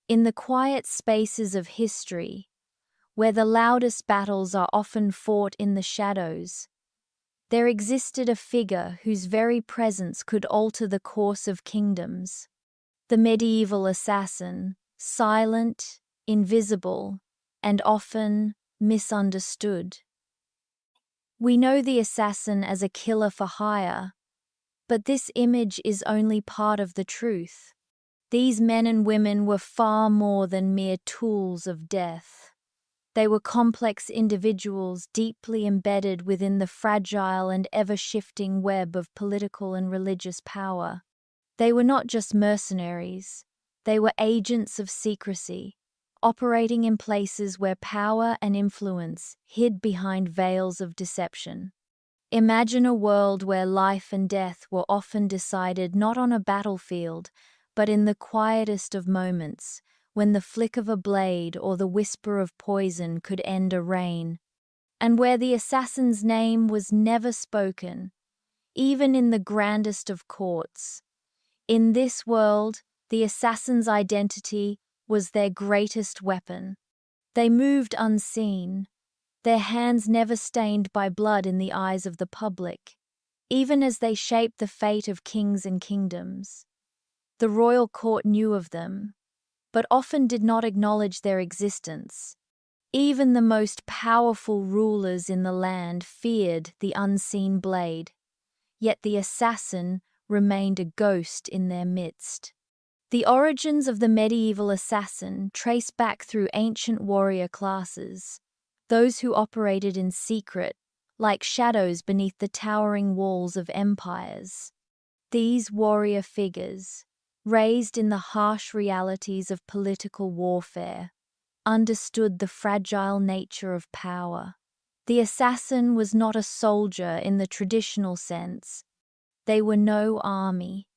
In the quiet spaces of history, where the loudest battles are often fought in the shadows, there existed a figure whose very presence could alter the course of kingdoms. The medieval assassin, silent, invisible, and often misunderstood. We know the assassin as a killer for hire, but this image is only part of the truth. These men and women were far more than mere tools of death. They were complex individuals deeply embedded within the fragile and ever-shifting web of political and religious power. They were not just mercenaries, they were agents of secrecy, operating in places where power and influence hid behind veils of deception. Imagine a world where life and death were often decided not on a battlefield, but in the quietest of moments, when the flick of a blade or the whisper of poison could end a reign, and where the assassin's name was never spoken, even in the grandest of courts. In this world, the assassin's identity was their greatest weapon. They moved unseen, their hands never stained by blood in the eyes of the public, even as they shaped the fate of kings and kingdoms. The royal court knew of them, but often did not acknowledge their existence. Even the most powerful rulers in the land feared the unseen blade, yet the assassin remained a ghost in their midst. The origins of the medieval assassin trace back through ancient warrior classes, those who operated in secret, like shadows beneath the towering walls of empires. These warrior figures, raised in the harsh realities of political warfare, understood the fragile nature of power. The assassin was not a soldier in the traditional sense. They were no army,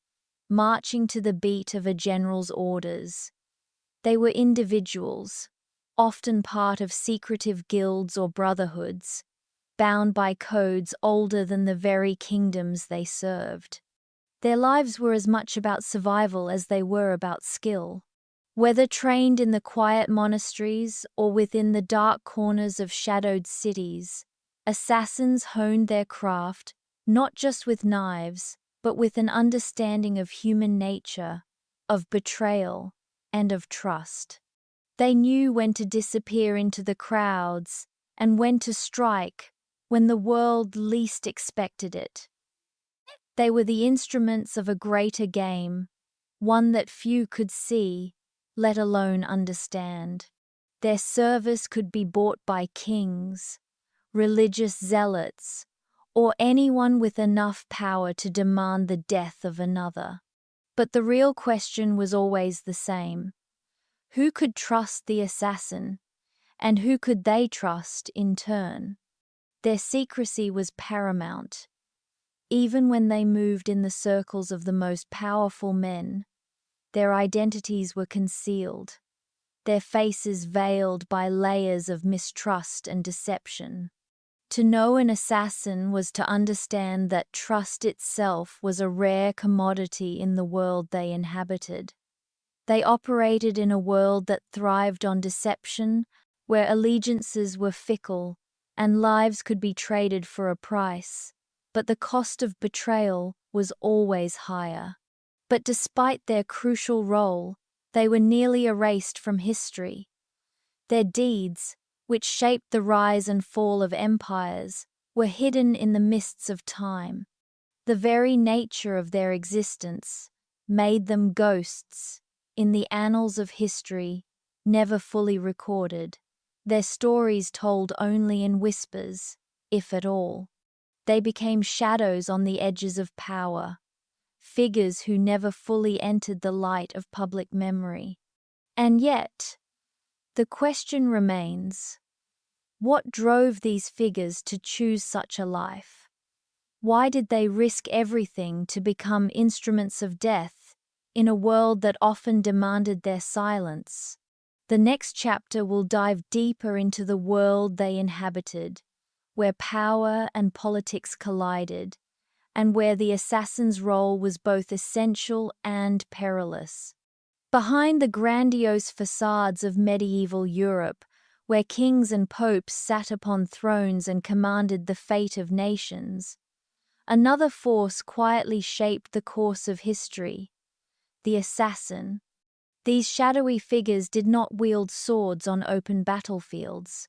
marching to the beat of a general's orders. They were individuals, often part of secretive guilds or brotherhoods, bound by codes older than the very kingdoms they served. Their lives were as much about survival as they were about skill. Whether trained in the quiet monasteries or within the dark corners of shadowed cities, assassins honed their craft not just with knives, but with an understanding of human nature, of betrayal, and of trust. They knew when to disappear into the crowds and when to strike when the world least expected it. They were the instruments of a greater game, one that few could see, let alone understand. Their service could be bought by kings, religious zealots, or anyone with enough power to demand the death of another. But the real question was always the same. Who could trust the assassin, and who could they trust in turn? Their secrecy was paramount. Even when they moved in the circles of the most powerful men, their identities were concealed, their faces veiled by layers of mistrust and deception. To know an assassin was to understand that trust itself was a rare commodity in the world they inhabited. They operated in a world that thrived on deception, where allegiances were fickle and lives could be traded for a price, but the cost of betrayal was always higher. But despite their crucial role, they were nearly erased from history. Their deeds, which shaped the rise and fall of empires, were hidden in the mists of time. The very nature of their existence made them ghosts in the annals of history, never fully recorded, their stories told only in whispers, if at all. They became shadows on the edges of power, figures who never fully entered the light of public memory. And yet, the question remains, what drove these figures to choose such a life? Why did they risk everything to become instruments of death in a world that often demanded their silence? The next chapter will dive deeper into the world they inhabited, where power and politics collided, and where the assassin's role was both essential and perilous. Behind the grandiose facades of medieval Europe, where kings and popes sat upon thrones and commanded the fate of nations, another force quietly shaped the course of history: the assassin. These shadowy figures did not wield swords on open battlefields,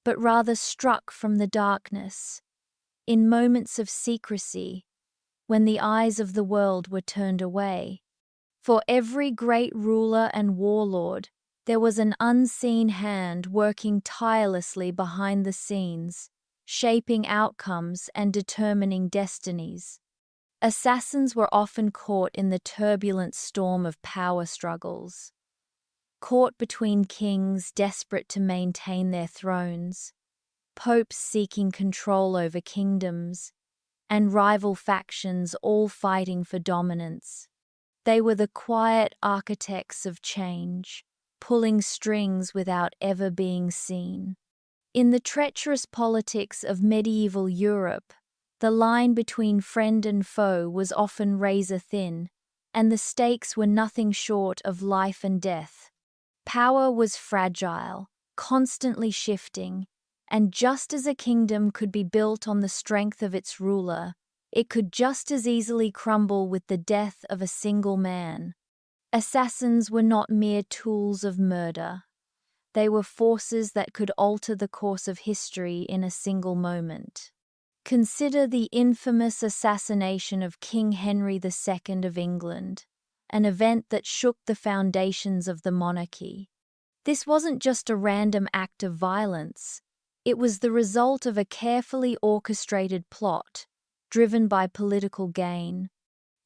but rather struck from the darkness, in moments of secrecy, when the eyes of the world were turned away. For every great ruler and warlord, there was an unseen hand working tirelessly behind the scenes, shaping outcomes and determining destinies. Assassins were often caught in the turbulent storm of power struggles, caught between kings desperate to maintain their thrones, popes seeking control over kingdoms, and rival factions all fighting for dominance. They were the quiet architects of change, pulling strings without ever being seen. In the treacherous politics of medieval Europe, the line between friend and foe was often razor-thin, and the stakes were nothing short of life and death. Power was fragile, constantly shifting, and just as a kingdom could be built on the strength of its ruler, it could just as easily crumble with the death of a single man. Assassins were not mere tools of murder. They were forces that could alter the course of history in a single moment. Consider the infamous assassination of King Henry II of England, an event that shook the foundations of the monarchy. This wasn't just a random act of violence. It was the result of a carefully orchestrated plot, driven by political gain.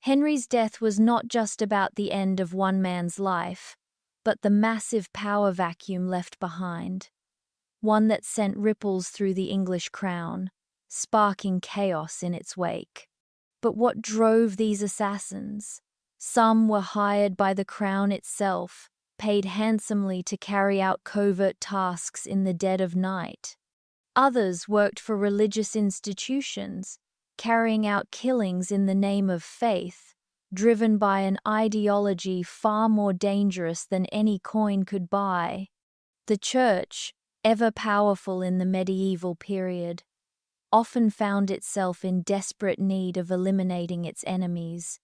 Henry's death was not just about the end of one man's life, but the massive power vacuum left behind, one that sent ripples through the English crown, sparking chaos in its wake. But what drove these assassins? Some were hired by the crown itself, paid handsomely to carry out covert tasks in the dead of night. Others worked for religious institutions, carrying out killings in the name of faith, driven by an ideology far more dangerous than any coin could buy. The church, ever powerful in the medieval period, often found itself in desperate need of eliminating its enemies,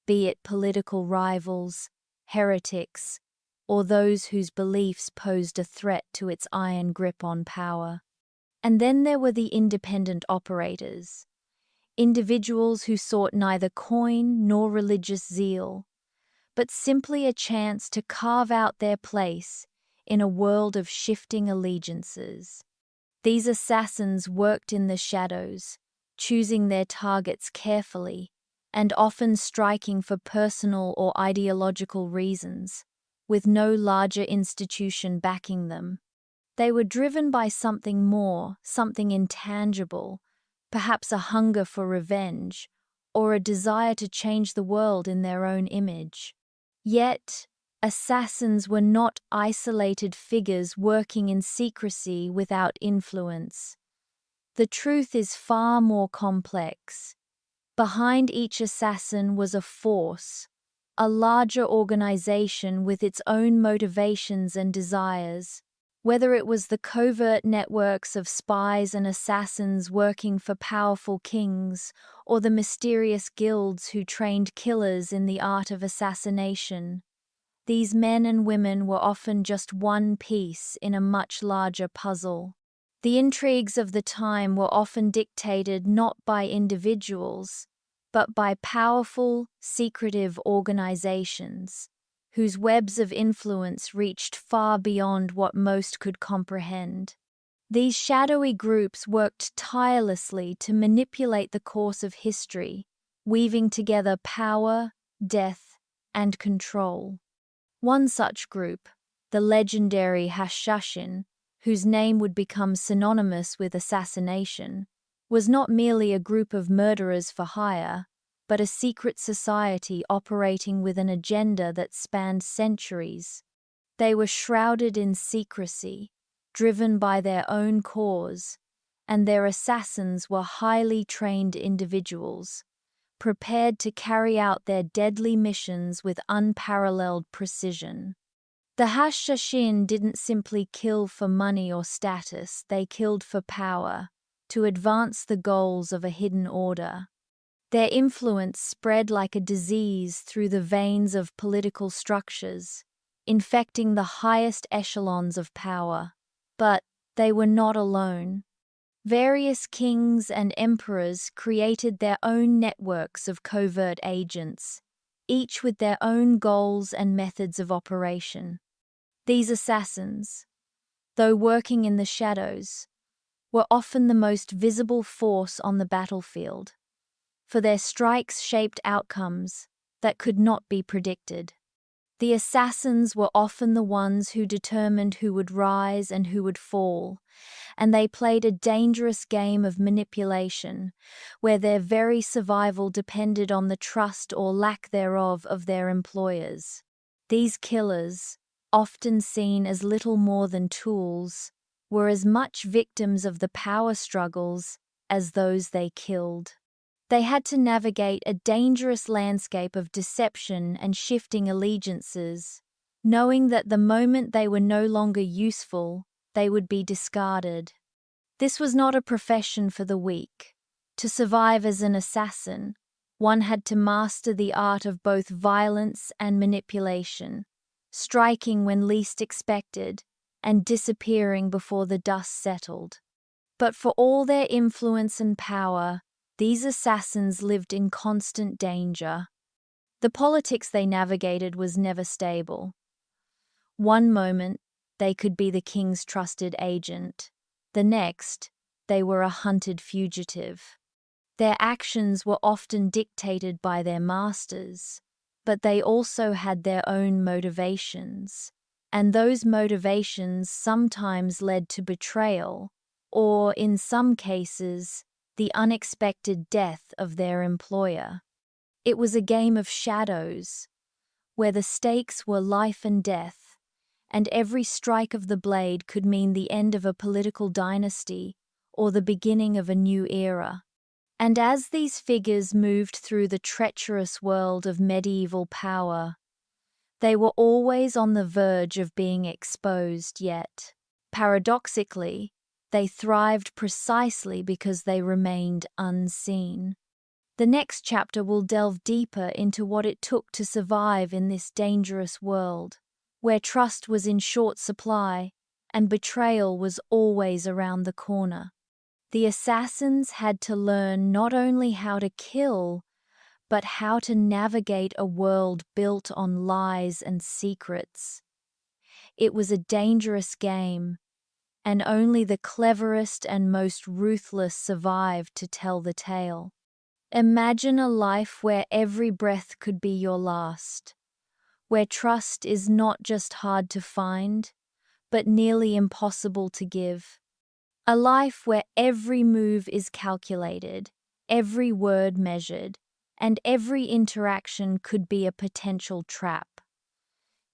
be it political rivals, heretics, or those whose beliefs posed a threat to its iron grip on power. And then there were the independent operators, individuals who sought neither coin nor religious zeal, but simply a chance to carve out their place in a world of shifting allegiances. These assassins worked in the shadows, choosing their targets carefully, and often striking for personal or ideological reasons, with no larger institution backing them. They were driven by something more, something intangible, perhaps a hunger for revenge, or a desire to change the world in their own image. Yet, assassins were not isolated figures working in secrecy without influence. The truth is far more complex. Behind each assassin was a force, a larger organization with its own motivations and desires. Whether it was the covert networks of spies and assassins working for powerful kings, or the mysterious guilds who trained killers in the art of assassination, these men and women were often just one piece in a much larger puzzle. The intrigues of the time were often dictated not by individuals, but by powerful, secretive organizations, whose webs of influence reached far beyond what most could comprehend. These shadowy groups worked tirelessly to manipulate the course of history, weaving together power, death, and control. One such group, the legendary Hashashin, whose name would become synonymous with assassination, was not merely a group of murderers for hire, but a secret society operating with an agenda that spanned centuries. They were shrouded in secrecy, driven by their own cause, and their assassins were highly trained individuals, prepared to carry out their deadly missions with unparalleled precision. The Hashashin didn't simply kill for money or status, they killed for power, to advance the goals of a hidden order. Their influence spread like a disease through the veins of political structures, infecting the highest echelons of power. But they were not alone. Various kings and emperors created their own networks of covert agents, each with their own goals and methods of operation. These assassins, though working in the shadows, were often the most visible force on the battlefield, for their strikes shaped outcomes that could not be predicted. The assassins were often the ones who determined who would rise and who would fall, and they played a dangerous game of manipulation, where their very survival depended on the trust or lack thereof of their employers. These killers, often seen as little more than tools, were as much victims of the power struggles as those they killed. They had to navigate a dangerous landscape of deception and shifting allegiances, knowing that the moment they were no longer useful, they would be discarded. This was not a profession for the weak. To survive as an assassin, one had to master the art of both violence and manipulation, striking when least expected and disappearing before the dust settled. But for all their influence and power, these assassins lived in constant danger. The politics they navigated was never stable. One moment, they could be the king's trusted agent. The next, they were a hunted fugitive. Their actions were often dictated by their masters, but they also had their own motivations, and those motivations sometimes led to betrayal, or, in some cases, the unexpected death of their employer. It was a game of shadows, where the stakes were life and death, and every strike of the blade could mean the end of a political dynasty or the beginning of a new era. And as these figures moved through the treacherous world of medieval power, they were always on the verge of being exposed, yet, paradoxically, they thrived precisely because they remained unseen. The next chapter will delve deeper into what it took to survive in this dangerous world, where trust was in short supply and betrayal was always around the corner. The assassins had to learn not only how to kill, but how to navigate a world built on lies and secrets. It was a dangerous game, and only the cleverest and most ruthless survived to tell the tale. Imagine a life where every breath could be your last, where trust is not just hard to find, but nearly impossible to give. A life where every move is calculated, every word measured, and every interaction could be a potential trap.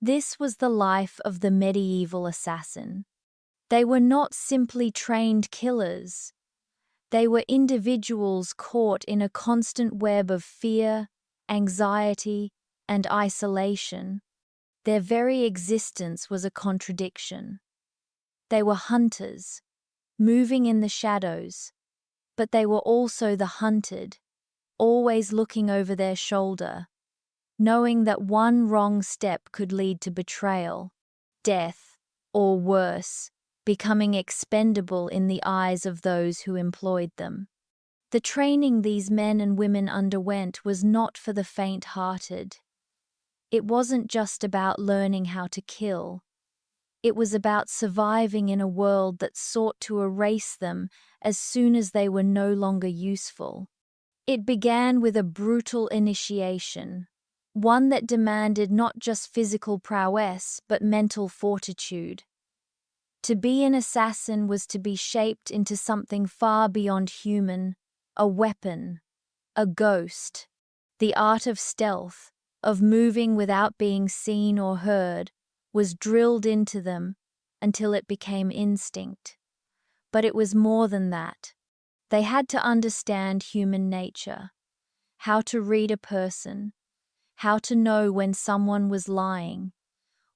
This was the life of the medieval assassin. They were not simply trained killers. They were individuals caught in a constant web of fear, anxiety, and isolation. Their very existence was a contradiction. They were hunters, moving in the shadows, but they were also the hunted, always looking over their shoulder, knowing that one wrong step could lead to betrayal, death, or worse, becoming expendable in the eyes of those who employed them. The training these men and women underwent was not for the faint-hearted. It wasn't just about learning how to kill. It was about surviving in a world that sought to erase them as soon as they were no longer useful. It began with a brutal initiation, one that demanded not just physical prowess but mental fortitude. To be an assassin was to be shaped into something far beyond human, a weapon, a ghost. The art of stealth, of moving without being seen or heard, was drilled into them until it became instinct. But it was more than that. They had to understand human nature. how to read a person, how to know when someone was lying,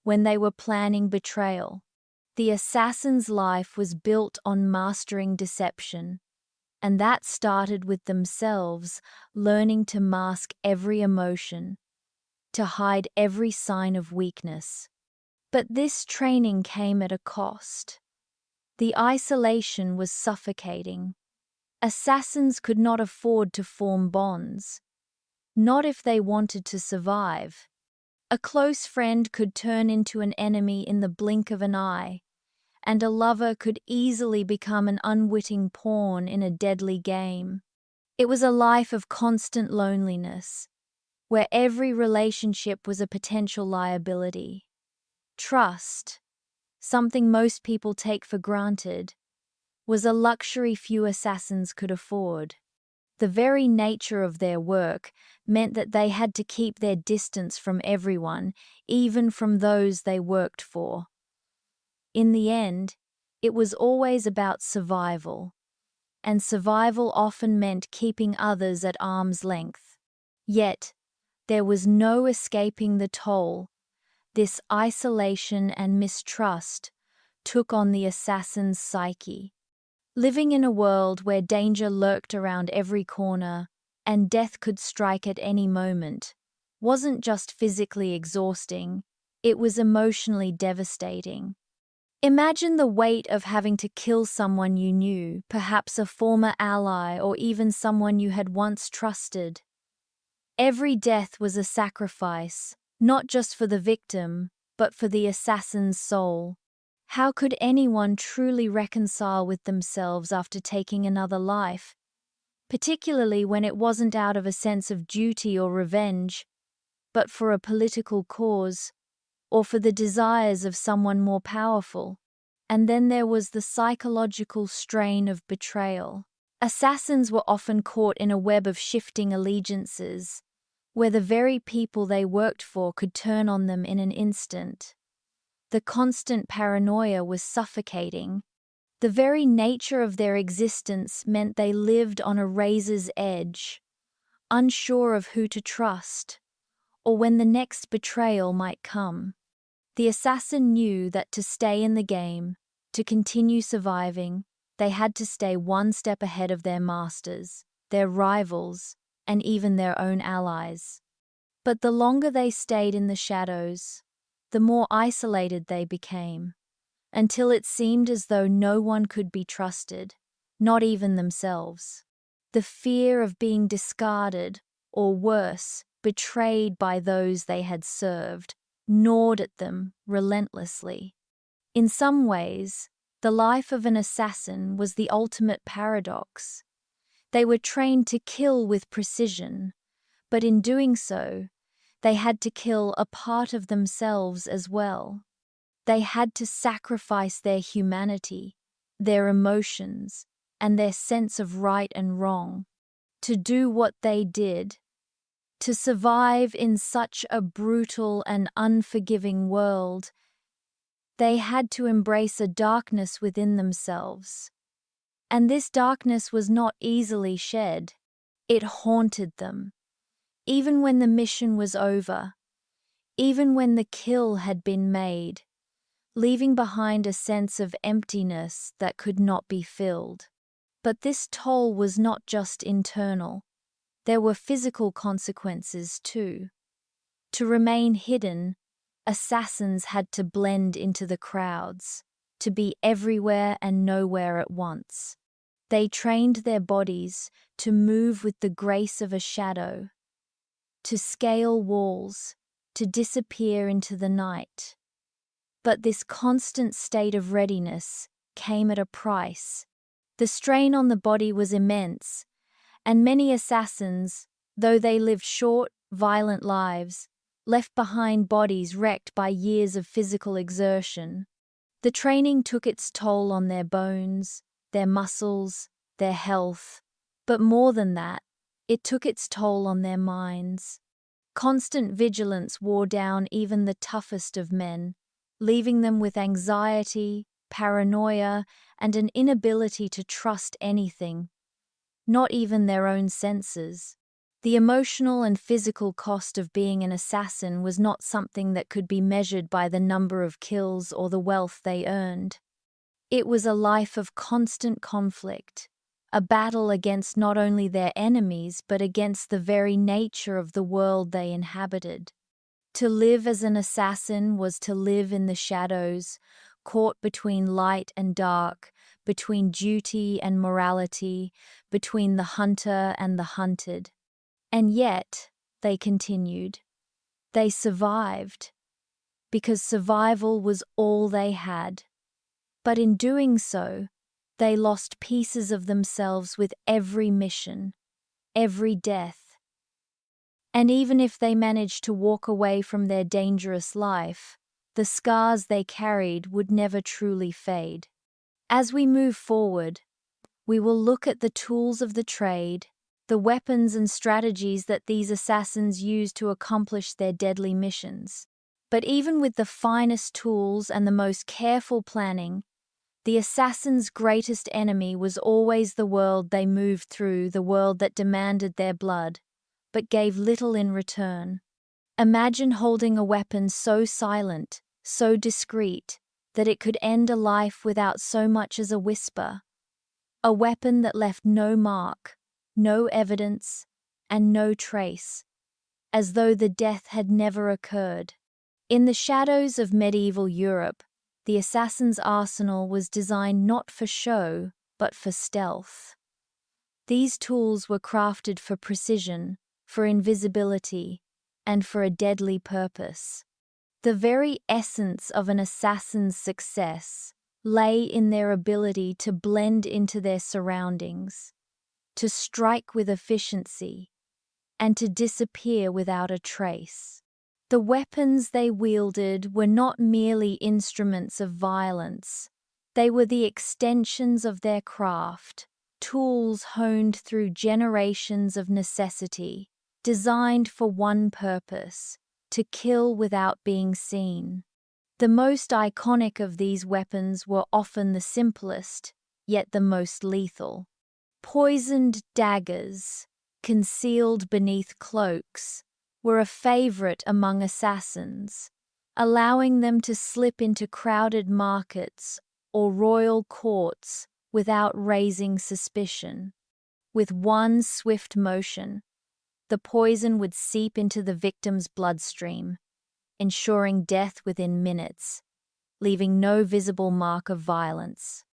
when they were planning betrayal. The assassin's life was built on mastering deception, and that started with themselves learning to mask every emotion, to hide every sign of weakness. But this training came at a cost. The isolation was suffocating. Assassins could not afford to form bonds, not if they wanted to survive. A close friend could turn into an enemy in the blink of an eye, and a lover could easily become an unwitting pawn in a deadly game. It was a life of constant loneliness, where every relationship was a potential liability. Trust, something most people take for granted, was a luxury few assassins could afford. The very nature of their work meant that they had to keep their distance from everyone, even from those they worked for. In the end, it was always about survival, and survival often meant keeping others at arm's length. Yet, there was no escaping the toll. This isolation and mistrust took on the assassin's psyche. Living in a world where danger lurked around every corner and death could strike at any moment wasn't just physically exhausting, it was emotionally devastating. Imagine the weight of having to kill someone you knew, perhaps a former ally or even someone you had once trusted. Every death was a sacrifice, not just for the victim, but for the assassin's soul. How could anyone truly reconcile with themselves after taking another life, particularly when it wasn't out of a sense of duty or revenge, but for a political cause, or for the desires of someone more powerful? And then there was the psychological strain of betrayal. Assassins were often caught in a web of shifting allegiances, where the very people they worked for could turn on them in an instant. The constant paranoia was suffocating. The very nature of their existence meant they lived on a razor's edge, unsure of who to trust, or when the next betrayal might come. The assassin knew that to stay in the game, to continue surviving, they had to stay one step ahead of their masters, their rivals, and even their own allies. But the longer they stayed in the shadows, the more isolated they became, until it seemed as though no one could be trusted, not even themselves. The fear of being discarded, or worse, betrayed by those they had served, gnawed at them relentlessly. In some ways, the life of an assassin was the ultimate paradox. They were trained to kill with precision, but in doing so, they had to kill a part of themselves as well. They had to sacrifice their humanity, their emotions, and their sense of right and wrong, to do what they did. To survive in such a brutal and unforgiving world, they had to embrace a darkness within themselves. And this darkness was not easily shed. It haunted them. Even when the mission was over, even when the kill had been made, leaving behind a sense of emptiness that could not be filled. But this toll was not just internal. There were physical consequences too. To remain hidden, assassins had to blend into the crowds, to be everywhere and nowhere at once. They trained their bodies to move with the grace of a shadow, to scale walls, to disappear into the night. But this constant state of readiness came at a price. The strain on the body was immense, and many assassins, though they lived short, violent lives, left behind bodies wrecked by years of physical exertion. The training took its toll on their bones, their muscles, their health, but more than that, it took its toll on their minds. Constant vigilance wore down even the toughest of men, leaving them with anxiety, paranoia, and an inability to trust anything, not even their own senses. The emotional and physical cost of being an assassin was not something that could be measured by the number of kills or the wealth they earned. It was a life of constant conflict, a battle against not only their enemies but against the very nature of the world they inhabited. To live as an assassin was to live in the shadows, caught between light and dark, between duty and morality, between the hunter and the hunted. And yet, they continued, they survived, because survival was all they had. But in doing so, they lost pieces of themselves with every mission, every death. And even if they managed to walk away from their dangerous life, the scars they carried would never truly fade. As we move forward, we will look at the tools of the trade, the weapons and strategies that these assassins used to accomplish their deadly missions. But even with the finest tools and the most careful planning, the assassins' greatest enemy was always the world they moved through, the world that demanded their blood, but gave little in return. Imagine holding a weapon so silent, so discreet, that it could end a life without so much as a whisper. A weapon that left no mark, no evidence, and no trace, as though the death had never occurred. In the shadows of medieval Europe, the assassin's arsenal was designed not for show, but for stealth. These tools were crafted for precision, for invisibility, and for a deadly purpose. The very essence of an assassin's success lay in their ability to blend into their surroundings, to strike with efficiency, and to disappear without a trace. The weapons they wielded were not merely instruments of violence, they were the extensions of their craft, tools honed through generations of necessity, designed for one purpose: to kill without being seen. The most iconic of these weapons were often the simplest, yet the most lethal. Poisoned daggers, concealed beneath cloaks, were a favorite among assassins, allowing them to slip into crowded markets or royal courts without raising suspicion. With one swift motion, the poison would seep into the victim's bloodstream, ensuring death within minutes, leaving no visible mark of violence.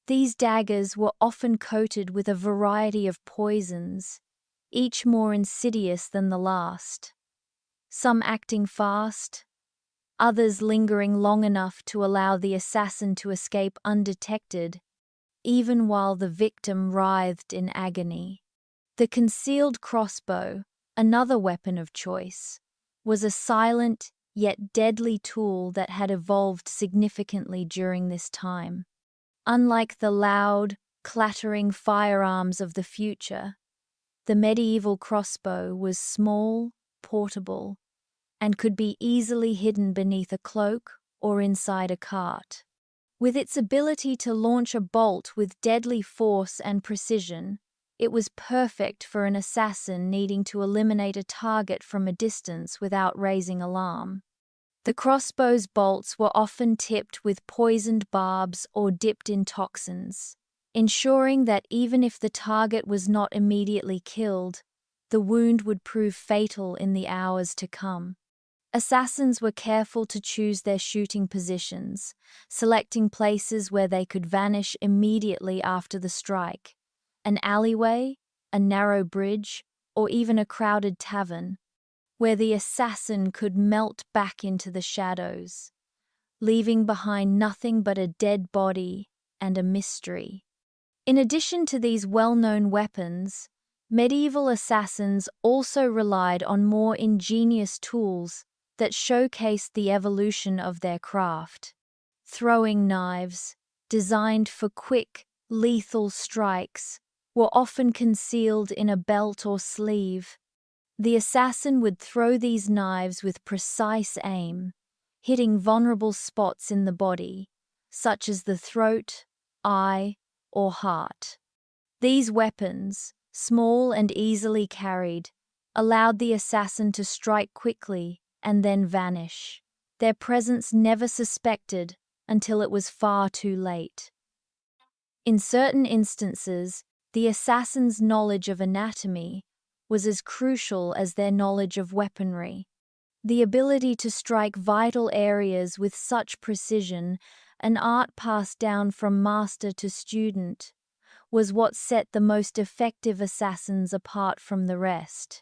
These daggers were often coated with a variety of poisons, each more insidious than the last. Some acting fast, others lingering long enough to allow the assassin to escape undetected, even while the victim writhed in agony. The concealed crossbow, another weapon of choice, was a silent yet deadly tool that had evolved significantly during this time. Unlike the loud, clattering firearms of the future, the medieval crossbow was small, portable, and could be easily hidden beneath a cloak or inside a cart. With its ability to launch a bolt with deadly force and precision, it was perfect for an assassin needing to eliminate a target from a distance without raising alarm. The crossbow's bolts were often tipped with poisoned barbs or dipped in toxins, ensuring that even if the target was not immediately killed, the wound would prove fatal in the hours to come. Assassins were careful to choose their shooting positions, selecting places where they could vanish immediately after the strike: an alleyway, a narrow bridge, or even a crowded tavern, where the assassin could melt back into the shadows, leaving behind nothing but a dead body and a mystery. In addition to these well-known weapons, medieval assassins also relied on more ingenious tools that showcased the evolution of their craft. Throwing knives, designed for quick, lethal strikes, were often concealed in a belt or sleeve. The assassin would throw these knives with precise aim, hitting vulnerable spots in the body, such as the throat, eye, or heart. These weapons, small and easily carried, allowed the assassin to strike quickly and then vanish, their presence never suspected until it was far too late. In certain instances, the assassin's knowledge of anatomy was as crucial as their knowledge of weaponry. The ability to strike vital areas with such precision, an art passed down from master to student, was what set the most effective assassins apart from the rest.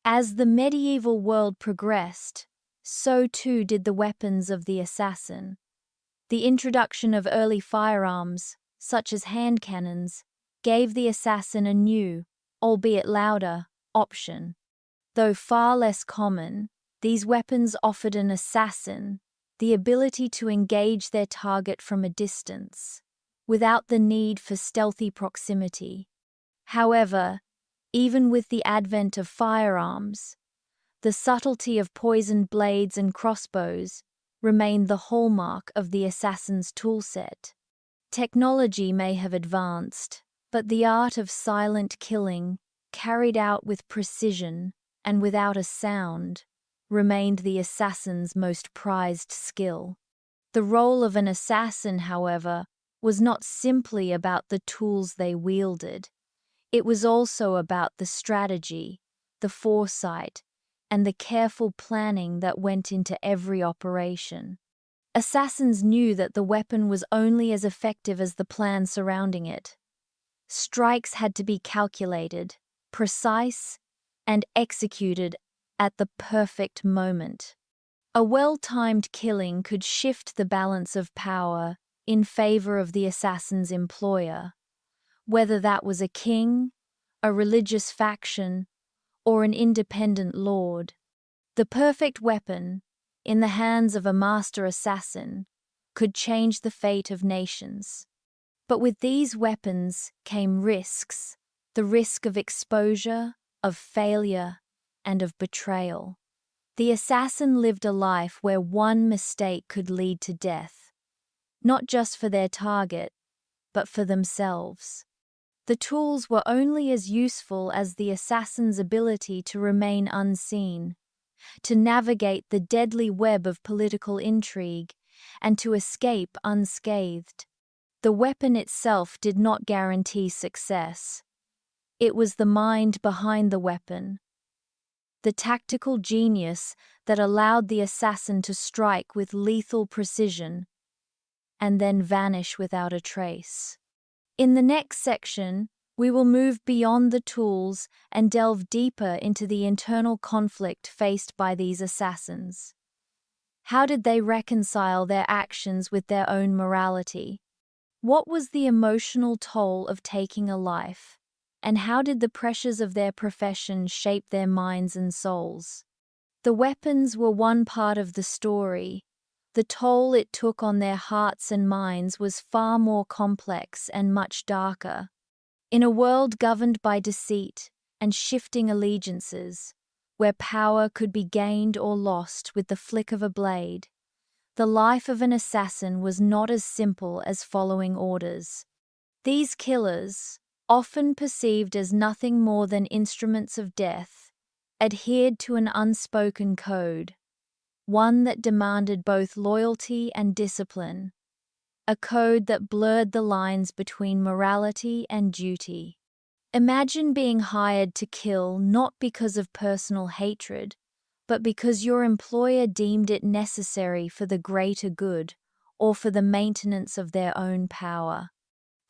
As the medieval world progressed, so too did the weapons of the assassin. The introduction of early firearms, such as hand cannons, gave the assassin a new, albeit louder, option. Though far less common, these weapons offered an assassin the ability to engage their target from a distance, without the need for stealthy proximity. However, even with the advent of firearms, the subtlety of poisoned blades and crossbows remained the hallmark of the assassin's toolset. Technology may have advanced, but the art of silent killing, carried out with precision and without a sound, remained the assassin's most prized skill. The role of an assassin, however, was not simply about the tools they wielded. It was also about the strategy, the foresight, and the careful planning that went into every operation. Assassins knew that the weapon was only as effective as the plan surrounding it. Strikes had to be calculated, precise, and executed at the perfect moment. A well-timed killing could shift the balance of power in favor of the assassin's employer, whether that was a king, a religious faction, or an independent lord. The perfect weapon, in the hands of a master assassin, could change the fate of nations. But with these weapons came risks, the risk of exposure, of failure, and of betrayal. The assassin lived a life where one mistake could lead to death, not just for their target, but for themselves. The tools were only as useful as the assassin's ability to remain unseen, to navigate the deadly web of political intrigue, and to escape unscathed. The weapon itself did not guarantee success. It was the mind behind the weapon, the tactical genius that allowed the assassin to strike with lethal precision and then vanish without a trace. In the next section, we will move beyond the tools and delve deeper into the internal conflict faced by these assassins. How did they reconcile their actions with their own morality? What was the emotional toll of taking a life? And how did the pressures of their profession shape their minds and souls? The weapons were one part of the story. The toll it took on their hearts and minds was far more complex and much darker. In a world governed by deceit and shifting allegiances, where power could be gained or lost with the flick of a blade, the life of an assassin was not as simple as following orders. These killers, often perceived as nothing more than instruments of death, adhered to an unspoken code, one that demanded both loyalty and discipline, a code that blurred the lines between morality and duty. Imagine being hired to kill not because of personal hatred, but because your employer deemed it necessary for the greater good or for the maintenance of their own power.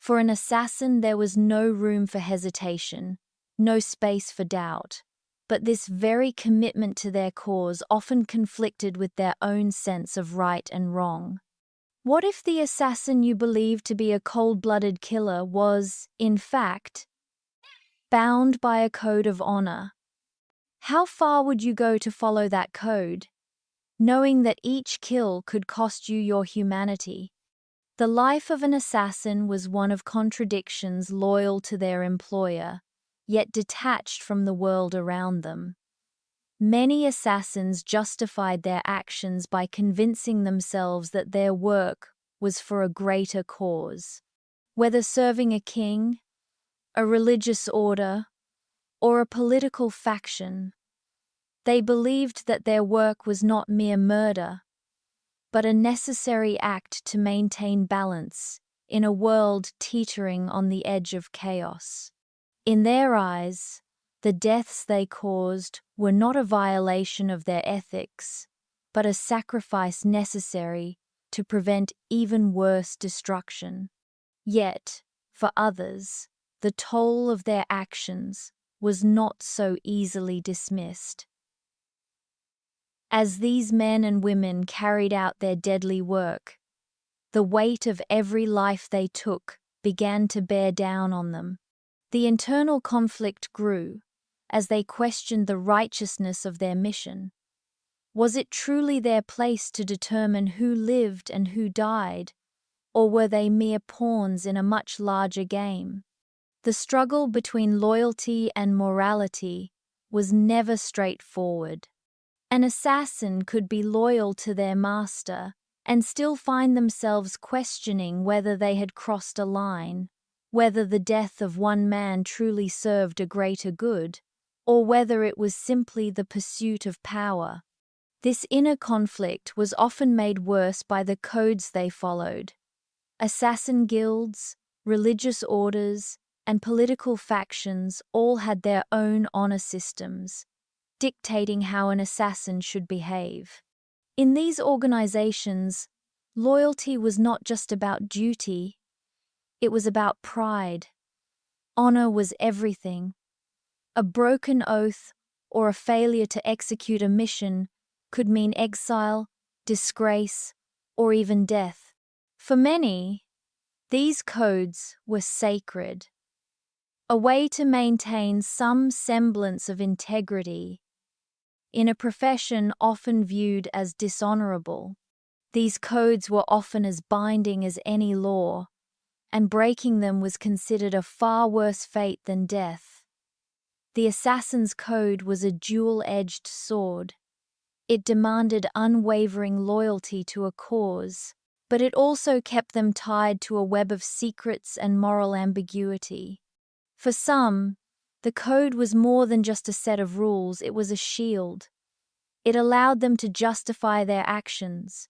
For an assassin, there was no room for hesitation, no space for doubt, but this very commitment to their cause often conflicted with their own sense of right and wrong. What if the assassin you believed to be a cold-blooded killer was, in fact, bound by a code of honor? How far would you go to follow that code, knowing that each kill could cost you your humanity? The life of an assassin was one of contradictions, loyal to their employer, yet detached from the world around them. Many assassins justified their actions by convincing themselves that their work was for a greater cause. Whether serving a king, a religious order, or a political faction, They believed that their work was not mere murder, but a necessary act to maintain balance in a world teetering on the edge of chaos. In their eyes, the deaths they caused were not a violation of their ethics, but a sacrifice necessary to prevent even worse destruction. Yet, for others, the toll of their actions was not so easily dismissed. As these men and women carried out their deadly work, the weight of every life they took began to bear down on them. The internal conflict grew as they questioned the righteousness of their mission. Was it truly their place to determine who lived and who died, or were they mere pawns in a much larger game? The struggle between loyalty and morality was never straightforward. An assassin could be loyal to their master and still find themselves questioning whether they had crossed a line, whether the death of one man truly served a greater good, or whether it was simply the pursuit of power. This inner conflict was often made worse by the codes they followed. Assassin guilds, religious orders, and political factions all had their own honor systems, dictating how an assassin should behave. In these organizations, loyalty was not just about duty, it was about pride. Honor was everything. A broken oath or a failure to execute a mission could mean exile, disgrace, or even death. For many, these codes were sacred, a way to maintain some semblance of integrity in a profession often viewed as dishonorable. These codes were often as binding as any law, and breaking them was considered a far worse fate than death. The assassin's code was a dual-edged sword. It demanded unwavering loyalty to a cause, but it also kept them tied to a web of secrets and moral ambiguity. For some, the code was more than just a set of rules, it was a shield. It allowed them to justify their actions,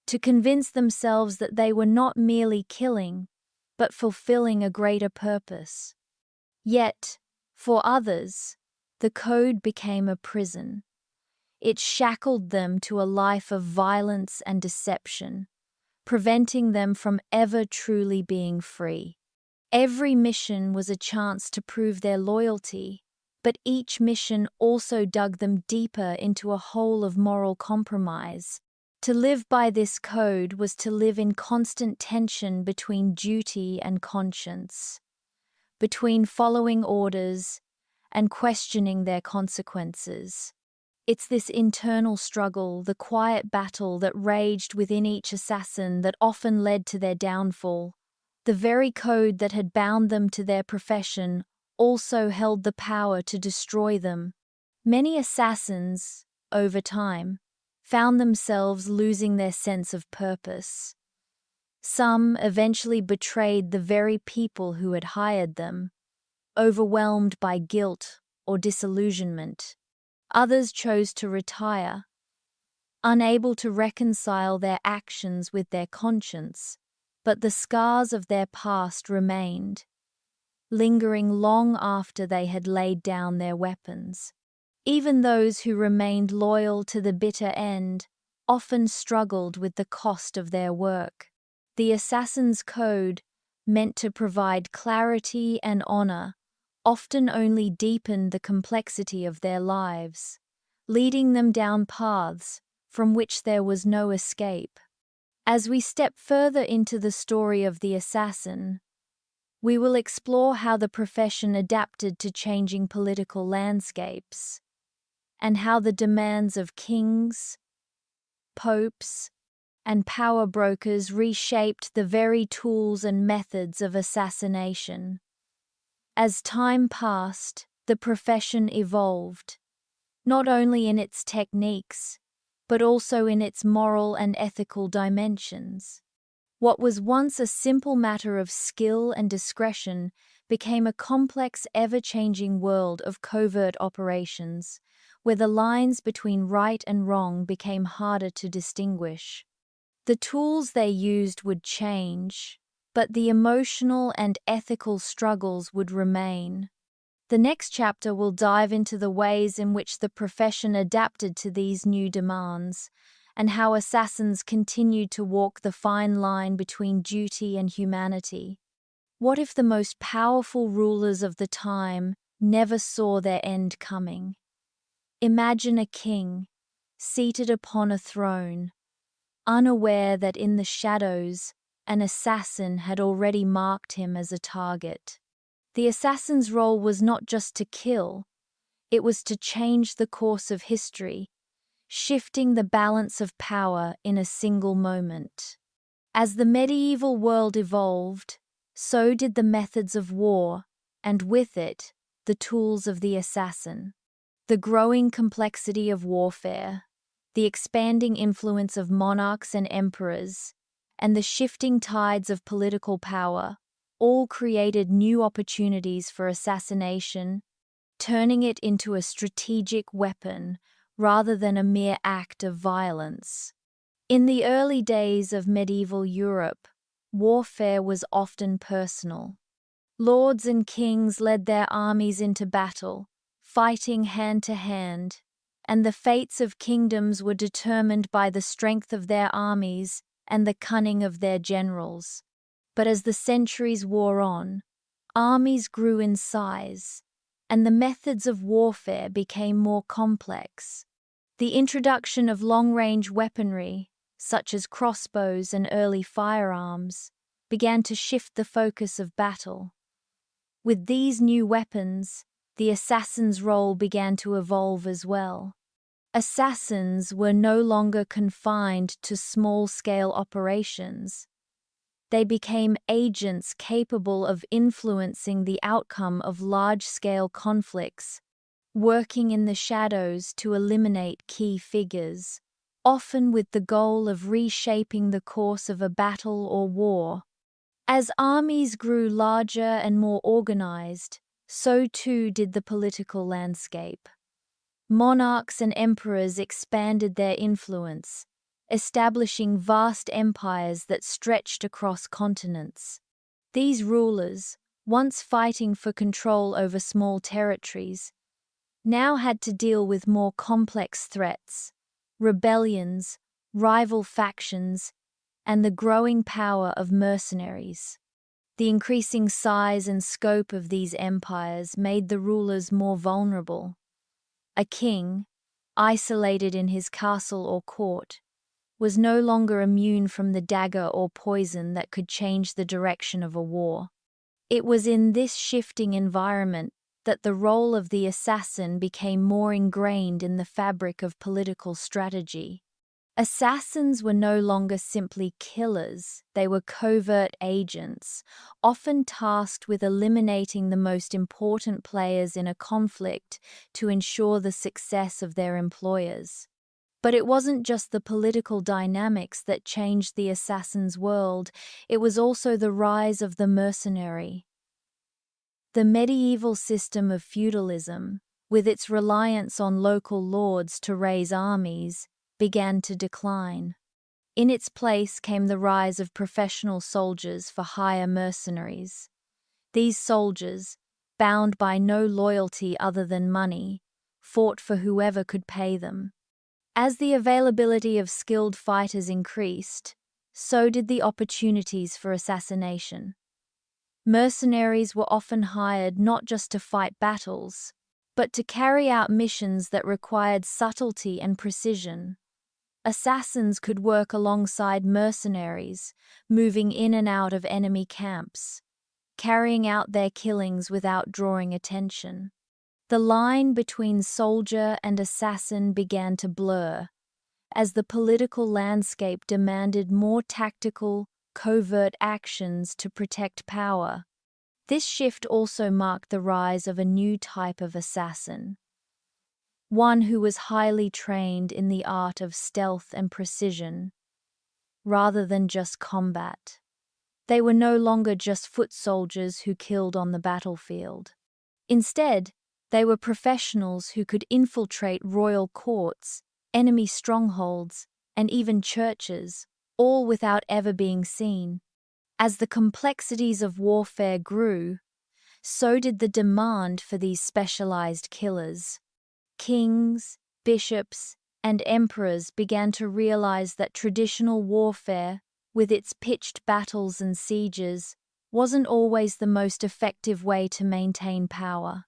to convince themselves that they were not merely killing, but fulfilling a greater purpose. Yet, for others, the code became a prison. It shackled them to a life of violence and deception, preventing them from ever truly being free. Every mission was a chance to prove their loyalty, but each mission also dug them deeper into a hole of moral compromise. To live by this code was to live in constant tension between duty and conscience, between following orders and questioning their consequences. It's this internal struggle, the quiet battle that raged within each assassin that often led to their downfall. The very code that had bound them to their profession also held the power to destroy them. Many assassins, over time, found themselves losing their sense of purpose. Some eventually betrayed the very people who had hired them, overwhelmed by guilt or disillusionment. Others chose to retire, unable to reconcile their actions with their conscience, but the scars of their past remained, lingering long after they had laid down their weapons. Even those who remained loyal to the bitter end often struggled with the cost of their work. The assassin's code, meant to provide clarity and honor, often only deepened the complexity of their lives, leading them down paths from which there was no escape. As we step further into the story of the assassin, we will explore how the profession adapted to changing political landscapes, and how the demands of kings, popes, and power brokers reshaped the very tools and methods of assassination. As time passed, the profession evolved, not only in its techniques, but also in its moral and ethical dimensions. What was once a simple matter of skill and discretion became a complex, ever-changing world of covert operations, where the lines between right and wrong became harder to distinguish. The tools they used would change, but the emotional and ethical struggles would remain. The next chapter will dive into the ways in which the profession adapted to these new demands, and how assassins continued to walk the fine line between duty and humanity. What if the most powerful rulers of the time never saw their end coming? Imagine a king, seated upon a throne, unaware that in the shadows, an assassin had already marked him as a target. The assassin's role was not just to kill, it was to change the course of history, shifting the balance of power in a single moment. As the medieval world evolved, so did the methods of war, and with it, the tools of the assassin. The growing complexity of warfare, the expanding influence of monarchs and emperors, and the shifting tides of political power all created new opportunities for assassination, turning it into a strategic weapon rather than a mere act of violence. In the early days of medieval Europe, warfare was often personal. Lords and kings led their armies into battle, fighting hand to hand, and the fates of kingdoms were determined by the strength of their armies and the cunning of their generals. But as the centuries wore on, armies grew in size, and the methods of warfare became more complex. The introduction of long-range weaponry, such as crossbows and early firearms, began to shift the focus of battle. With these new weapons, the assassin's role began to evolve as well. Assassins were no longer confined to small-scale operations. They became agents capable of influencing the outcome of large-scale conflicts, working in the shadows to eliminate key figures, often with the goal of reshaping the course of a battle or war. As armies grew larger and more organized, so too did the political landscape. Monarchs and emperors expanded their influence, establishing vast empires that stretched across continents. These rulers, once fighting for control over small territories, now had to deal with more complex threats, rebellions, rival factions, and the growing power of mercenaries. The increasing size and scope of these empires made the rulers more vulnerable. A king, isolated in his castle or court, was no longer immune from the dagger or poison that could change the direction of a war. It was in this shifting environment that the role of the assassin became more ingrained in the fabric of political strategy. Assassins were no longer simply killers, they were covert agents, often tasked with eliminating the most important players in a conflict to ensure the success of their employers. But it wasn't just the political dynamics that changed the assassin's world, it was also the rise of the mercenary. The medieval system of feudalism, with its reliance on local lords to raise armies, began to decline. In its place came the rise of professional soldiers for hire mercenaries. These soldiers, bound by no loyalty other than money, fought for whoever could pay them. As the availability of skilled fighters increased, so did the opportunities for assassination. Mercenaries were often hired not just to fight battles, but to carry out missions that required subtlety and precision. Assassins could work alongside mercenaries, moving in and out of enemy camps, carrying out their killings without drawing attention. The line between soldier and assassin began to blur, as the political landscape demanded more tactical, covert actions to protect power. This shift also marked the rise of a new type of assassin, one who was highly trained in the art of stealth and precision, rather than just combat. They were no longer just foot soldiers who killed on the battlefield. Instead, They were professionals who could infiltrate royal courts, enemy strongholds, and even churches, all without ever being seen. As the complexities of warfare grew, so did the demand for these specialized killers. Kings, bishops, and emperors began to realize that traditional warfare, with its pitched battles and sieges, wasn't always the most effective way to maintain power.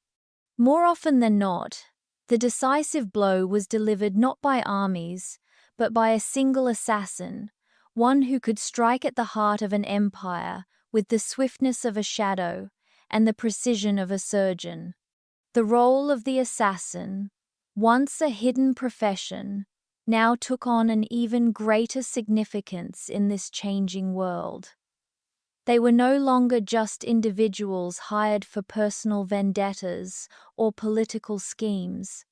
More often than not, the decisive blow was delivered not by armies, but by a single assassin, one who could strike at the heart of an empire with the swiftness of a shadow and the precision of a surgeon. The role of the assassin, once a hidden profession, now took on an even greater significance in this changing world. They were no longer just individuals hired for personal vendettas or political schemes.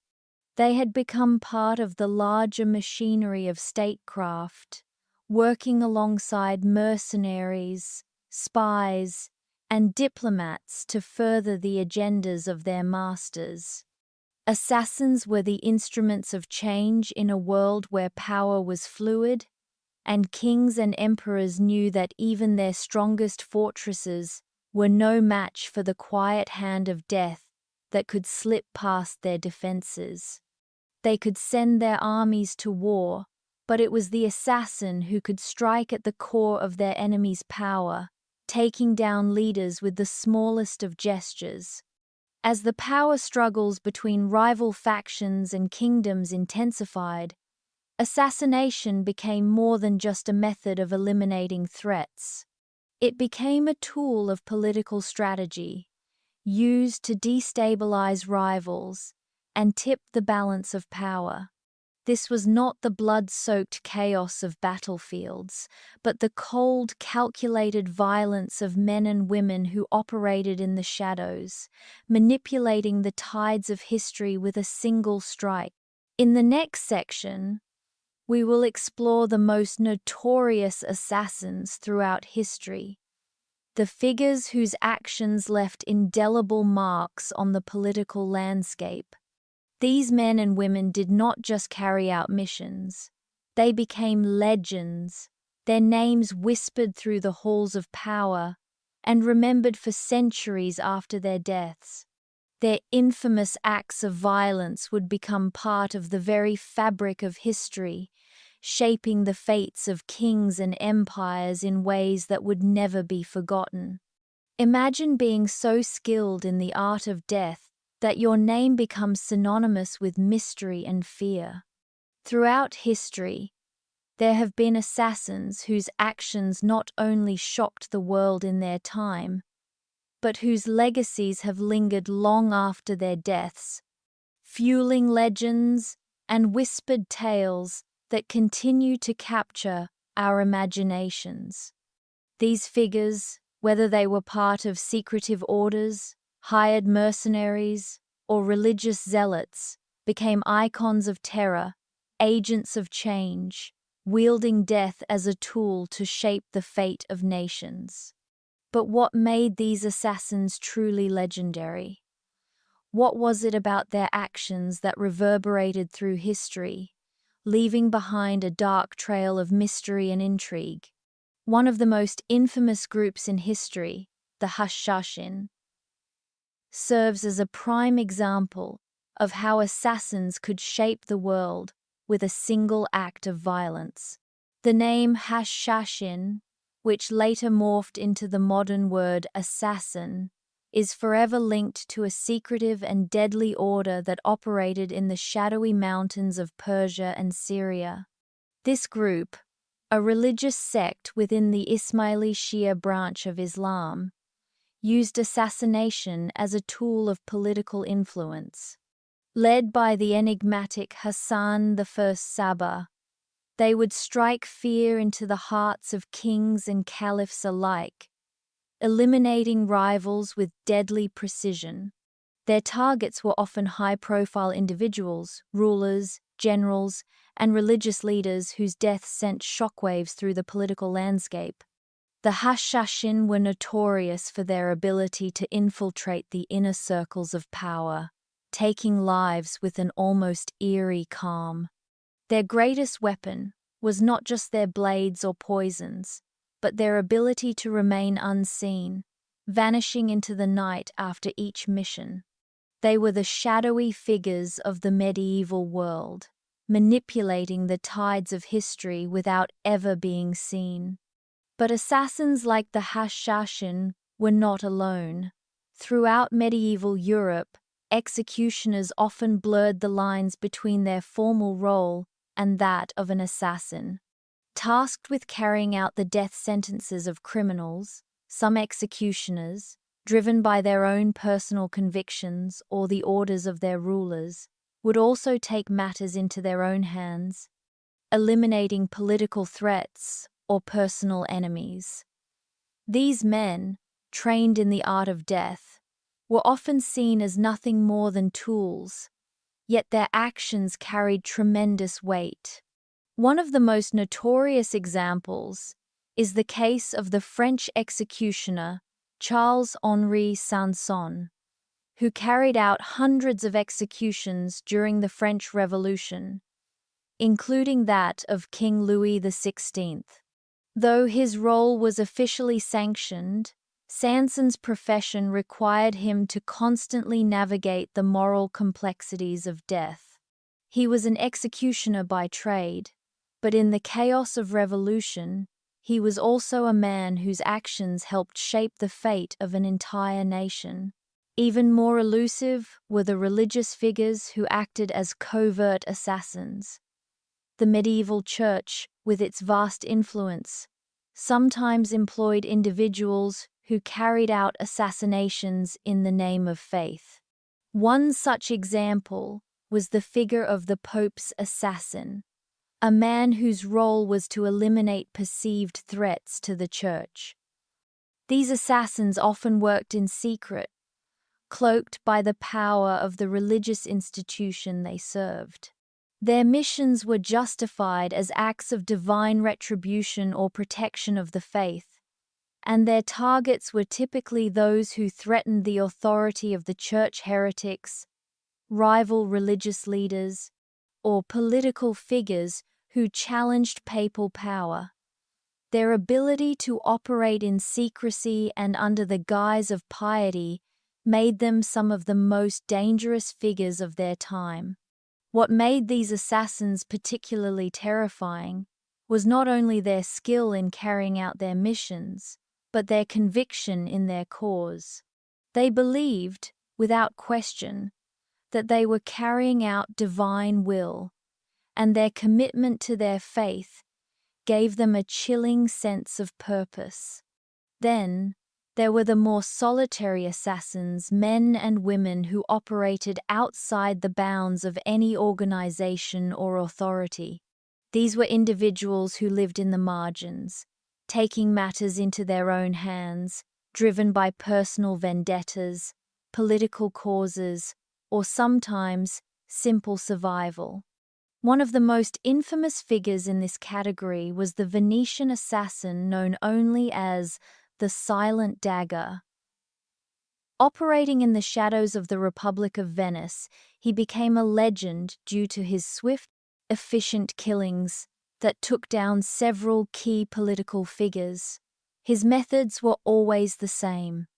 They had become part of the larger machinery of statecraft, working alongside mercenaries, spies, and diplomats to further the agendas of their masters. Assassins were the instruments of change in a world where power was fluid, and kings and emperors knew that even their strongest fortresses were no match for the quiet hand of death that could slip past their defenses. They could send their armies to war, but it was the assassin who could strike at the core of their enemy's power, taking down leaders with the smallest of gestures. As the power struggles between rival factions and kingdoms intensified, assassination became more than just a method of eliminating threats. It became a tool of political strategy, used to destabilize rivals and tip the balance of power. This was not the blood-soaked chaos of battlefields, but the cold, calculated violence of men and women who operated in the shadows, manipulating the tides of history with a single strike. In the next section, we will explore the most notorious assassins throughout history, the figures whose actions left indelible marks on the political landscape. These men and women did not just carry out missions. They became legends, their names whispered through the halls of power and remembered for centuries after their deaths. Their infamous acts of violence would become part of the very fabric of history, shaping the fates of kings and empires in ways that would never be forgotten. Imagine being so skilled in the art of death that your name becomes synonymous with mystery and fear. Throughout history, there have been assassins whose actions not only shocked the world in their time, but whose legacies have lingered long after their deaths, fueling legends and whispered tales that continue to capture our imaginations. These figures, whether they were part of secretive orders, hired mercenaries, or religious zealots, became icons of terror, agents of change, wielding death as a tool to shape the fate of nations. But what made these assassins truly legendary? What was it about their actions that reverberated through history, leaving behind a dark trail of mystery and intrigue? One of the most infamous groups in history, the Hashashin, serves as a prime example of how assassins could shape the world with a single act of violence. The name Hashashin, which later morphed into the modern word assassin, is forever linked to a secretive and deadly order that operated in the shadowy mountains of Persia and Syria. This group, a religious sect within the Ismaili Shia branch of Islam, used assassination as a tool of political influence. Led by the enigmatic Hassan I Sabah, they would strike fear into the hearts of kings and caliphs alike, eliminating rivals with deadly precision. Their targets were often high-profile individuals, rulers, generals, and religious leaders whose deaths sent shockwaves through the political landscape. The Hashashin were notorious for their ability to infiltrate the inner circles of power, taking lives with an almost eerie calm. Their greatest weapon was not just their blades or poisons, but their ability to remain unseen, vanishing into the night after each mission. They were the shadowy figures of the medieval world, manipulating the tides of history without ever being seen. But assassins like the Hashashin were not alone. Throughout medieval Europe, executioners often blurred the lines between their formal role and that of an assassin. Tasked with carrying out the death sentences of criminals, some executioners, driven by their own personal convictions or the orders of their rulers, would also take matters into their own hands, eliminating political threats or personal enemies. These men, trained in the art of death, were often seen as nothing more than tools, yet their actions carried tremendous weight. One of the most notorious examples is the case of the French executioner Charles-Henri Sanson, who carried out hundreds of executions during the French Revolution, including that of King Louis XVI. Though his role was officially sanctioned, Sanson's profession required him to constantly navigate the moral complexities of death. He was an executioner by trade, but in the chaos of revolution, he was also a man whose actions helped shape the fate of an entire nation. Even more elusive were the religious figures who acted as covert assassins. The medieval church, with its vast influence, sometimes employed individuals who carried out assassinations in the name of faith. One such example was the figure of the Pope's assassin, a man whose role was to eliminate perceived threats to the church. These assassins often worked in secret, cloaked by the power of the religious institution they served. Their missions were justified as acts of divine retribution or protection of the faith, and their targets were typically those who threatened the authority of the church heretics, rival religious leaders, or political figures who challenged papal power. Their ability to operate in secrecy and under the guise of piety made them some of the most dangerous figures of their time. What made these assassins particularly terrifying was not only their skill in carrying out their missions, but their conviction in their cause. They believed, without question, that they were carrying out divine will, and their commitment to their faith gave them a chilling sense of purpose. Then, there were the more solitary assassins, men and women who operated outside the bounds of any organization or authority. These were individuals who lived in the margins, taking matters into their own hands, driven by personal vendettas, political causes, or sometimes simple survival. One of the most infamous figures in this category was the Venetian assassin known only as the Silent Dagger. Operating in the shadows of the Republic of Venice, he became a legend due to his swift, efficient killings that took down several key political figures. His methods were always the same: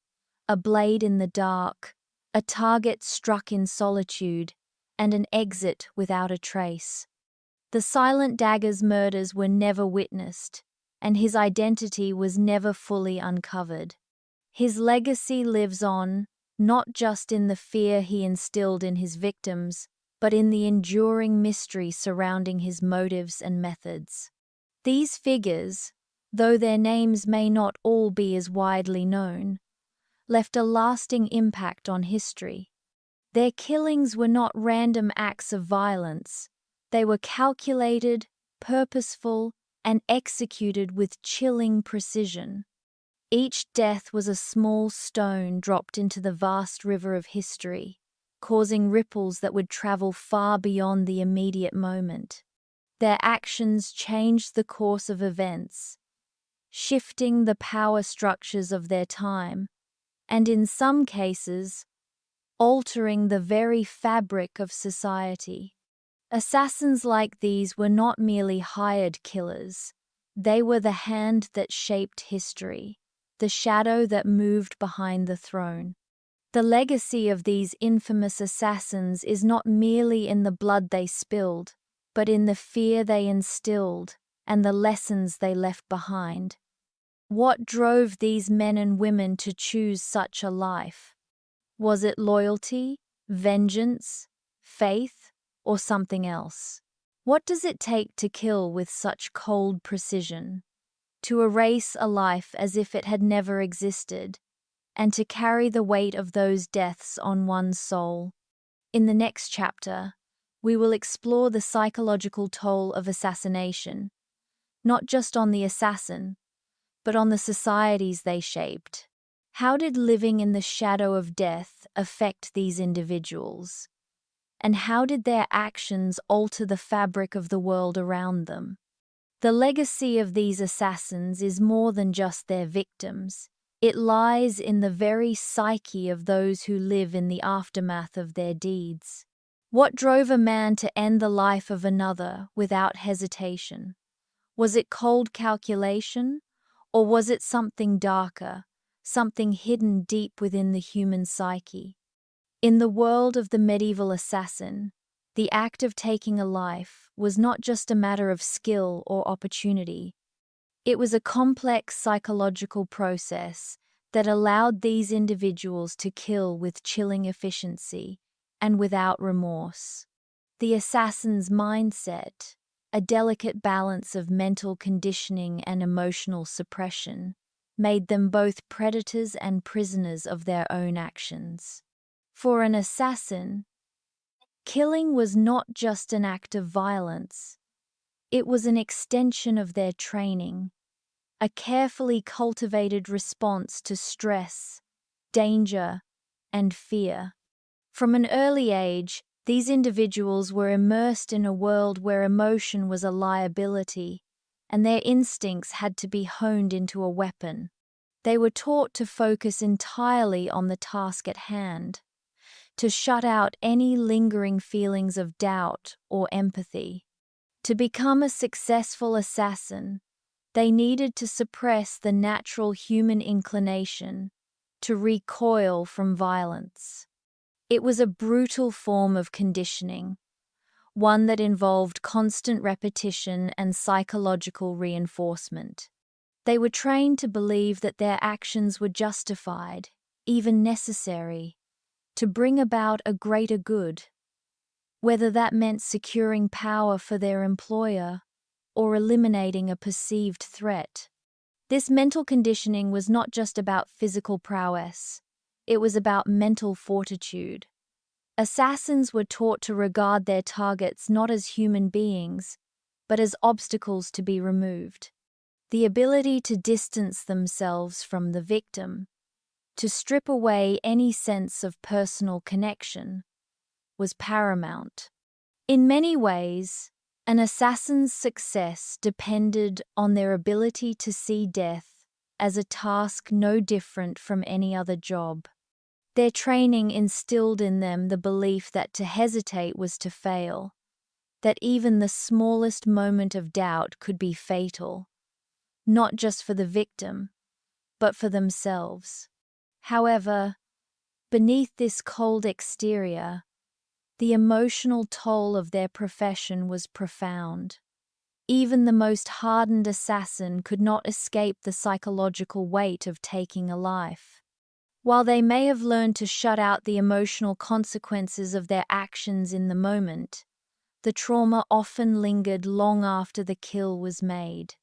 a blade in the dark, a target struck in solitude, and an exit without a trace. The Silent Dagger's murders were never witnessed, and his identity was never fully uncovered. His legacy lives on, not just in the fear he instilled in his victims, but in the enduring mystery surrounding his motives and methods. These figures, though their names may not all be as widely known, left a lasting impact on history. Their killings were not random acts of violence. They were calculated, purposeful, and executed with chilling precision. Each death was a small stone dropped into the vast river of history, causing ripples that would travel far beyond the immediate moment. Their actions changed the course of events, shifting the power structures of their time, and in some cases, altering the very fabric of society. Assassins like these were not merely hired killers. They were the hand that shaped history, the shadow that moved behind the throne. The legacy of these infamous assassins is not merely in the blood they spilled, but in the fear they instilled and the lessons they left behind. What drove these men and women to choose such a life? Was it loyalty, vengeance, faith, or something else? What does it take to kill with such cold precision? To erase a life as if it had never existed, and to carry the weight of those deaths on one's soul. In the next chapter, we will explore the psychological toll of assassination, not just on the assassin, but on the societies they shaped. How did living in the shadow of death affect these individuals? And how did their actions alter the fabric of the world around them? The legacy of these assassins is more than just their victims. It lies in the very psyche of those who live in the aftermath of their deeds. What drove a man to end the life of another without hesitation? Was it cold calculation, or was it something darker, something hidden deep within the human psyche? In the world of the medieval assassin, the act of taking a life was not just a matter of skill or opportunity. It was a complex psychological process that allowed these individuals to kill with chilling efficiency and without remorse. The assassin's mindset, a delicate balance of mental conditioning and emotional suppression, made them both predators and prisoners of their own actions. For an assassin, killing was not just an act of violence. It was an extension of their training, a carefully cultivated response to stress, danger, and fear. From an early age, these individuals were immersed in a world where emotion was a liability, and their instincts had to be honed into a weapon. They were taught to focus entirely on the task at hand, to shut out any lingering feelings of doubt or empathy. To become a successful assassin, they needed to suppress the natural human inclination to recoil from violence. It was a brutal form of conditioning, one that involved constant repetition and psychological reinforcement. They were trained to believe that their actions were justified, even necessary, to bring about a greater good, whether that meant securing power for their employer or eliminating a perceived threat. This mental conditioning was not just about physical prowess, it was about mental fortitude. Assassins were taught to regard their targets not as human beings, but as obstacles to be removed. The ability to distance themselves from the victim, to strip away any sense of personal connection, was paramount. In many ways, an assassin's success depended on their ability to see death as a task no different from any other job. Their training instilled in them the belief that to hesitate was to fail, that even the smallest moment of doubt could be fatal, not just for the victim, but for themselves. However, beneath this cold exterior, the emotional toll of their profession was profound. Even the most hardened assassin could not escape the psychological weight of taking a life. While they may have learned to shut out the emotional consequences of their actions in the moment, the trauma often lingered long after the kill was made.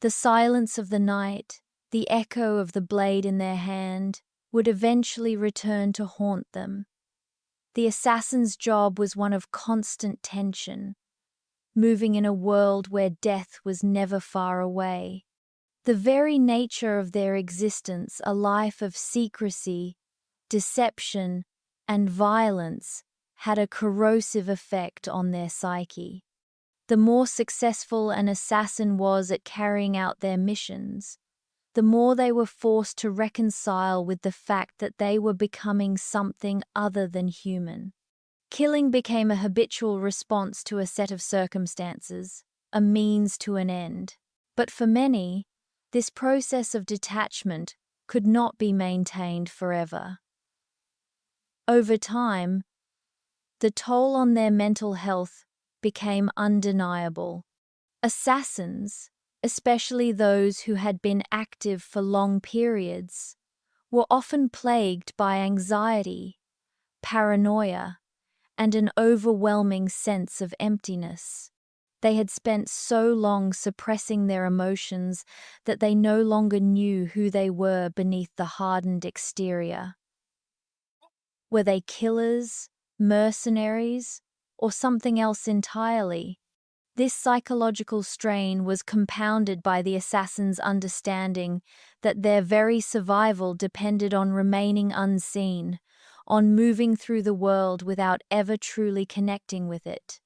The silence of the night, the echo of the blade in their hand, would eventually return to haunt them. The assassin's job was one of constant tension, moving in a world where death was never far away. The very nature of their existence, a life of secrecy, deception, and violence, had a corrosive effect on their psyche. The more successful an assassin was at carrying out their missions, the more they were forced to reconcile with the fact that they were becoming something other than human. Killing became a habitual response to a set of circumstances, a means to an end. But for many, this process of detachment could not be maintained forever. Over time, the toll on their mental health became undeniable. Assassins, especially those who had been active for long periods, were often plagued by anxiety, paranoia, and an overwhelming sense of emptiness. They had spent so long suppressing their emotions that they no longer knew who they were beneath the hardened exterior. Were they killers, mercenaries, or something else entirely? This psychological strain was compounded by the assassins' understanding that their very survival depended on remaining unseen, on moving through the world without ever truly connecting with it.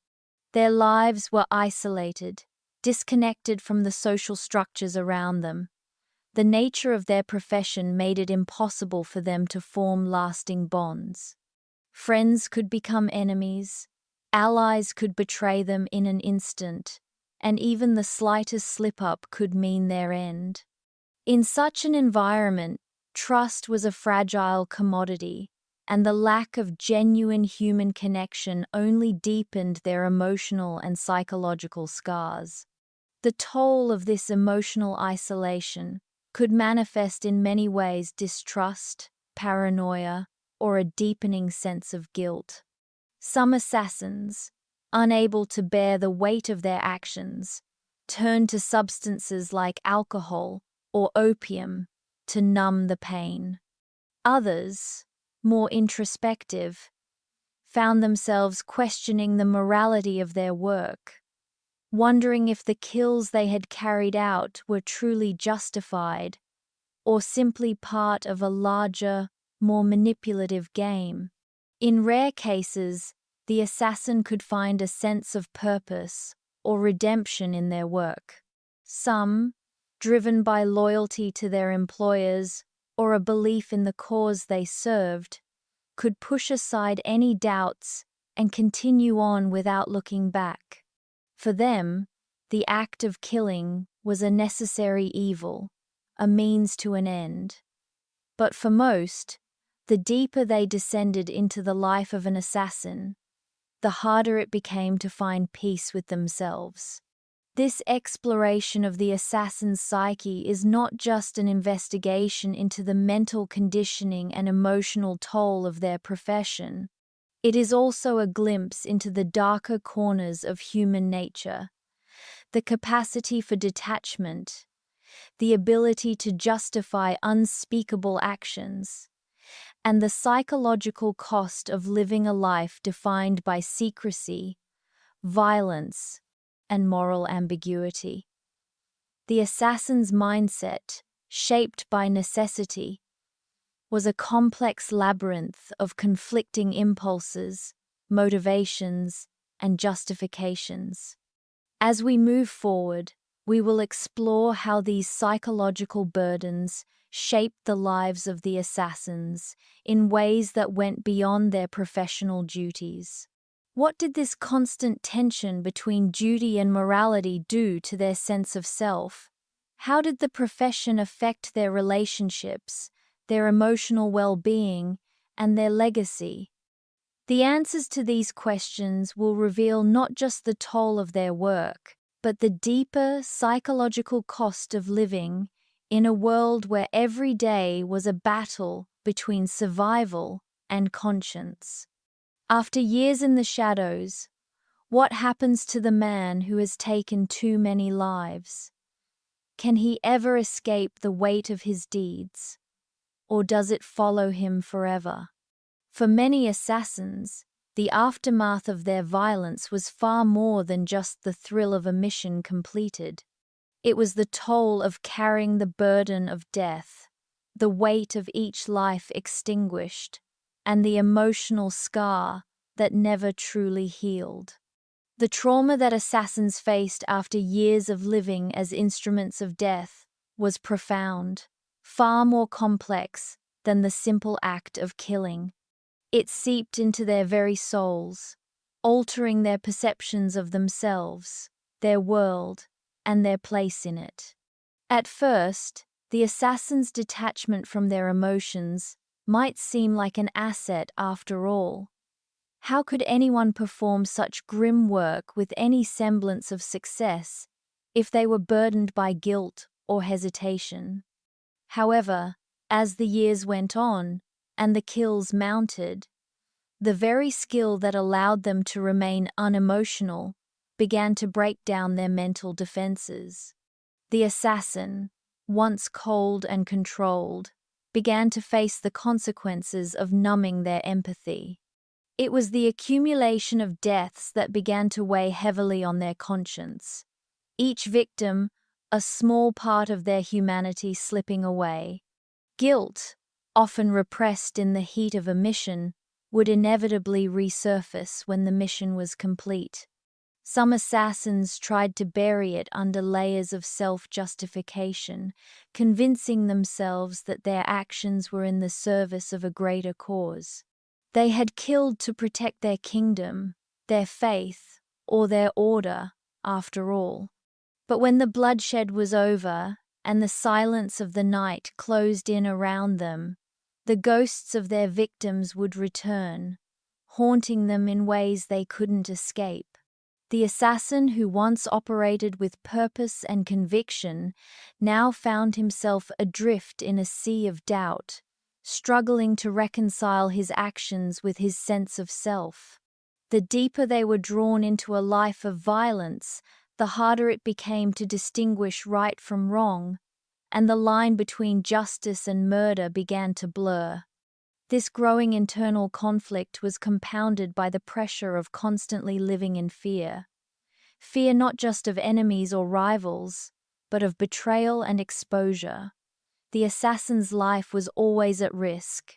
Their lives were isolated, disconnected from the social structures around them. The nature of their profession made it impossible for them to form lasting bonds. Friends could become enemies, allies could betray them in an instant, and even the slightest slip-up could mean their end. In such an environment, trust was a fragile commodity, and the lack of genuine human connection only deepened their emotional and psychological scars. The toll of this emotional isolation could manifest in many ways: distrust, paranoia, or a deepening sense of guilt. Some assassins, unable to bear the weight of their actions, turned to substances like alcohol or opium to numb the pain. Others, more introspective, found themselves questioning the morality of their work, wondering if the kills they had carried out were truly justified or simply part of a larger, more manipulative game. In rare cases, the assassin could find a sense of purpose or redemption in their work. Some, driven by loyalty to their employers or a belief in the cause they served, could push aside any doubts and continue on without looking back. For them, the act of killing was a necessary evil, a means to an end. But for most, the deeper they descended into the life of an assassin, the harder it became to find peace with themselves. This exploration of the assassin's psyche is not just an investigation into the mental conditioning and emotional toll of their profession. It is also a glimpse into the darker corners of human nature, the capacity for detachment, the ability to justify unspeakable actions, and the psychological cost of living a life defined by secrecy, violence, and moral ambiguity. The assassin's mindset, shaped by necessity, was a complex labyrinth of conflicting impulses, motivations, and justifications. As we move forward, we will explore how these psychological burdens shaped the lives of the assassins in ways that went beyond their professional duties. What did this constant tension between duty and morality do to their sense of self? How did the profession affect their relationships, their emotional well-being, and their legacy? The answers to these questions will reveal not just the toll of their work, but the deeper psychological cost of living in a world where every day was a battle between survival and conscience. After years in the shadows, what happens to the man who has taken too many lives? Can he ever escape the weight of his deeds, or does it follow him forever? For many assassins, the aftermath of their violence was far more than just the thrill of a mission completed. It was the toll of carrying the burden of death, the weight of each life extinguished, and the emotional scar that never truly healed. The trauma that assassins faced after years of living as instruments of death was profound, far more complex than the simple act of killing. It seeped into their very souls, altering their perceptions of themselves, their world, and their place in it. At first, the assassin's detachment from their emotions might seem like an asset after all. How could anyone perform such grim work with any semblance of success if they were burdened by guilt or hesitation? However, as the years went on and the kills mounted, the very skill that allowed them to remain unemotional began to break down their mental defenses. The assassin, once cold and controlled, began to face the consequences of numbing their empathy. It was the accumulation of deaths that began to weigh heavily on their conscience. Each victim, a small part of their humanity slipping away. Guilt, often repressed in the heat of a mission, would inevitably resurface when the mission was complete. Some assassins tried to bury it under layers of self-justification, convincing themselves that their actions were in the service of a greater cause. They had killed to protect their kingdom, their faith, or their order, after all. But when the bloodshed was over and the silence of the night closed in around them, the ghosts of their victims would return, haunting them in ways they couldn't escape. The assassin who once operated with purpose and conviction now found himself adrift in a sea of doubt, struggling to reconcile his actions with his sense of self. The deeper they were drawn into a life of violence, the harder it became to distinguish right from wrong, and the line between justice and murder began to blur. This growing internal conflict was compounded by the pressure of constantly living in fear. Fear not just of enemies or rivals, but of betrayal and exposure. The assassin's life was always at risk.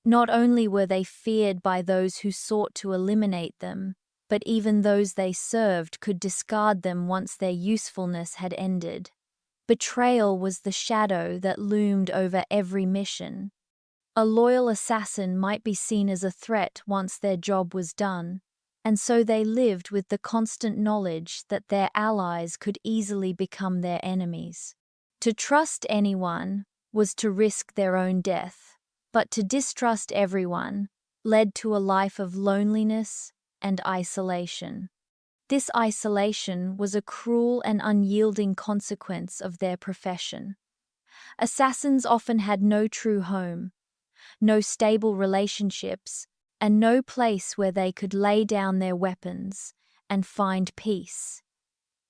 Not only were they feared by those who sought to eliminate them, but even those they served could discard them once their usefulness had ended. Betrayal was the shadow that loomed over every mission. A loyal assassin might be seen as a threat once their job was done, and so they lived with the constant knowledge that their allies could easily become their enemies. To trust anyone was to risk their own death, but to distrust everyone led to a life of loneliness and isolation. This isolation was a cruel and unyielding consequence of their profession. Assassins often had no true home, no stable relationships, and no place where they could lay down their weapons and find peace.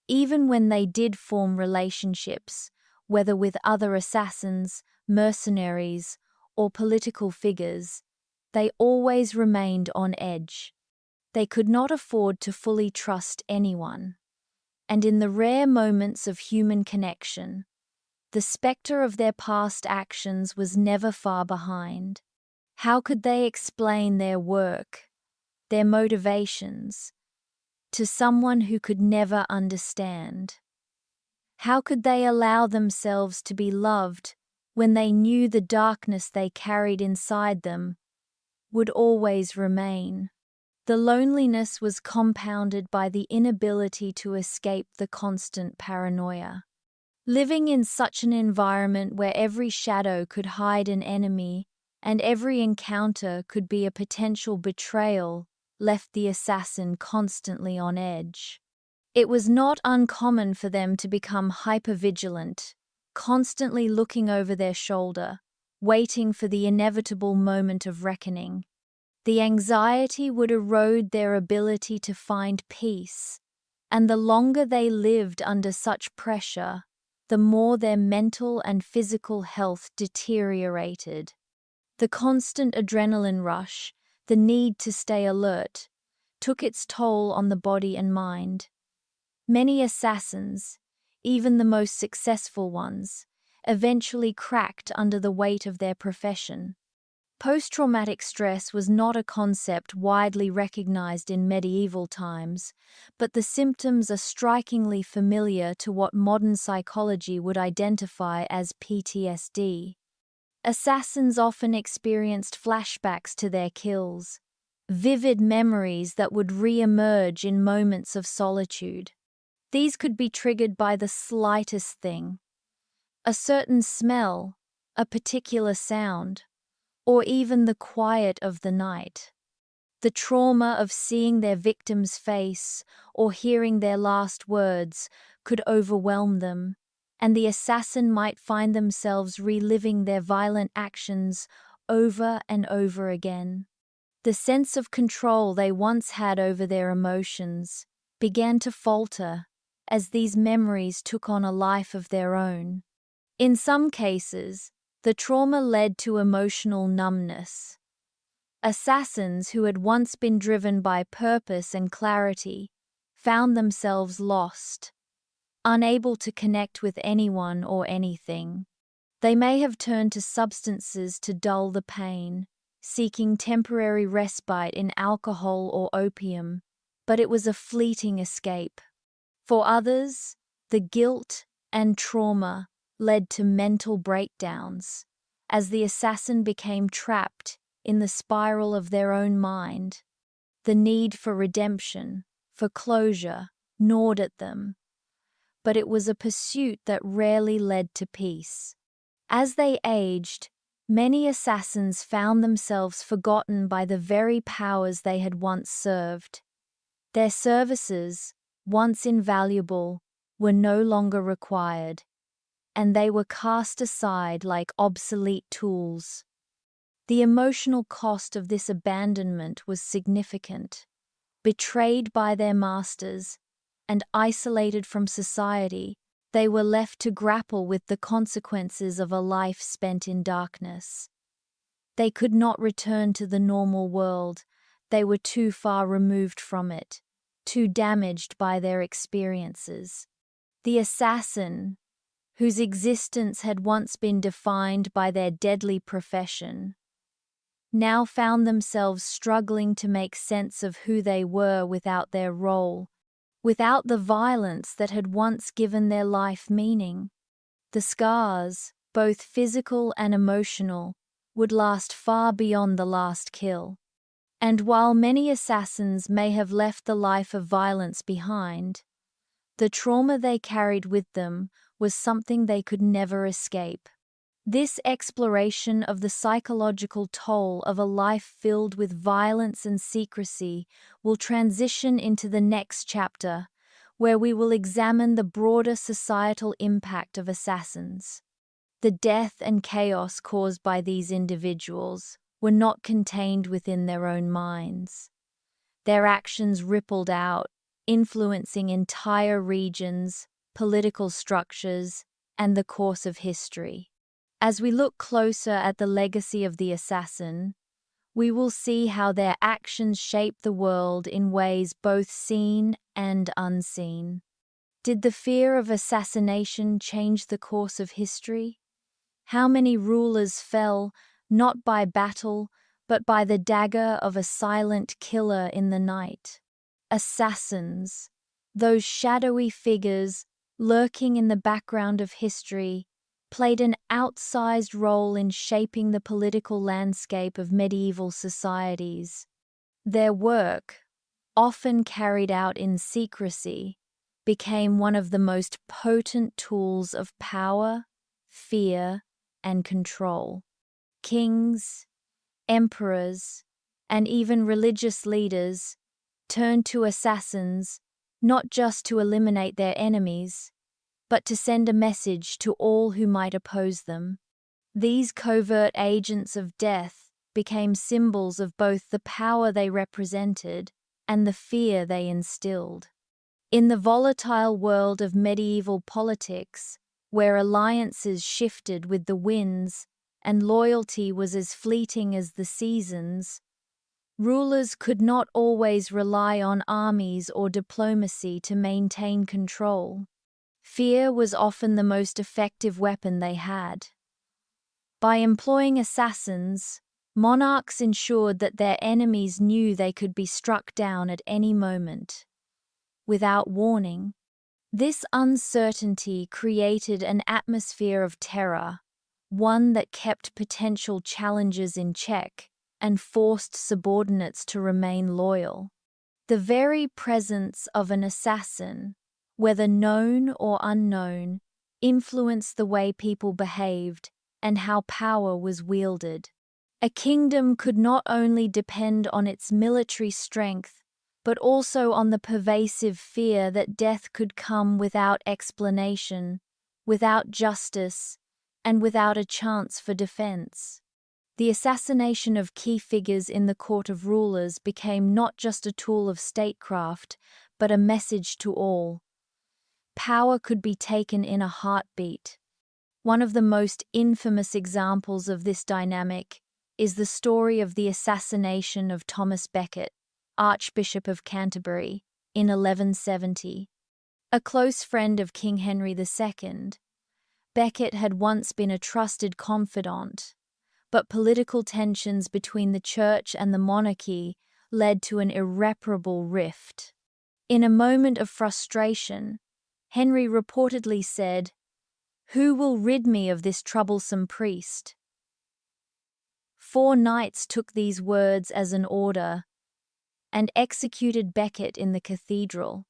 Even when they did form relationships, whether with other assassins, mercenaries, or political figures, they always remained on edge. They could not afford to fully trust anyone, and in the rare moments of human connection, the specter of their past actions was never far behind. How could they explain their work, their motivations, to someone who could never understand? How could they allow themselves to be loved when they knew the darkness they carried inside them would always remain? The loneliness was compounded by the inability to escape the constant paranoia. Living in such an environment where every shadow could hide an enemy and every encounter could be a potential betrayal left the assassin constantly on edge. It was not uncommon for them to become hypervigilant, constantly looking over their shoulder, waiting for the inevitable moment of reckoning. The anxiety would erode their ability to find peace, and the longer they lived under such pressure, the more their mental and physical health deteriorated. The constant adrenaline rush, the need to stay alert, took its toll on the body and mind. Many assassins, even the most successful ones, eventually cracked under the weight of their profession. Post-traumatic stress was not a concept widely recognized in medieval times, but the symptoms are strikingly familiar to what modern psychology would identify as PTSD. Assassins often experienced flashbacks to their kills, vivid memories that would re-emerge in moments of solitude. These could be triggered by the slightest thing: a certain smell, a particular sound, or even the quiet of the night. The trauma of seeing their victim's face or hearing their last words could overwhelm them, and the assassin might find themselves reliving their violent actions over and over again. The sense of control they once had over their emotions began to falter as these memories took on a life of their own. In some cases, the trauma led to emotional numbness. Assassins who had once been driven by purpose and clarity found themselves lost, unable to connect with anyone or anything. They may have turned to substances to dull the pain, seeking temporary respite in alcohol or opium, but it was a fleeting escape. For others, the guilt and trauma led to mental breakdowns, as the assassin became trapped in the spiral of their own mind. The need for redemption, for closure, gnawed at them, but it was a pursuit that rarely led to peace. As they aged, many assassins found themselves forgotten by the very powers they had once served. Their services, once invaluable, were no longer required, and they were cast aside like obsolete tools. The emotional cost of this abandonment was significant. Betrayed by their masters and isolated from society, they were left to grapple with the consequences of a life spent in darkness. They could not return to the normal world. They were too far removed from it, too damaged by their experiences. The assassin, whose existence had once been defined by their deadly profession, now found themselves struggling to make sense of who they were without their role, without the violence that had once given their life meaning. The scars, both physical and emotional, would last far beyond the last kill. And while many assassins may have left the life of violence behind, the trauma they carried with them was something they could never escape. This exploration of the psychological toll of a life filled with violence and secrecy will transition into the next chapter, where we will examine the broader societal impact of assassins. The death and chaos caused by these individuals were not contained within their own minds. Their actions rippled out, influencing entire regions, political structures, and the course of history. As we look closer at the legacy of the assassin, we will see how their actions shape the world in ways both seen and unseen. Did the fear of assassination change the course of history? How many rulers fell, not by battle, but by the dagger of a silent killer in the night? Assassins, those shadowy figures lurking in the background of history, played an outsized role in shaping the political landscape of medieval societies. Their work, often carried out in secrecy, became one of the most potent tools of power, fear, and control. Kings, emperors, and even religious leaders turned to assassins not just to eliminate their enemies, but to send a message to all who might oppose them. These covert agents of death became symbols of both the power they represented and the fear they instilled. In the volatile world of medieval politics, where alliances shifted with the winds and loyalty was as fleeting as the seasons, rulers could not always rely on armies or diplomacy to maintain control. Fear was often the most effective weapon they had. By employing assassins, Monarchs ensured that their enemies knew they could be struck down at any moment. Without warning, this uncertainty created an atmosphere of terror, one that kept potential challengers in check and forced subordinates to remain loyal. The very presence of an assassin, whether known or unknown, influenced the way people behaved and how power was wielded. A kingdom could not only depend on its military strength, but also on the pervasive fear that death could come without explanation, without justice, and without a chance for defense. The assassination of key figures in the court of rulers became not just a tool of statecraft, but a message to all. Power could be taken in a heartbeat. One of the most infamous examples of this dynamic is the story of the assassination of Thomas Becket, Archbishop of Canterbury, in 1170. A close friend of King Henry II, Becket had once been a trusted confidant, but political tensions between the church and the monarchy led to an irreparable rift. In a moment of frustration, Henry reportedly said, "Who will rid me of this troublesome priest?" 4 knights took these words as an order and executed Becket in the cathedral.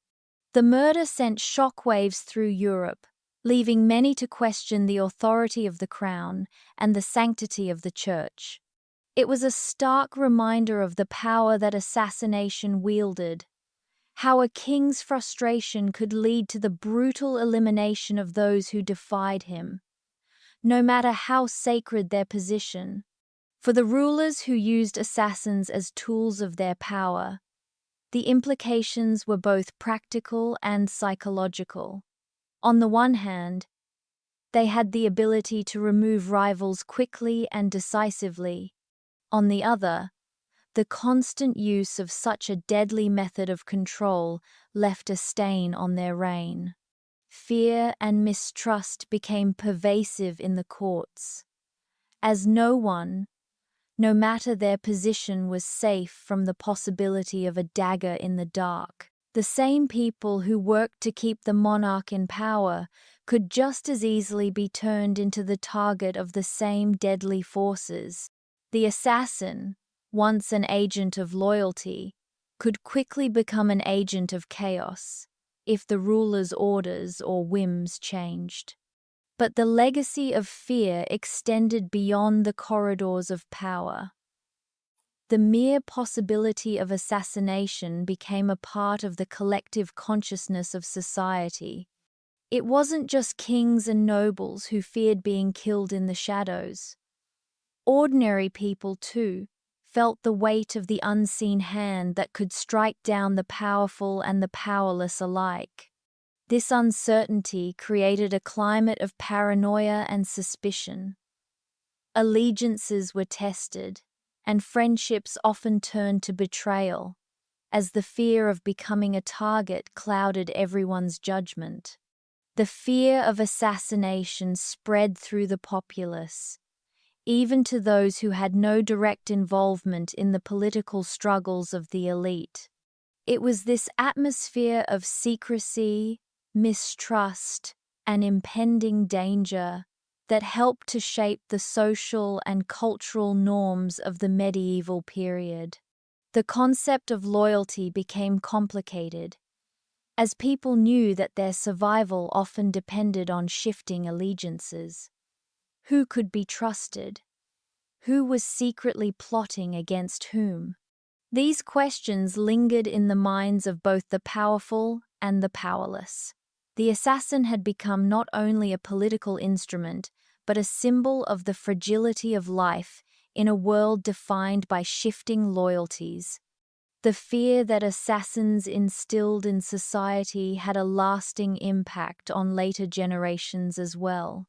The murder sent shockwaves through Europe, leaving many to question the authority of the crown and the sanctity of the church. It was a stark reminder of the power that assassination wielded, how a king's frustration could lead to the brutal elimination of those who defied him, no matter how sacred their position. For the rulers who used assassins as tools of their power, the implications were both practical and psychological. On the one hand, they had the ability to remove rivals quickly and decisively. On the other, the constant use of such a deadly method of control left a stain on their reign. Fear and mistrust became pervasive in the courts, as no one, no matter their position, was safe from the possibility of a dagger in the dark. The same people who worked to keep the monarch in power could just as easily be turned into the target of the same deadly forces. The assassin, once an agent of loyalty, could quickly become an agent of chaos if the ruler's orders or whims changed. But the legacy of fear extended beyond the corridors of power. The mere possibility of assassination became a part of the collective consciousness of society. It wasn't just kings and nobles who feared being killed in the shadows. Ordinary people, too, felt the weight of the unseen hand that could strike down the powerful and the powerless alike. This uncertainty created a climate of paranoia and suspicion. Allegiances were tested, and friendships often turned to betrayal, as the fear of becoming a target clouded everyone's judgment. The fear of assassination spread through the populace, even to those who had no direct involvement in the political struggles of the elite. It was this atmosphere of secrecy, mistrust, and impending danger that helped to shape the social and cultural norms of the medieval period. The concept of loyalty became complicated, as people knew that their survival often depended on shifting allegiances. Who could be trusted? Who was secretly plotting against whom? These questions lingered in the minds of both the powerful and the powerless. The assassin had become not only a political instrument, but a symbol of the fragility of life in a world defined by shifting loyalties. The fear that assassins instilled in society had a lasting impact on later generations as well.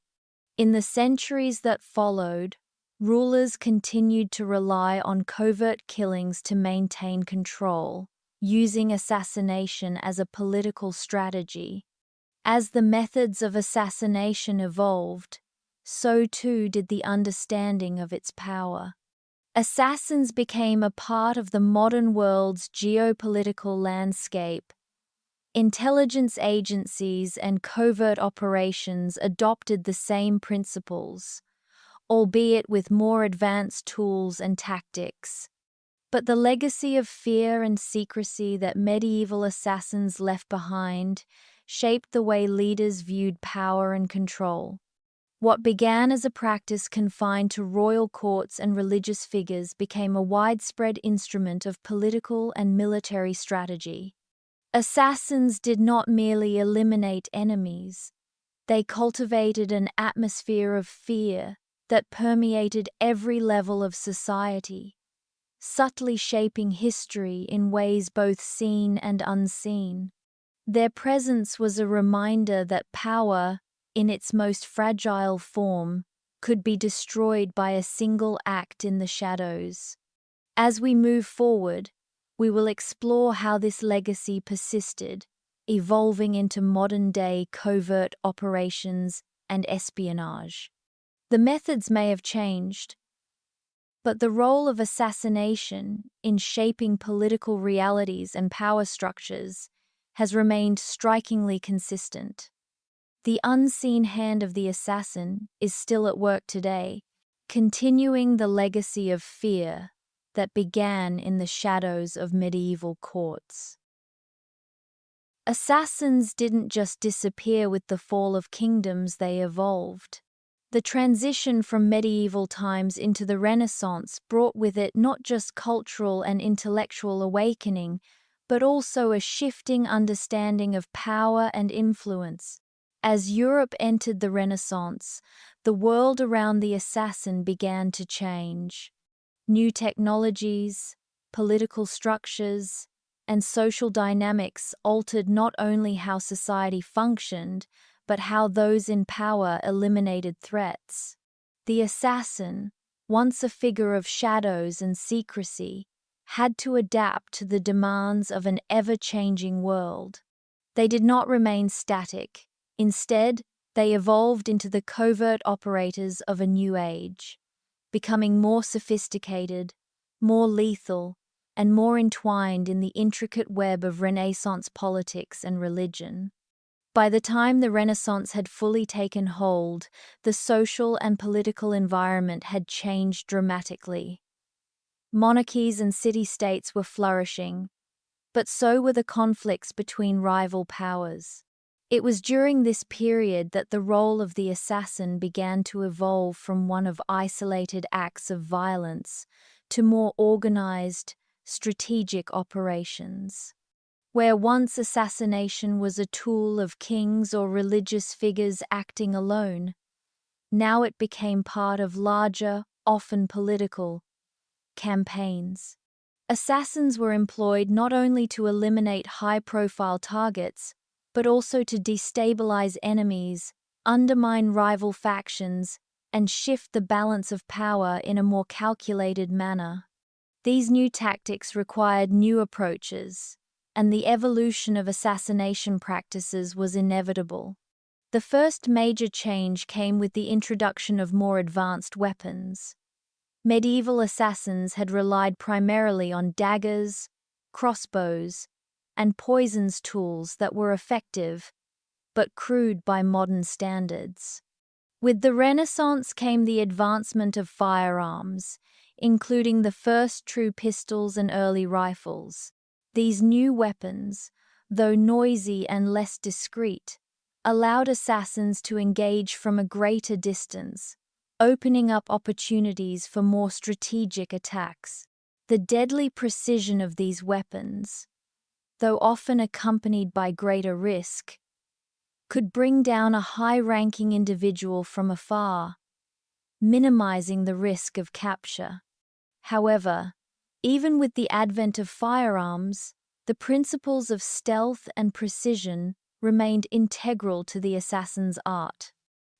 In the centuries that followed, rulers continued to rely on covert killings to maintain control, using assassination as a political strategy. As the methods of assassination evolved, so too did the understanding of its power. Assassins became a part of the modern world's geopolitical landscape. Intelligence agencies and covert operations adopted the same principles, albeit with more advanced tools and tactics. But the legacy of fear and secrecy that medieval assassins left behind shaped the way leaders viewed power and control. What began as a practice confined to royal courts and religious figures became a widespread instrument of political and military strategy. Assassins did not merely eliminate enemies, they cultivated an atmosphere of fear that permeated every level of society, subtly shaping history in ways both seen and unseen. Their presence was a reminder that power, in its most fragile form, could be destroyed by a single act in the shadows. As we move forward, we will explore how this legacy persisted, evolving into modern-day covert operations and espionage. The methods may have changed, but the role of assassination in shaping political realities and power structures has remained strikingly consistent. The unseen hand of the assassin is still at work today, continuing the legacy of fear that began in the shadows of medieval courts. Assassins didn't just disappear with the fall of kingdoms, they evolved. The transition from medieval times into the Renaissance brought with it not just cultural and intellectual awakening, but also a shifting understanding of power and influence. As Europe entered the Renaissance, the world around the assassin began to change. New technologies, political structures, and social dynamics altered not only how society functioned, but how those in power eliminated threats. The assassin, once a figure of shadows and secrecy, had to adapt to the demands of an ever-changing world. They did not remain static. Instead, they evolved into the covert operators of a new age, becoming more sophisticated, more lethal, and more entwined in the intricate web of Renaissance politics and religion. By the time the Renaissance had fully taken hold, the social and political environment had changed dramatically. Monarchies and city-states were flourishing, but so were the conflicts between rival powers. It was during this period that the role of the assassin began to evolve from one of isolated acts of violence to more organized, strategic operations. Where once assassination was a tool of kings or religious figures acting alone, now it became part of larger, often political, campaigns. Assassins were employed not only to eliminate high-profile targets, but also to destabilize enemies, undermine rival factions, and shift the balance of power in a more calculated manner. These new tactics required new approaches, and the evolution of assassination practices was inevitable. The first major change came with the introduction of more advanced weapons. Medieval assassins had relied primarily on daggers, crossbows, and poisons tools that were effective, but crude by modern standards. With the Renaissance came the advancement of firearms, including the first true pistols and early rifles. These new weapons, though noisy and less discreet, allowed assassins to engage from a greater distance, opening up opportunities for more strategic attacks. The deadly precision of these weapons, though often accompanied by greater risk, could bring down a high-ranking individual from afar, minimizing the risk of capture. However, even with the advent of firearms, the principles of stealth and precision remained integral to the assassin's art.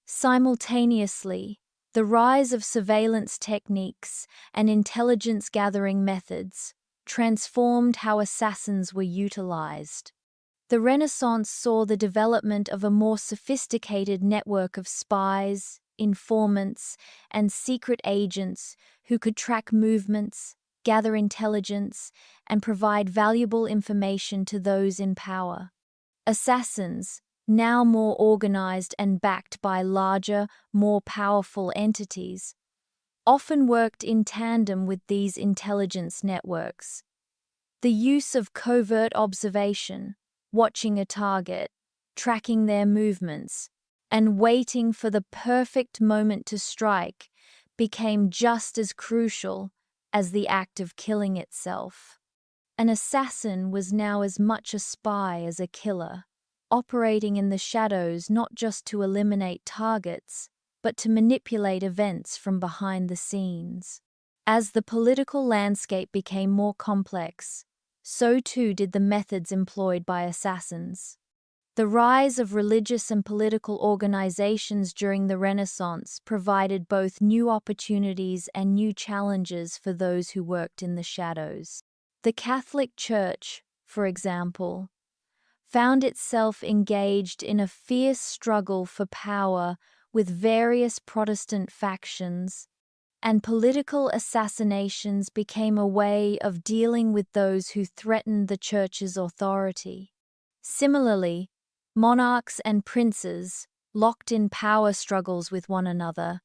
Simultaneously, the rise of surveillance techniques and intelligence-gathering methods transformed how assassins were utilized. The Renaissance saw the development of a more sophisticated network of spies, informants, and secret agents who could track movements, gather intelligence, and provide valuable information to those in power. Assassins, now more organized and backed by larger, more powerful entities, often worked in tandem with these intelligence networks. The use of covert observation, watching a target, tracking their movements, and waiting for the perfect moment to strike became just as crucial as the act of killing itself. An assassin was now as much a spy as a killer, operating in the shadows not just to eliminate targets, but to manipulate events from behind the scenes. As the political landscape became more complex, so too did the methods employed by assassins. The rise of religious and political organizations during the Renaissance provided both new opportunities and new challenges for those who worked in the shadows. The Catholic Church, for example, found itself engaged in a fierce struggle for power with various Protestant factions, and political assassinations became a way of dealing with those who threatened the Church's authority. Similarly, monarchs and princes, locked in power struggles with one another,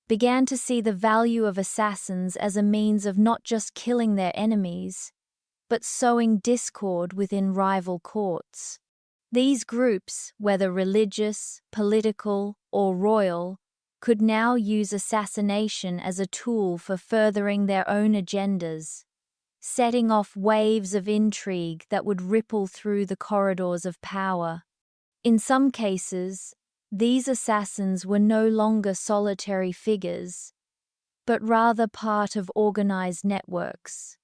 began to see the value of assassins as a means of not just killing their enemies, but sowing discord within rival courts. These groups, whether religious, political, or royal, could now use assassination as a tool for furthering their own agendas, setting off waves of intrigue that would ripple through the corridors of power. In some cases, these assassins were no longer solitary figures, but rather part of organized networks,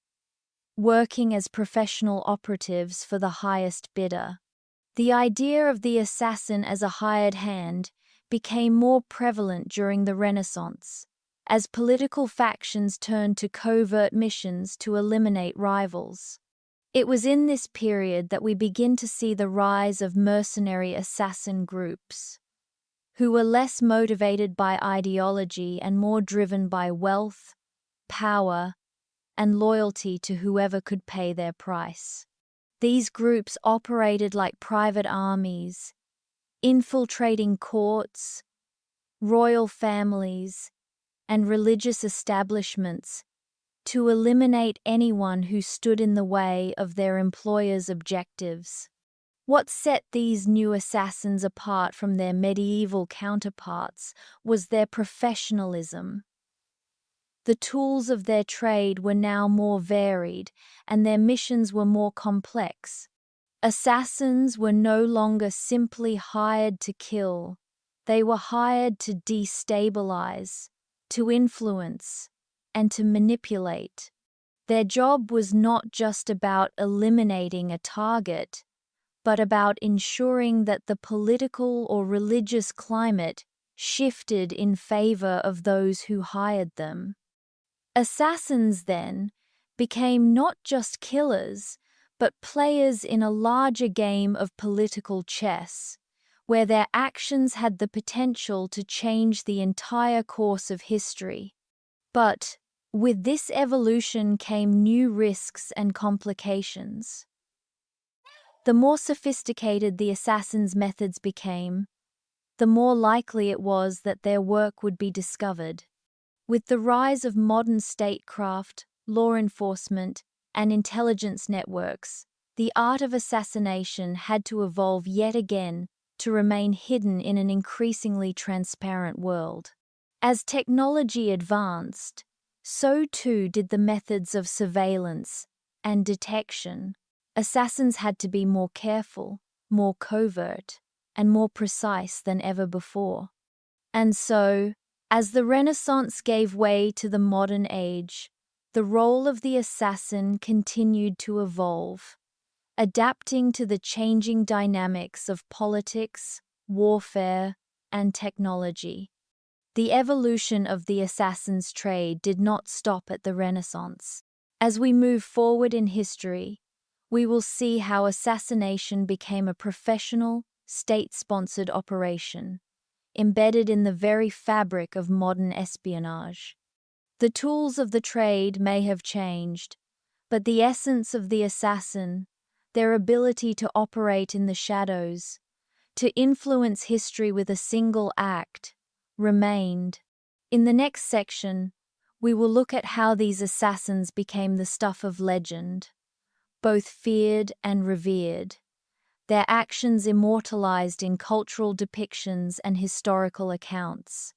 working as professional operatives for the highest bidder. The idea of the assassin as a hired hand became more prevalent during the Renaissance, as political factions turned to covert missions to eliminate rivals. It was in this period that we begin to see the rise of mercenary assassin groups, who were less motivated by ideology and more driven by wealth, power, and loyalty to whoever could pay their price. These groups operated like private armies, infiltrating courts, royal families, and religious establishments to eliminate anyone who stood in the way of their employers' objectives. What set these new assassins apart from their medieval counterparts was their professionalism. The tools of their trade were now more varied, and their missions were more complex. Assassins were no longer simply hired to kill. They were hired to destabilize, to influence, and to manipulate. Their job was not just about eliminating a target, but about ensuring that the political or religious climate shifted in favor of those who hired them. Assassins, then, became not just killers, but players in a larger game of political chess, where their actions had the potential to change the entire course of history. But with this evolution came new risks and complications. The more sophisticated the assassins' methods became, the more likely it was that their work would be discovered. With the rise of modern statecraft, law enforcement, and intelligence networks, the art of assassination had to evolve yet again to remain hidden in an increasingly transparent world. As technology advanced, so too did the methods of surveillance and detection. Assassins had to be more careful, more covert, and more precise than ever before. And so, as the Renaissance gave way to the modern age, the role of the assassin continued to evolve, adapting to the changing dynamics of politics, warfare, and technology. The evolution of the assassin's trade did not stop at the Renaissance. As we move forward in history, we will see how assassination became a professional, state-sponsored operation, embedded in the very fabric of modern espionage. The tools of the trade may have changed, but the essence of the assassin, their ability to operate in the shadows, to influence history with a single act, remained. In the next section, we will look at how these assassins became the stuff of legend, both feared and revered, their actions immortalized in cultural depictions and historical accounts.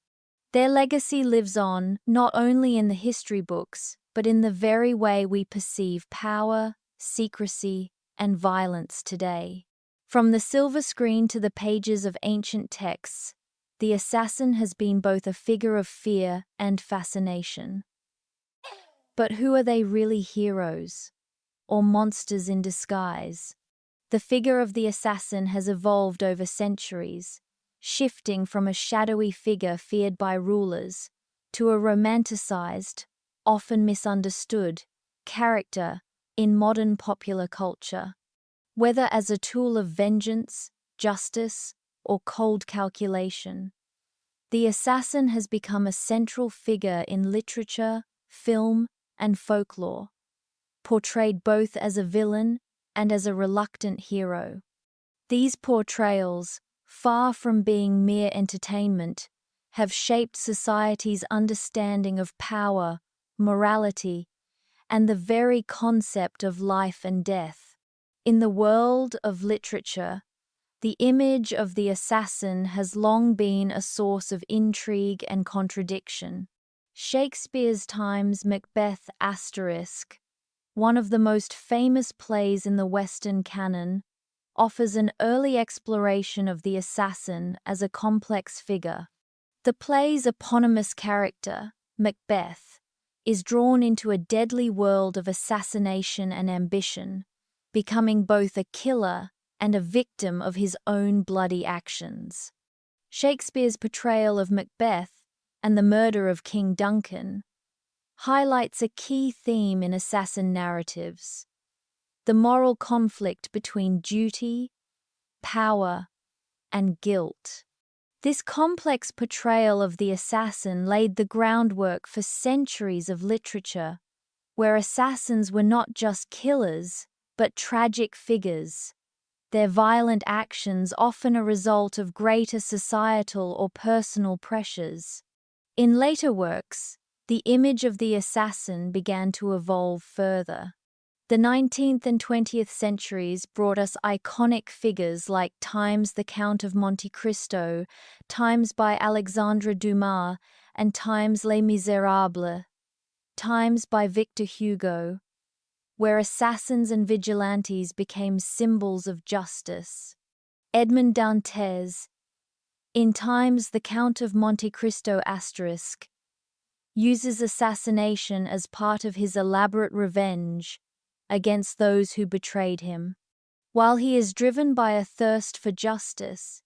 Their legacy lives on not only in the history books, but in the very way we perceive power, secrecy, and violence today. From the silver screen to the pages of ancient texts, the assassin has been both a figure of fear and fascination. But who are they really, heroes or monsters in disguise? The figure of the assassin has evolved over centuries, shifting from a shadowy figure feared by rulers to a romanticized, often misunderstood, character in modern popular culture. Whether as a tool of vengeance, justice, or cold calculation, the assassin has become a central figure in literature, film, and folklore, portrayed both as a villain and as a reluctant hero. These portrayals, far from being mere entertainment, have shaped society's understanding of power, morality, and the very concept of life and death. In the world of literature, the image of the assassin has long been a source of intrigue and contradiction. Shakespeare's Time's Macbeth *, one of the most famous plays in the Western canon, offers an early exploration of the assassin as a complex figure. The play's eponymous character, Macbeth, is drawn into a deadly world of assassination and ambition, becoming both a killer and a victim of his own bloody actions. Shakespeare's portrayal of Macbeth and the murder of King Duncan highlights a key theme in assassin narratives: the moral conflict between duty, power, and guilt. This complex portrayal of the assassin laid the groundwork for centuries of literature, where assassins were not just killers, but tragic figures, their violent actions often a result of greater societal or personal pressures. In later works, the image of the assassin began to evolve further. The 19th and 20th centuries brought us iconic figures like Time's The Count of Monte Cristo, Times by Alexandre Dumas, and Times Les Miserables, Times by Victor Hugo, where assassins and vigilantes became symbols of justice. Edmond Dantes, in Times The Count of Monte Cristo *, uses assassination as part of his elaborate revenge against those who betrayed him. While he is driven by a thirst for justice,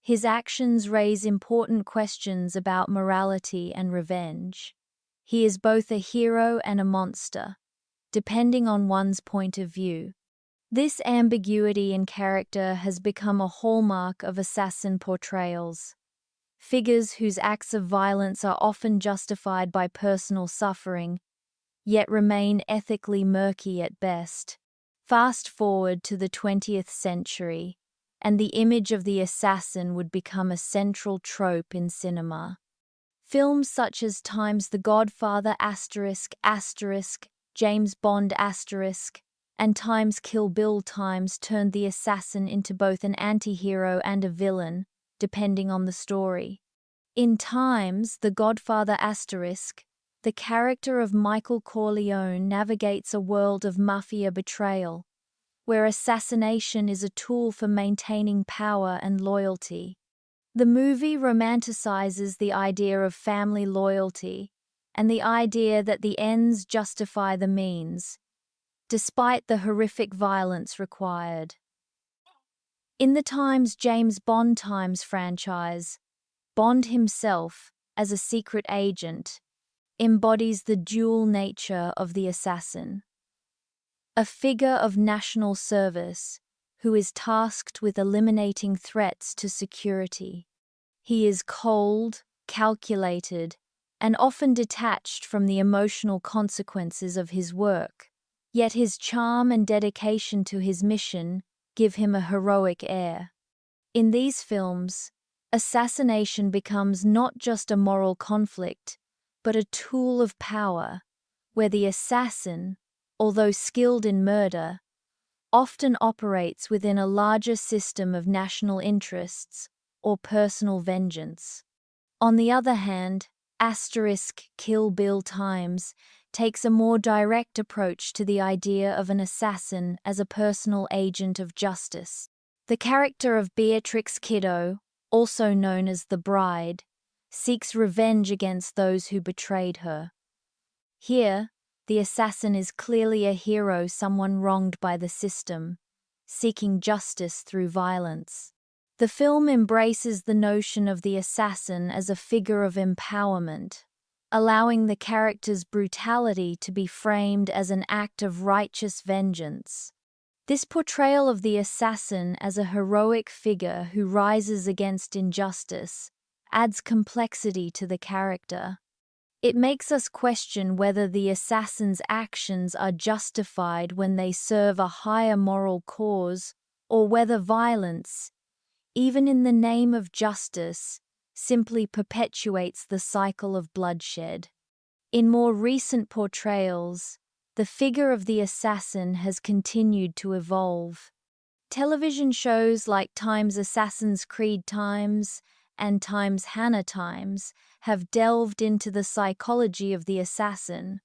his actions raise important questions about morality and revenge. He is both a hero and a monster, depending on one's point of view. This ambiguity in character has become a hallmark of assassin portrayals. Figures whose acts of violence are often justified by personal suffering, yet remain ethically murky at best. Fast forward to the 20th century, and the image of the assassin would become a central trope in cinema. Films such as Times The Godfather ***, James Bond ***, and Times Kill Bill Times turned the assassin into both an anti-hero and a villain, depending on the story. In Times The Godfather ***, the character of Michael Corleone navigates a world of mafia betrayal, where assassination is a tool for maintaining power and loyalty. The movie romanticizes the idea of family loyalty and the idea that the ends justify the means, despite the horrific violence required. In the Times James Bond Times franchise, Bond himself, as a secret agent, embodies the dual nature of the assassin. A figure of national service who is tasked with eliminating threats to security. He is cold, calculated, and often detached from the emotional consequences of his work. Yet his charm and dedication to his mission give him a heroic air. In these films, assassination becomes not just a moral conflict, but a tool of power, where the assassin, although skilled in murder, often operates within a larger system of national interests or personal vengeance. On the other hand, Kill Bill Times takes a more direct approach to the idea of an assassin as a personal agent of justice. The character of Beatrix Kiddo, also known as the Bride, seeks revenge against those who betrayed her. Here, the assassin is clearly a hero, someone wronged by the system, seeking justice through violence. The film embraces the notion of the assassin as a figure of empowerment, allowing the character's brutality to be framed as an act of righteous vengeance. This portrayal of the assassin as a heroic figure who rises against injustice adds complexity to the character. It makes us question whether the assassin's actions are justified when they serve a higher moral cause, or whether violence, even in the name of justice, simply perpetuates the cycle of bloodshed. In more recent portrayals, the figure of the assassin has continued to evolve. Television shows like Time's Assassin's Creed Times and Time's Hannah Times have delved into the psychology of the assassin,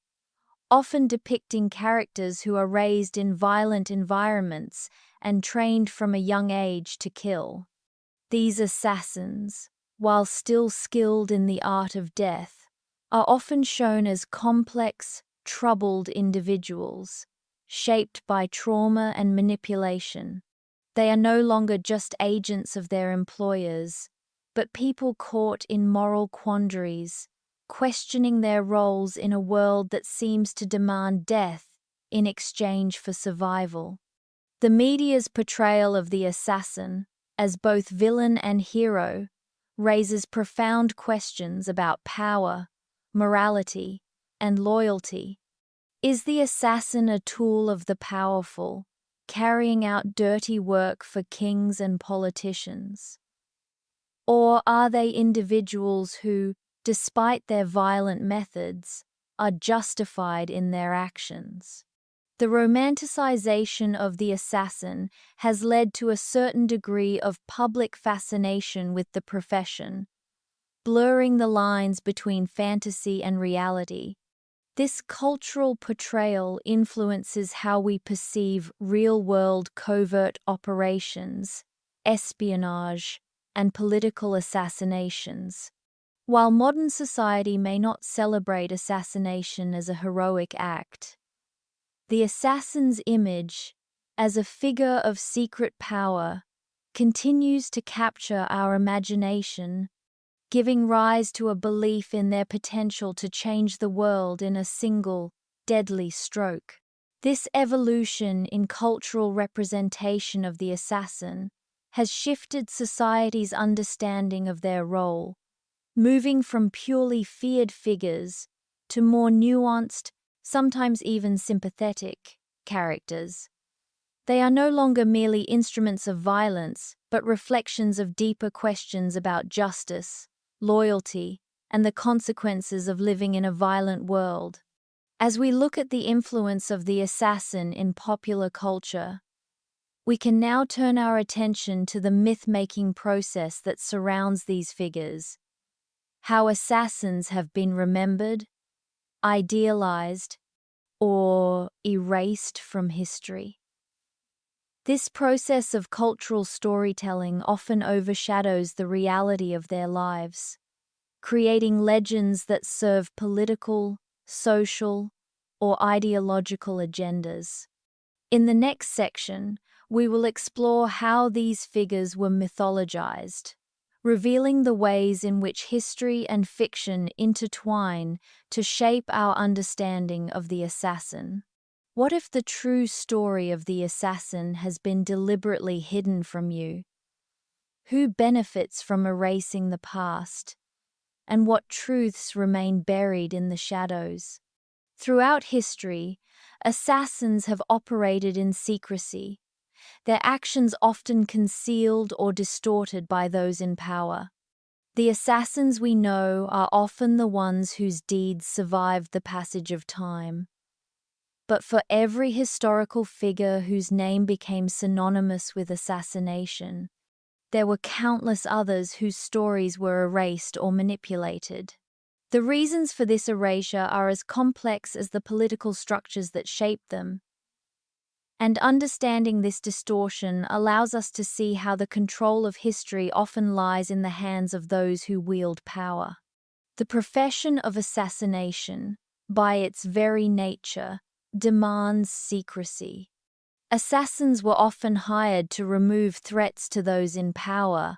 often depicting characters who are raised in violent environments and trained from a young age to kill. These assassins, while still skilled in the art of death, are often shown as complex, troubled individuals, shaped by trauma and manipulation. They are no longer just agents of their employers, but people caught in moral quandaries, questioning their roles in a world that seems to demand death in exchange for survival. The media's portrayal of the assassin, as both villain and hero, raises profound questions about power, morality, and loyalty. Is the assassin a tool of the powerful, carrying out dirty work for kings and politicians? Or are they individuals who, despite their violent methods, are justified in their actions? The romanticization of the assassin has led to a certain degree of public fascination with the profession, blurring the lines between fantasy and reality. This cultural portrayal influences how we perceive real-world covert operations, espionage, and political assassinations. While modern society may not celebrate assassination as a heroic act, the assassin's image, as a figure of secret power, continues to capture our imagination, giving rise to a belief in their potential to change the world in a single, deadly stroke. This evolution in cultural representation of the assassin has shifted society's understanding of their role, moving from purely feared figures to more nuanced, sometimes even sympathetic, characters. They are no longer merely instruments of violence, but reflections of deeper questions about justice, loyalty, and the consequences of living in a violent world. As we look at the influence of the assassin in popular culture, we can now turn our attention to the myth-making process that surrounds these figures, how assassins have been remembered, idealized, or erased from history. This process of cultural storytelling often overshadows the reality of their lives, creating legends that serve political, social, or ideological agendas. In the next section, we will explore how these figures were mythologized, revealing the ways in which history and fiction intertwine to shape our understanding of the assassin. What if the true story of the assassin has been deliberately hidden from you? Who benefits from erasing the past? and what truths remain buried in the shadows. Throughout history, assassins have operated in secrecy, their actions often concealed or distorted by those in power. The assassins we know are often the ones whose deeds survived the passage of time. But for every historical figure whose name became synonymous with assassination, there were countless others whose stories were erased or manipulated. The reasons for this erasure are as complex as the political structures that shaped them, and understanding this distortion allows us to see how the control of history often lies in the hands of those who wield power. The profession of assassination, by its very nature, demands secrecy. Assassins were often hired to remove threats to those in power,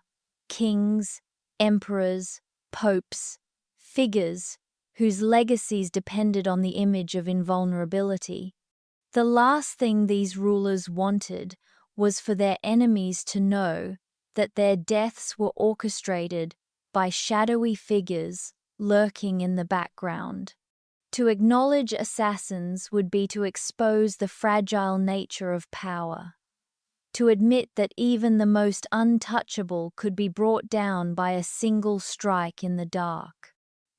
kings, emperors, popes, figures whose legacies depended on the image of invulnerability. The last thing these rulers wanted was for their enemies to know that their deaths were orchestrated by shadowy figures lurking in the background. To acknowledge assassins would be to expose the fragile nature of power, to admit that even the most untouchable could be brought down by a single strike in the dark.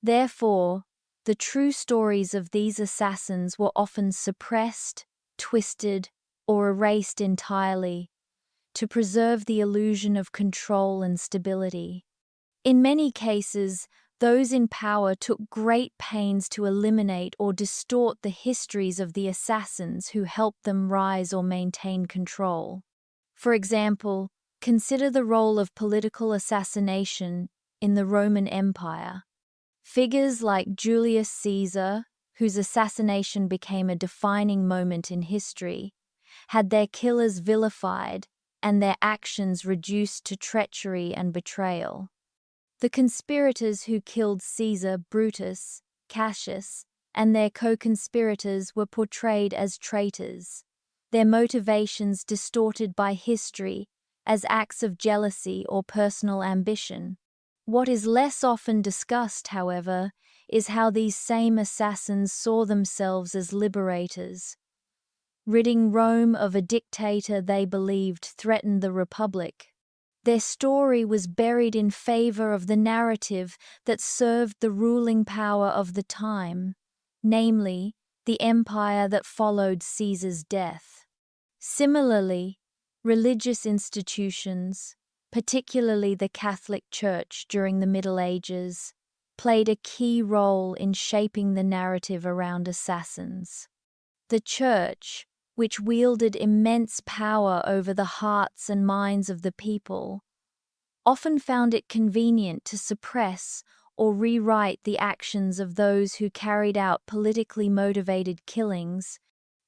Therefore, the true stories of these assassins were often suppressed, twisted, or erased entirely, to preserve the illusion of control and stability. In many cases, those in power took great pains to eliminate or distort the histories of the assassins who helped them rise or maintain control. For example, consider the role of political assassination in the Roman Empire. Figures like Julius Caesar, whose assassination became a defining moment in history, had their killers vilified and their actions reduced to treachery and betrayal. The conspirators who killed Caesar, Brutus, Cassius, and their co-conspirators were portrayed as traitors, their motivations distorted by history as acts of jealousy or personal ambition. What is less often discussed, however, is how these same assassins saw themselves as liberators, ridding Rome of a dictator they believed threatened the Republic. Their story was buried in favor of the narrative that served the ruling power of the time, namely, the empire that followed Caesar's death. Similarly, religious institutions, particularly the Catholic Church during the Middle Ages, played a key role in shaping the narrative around assassins. The Church, which wielded immense power over the hearts and minds of the people, often found it convenient to suppress or rewrite the actions of those who carried out politically motivated killings,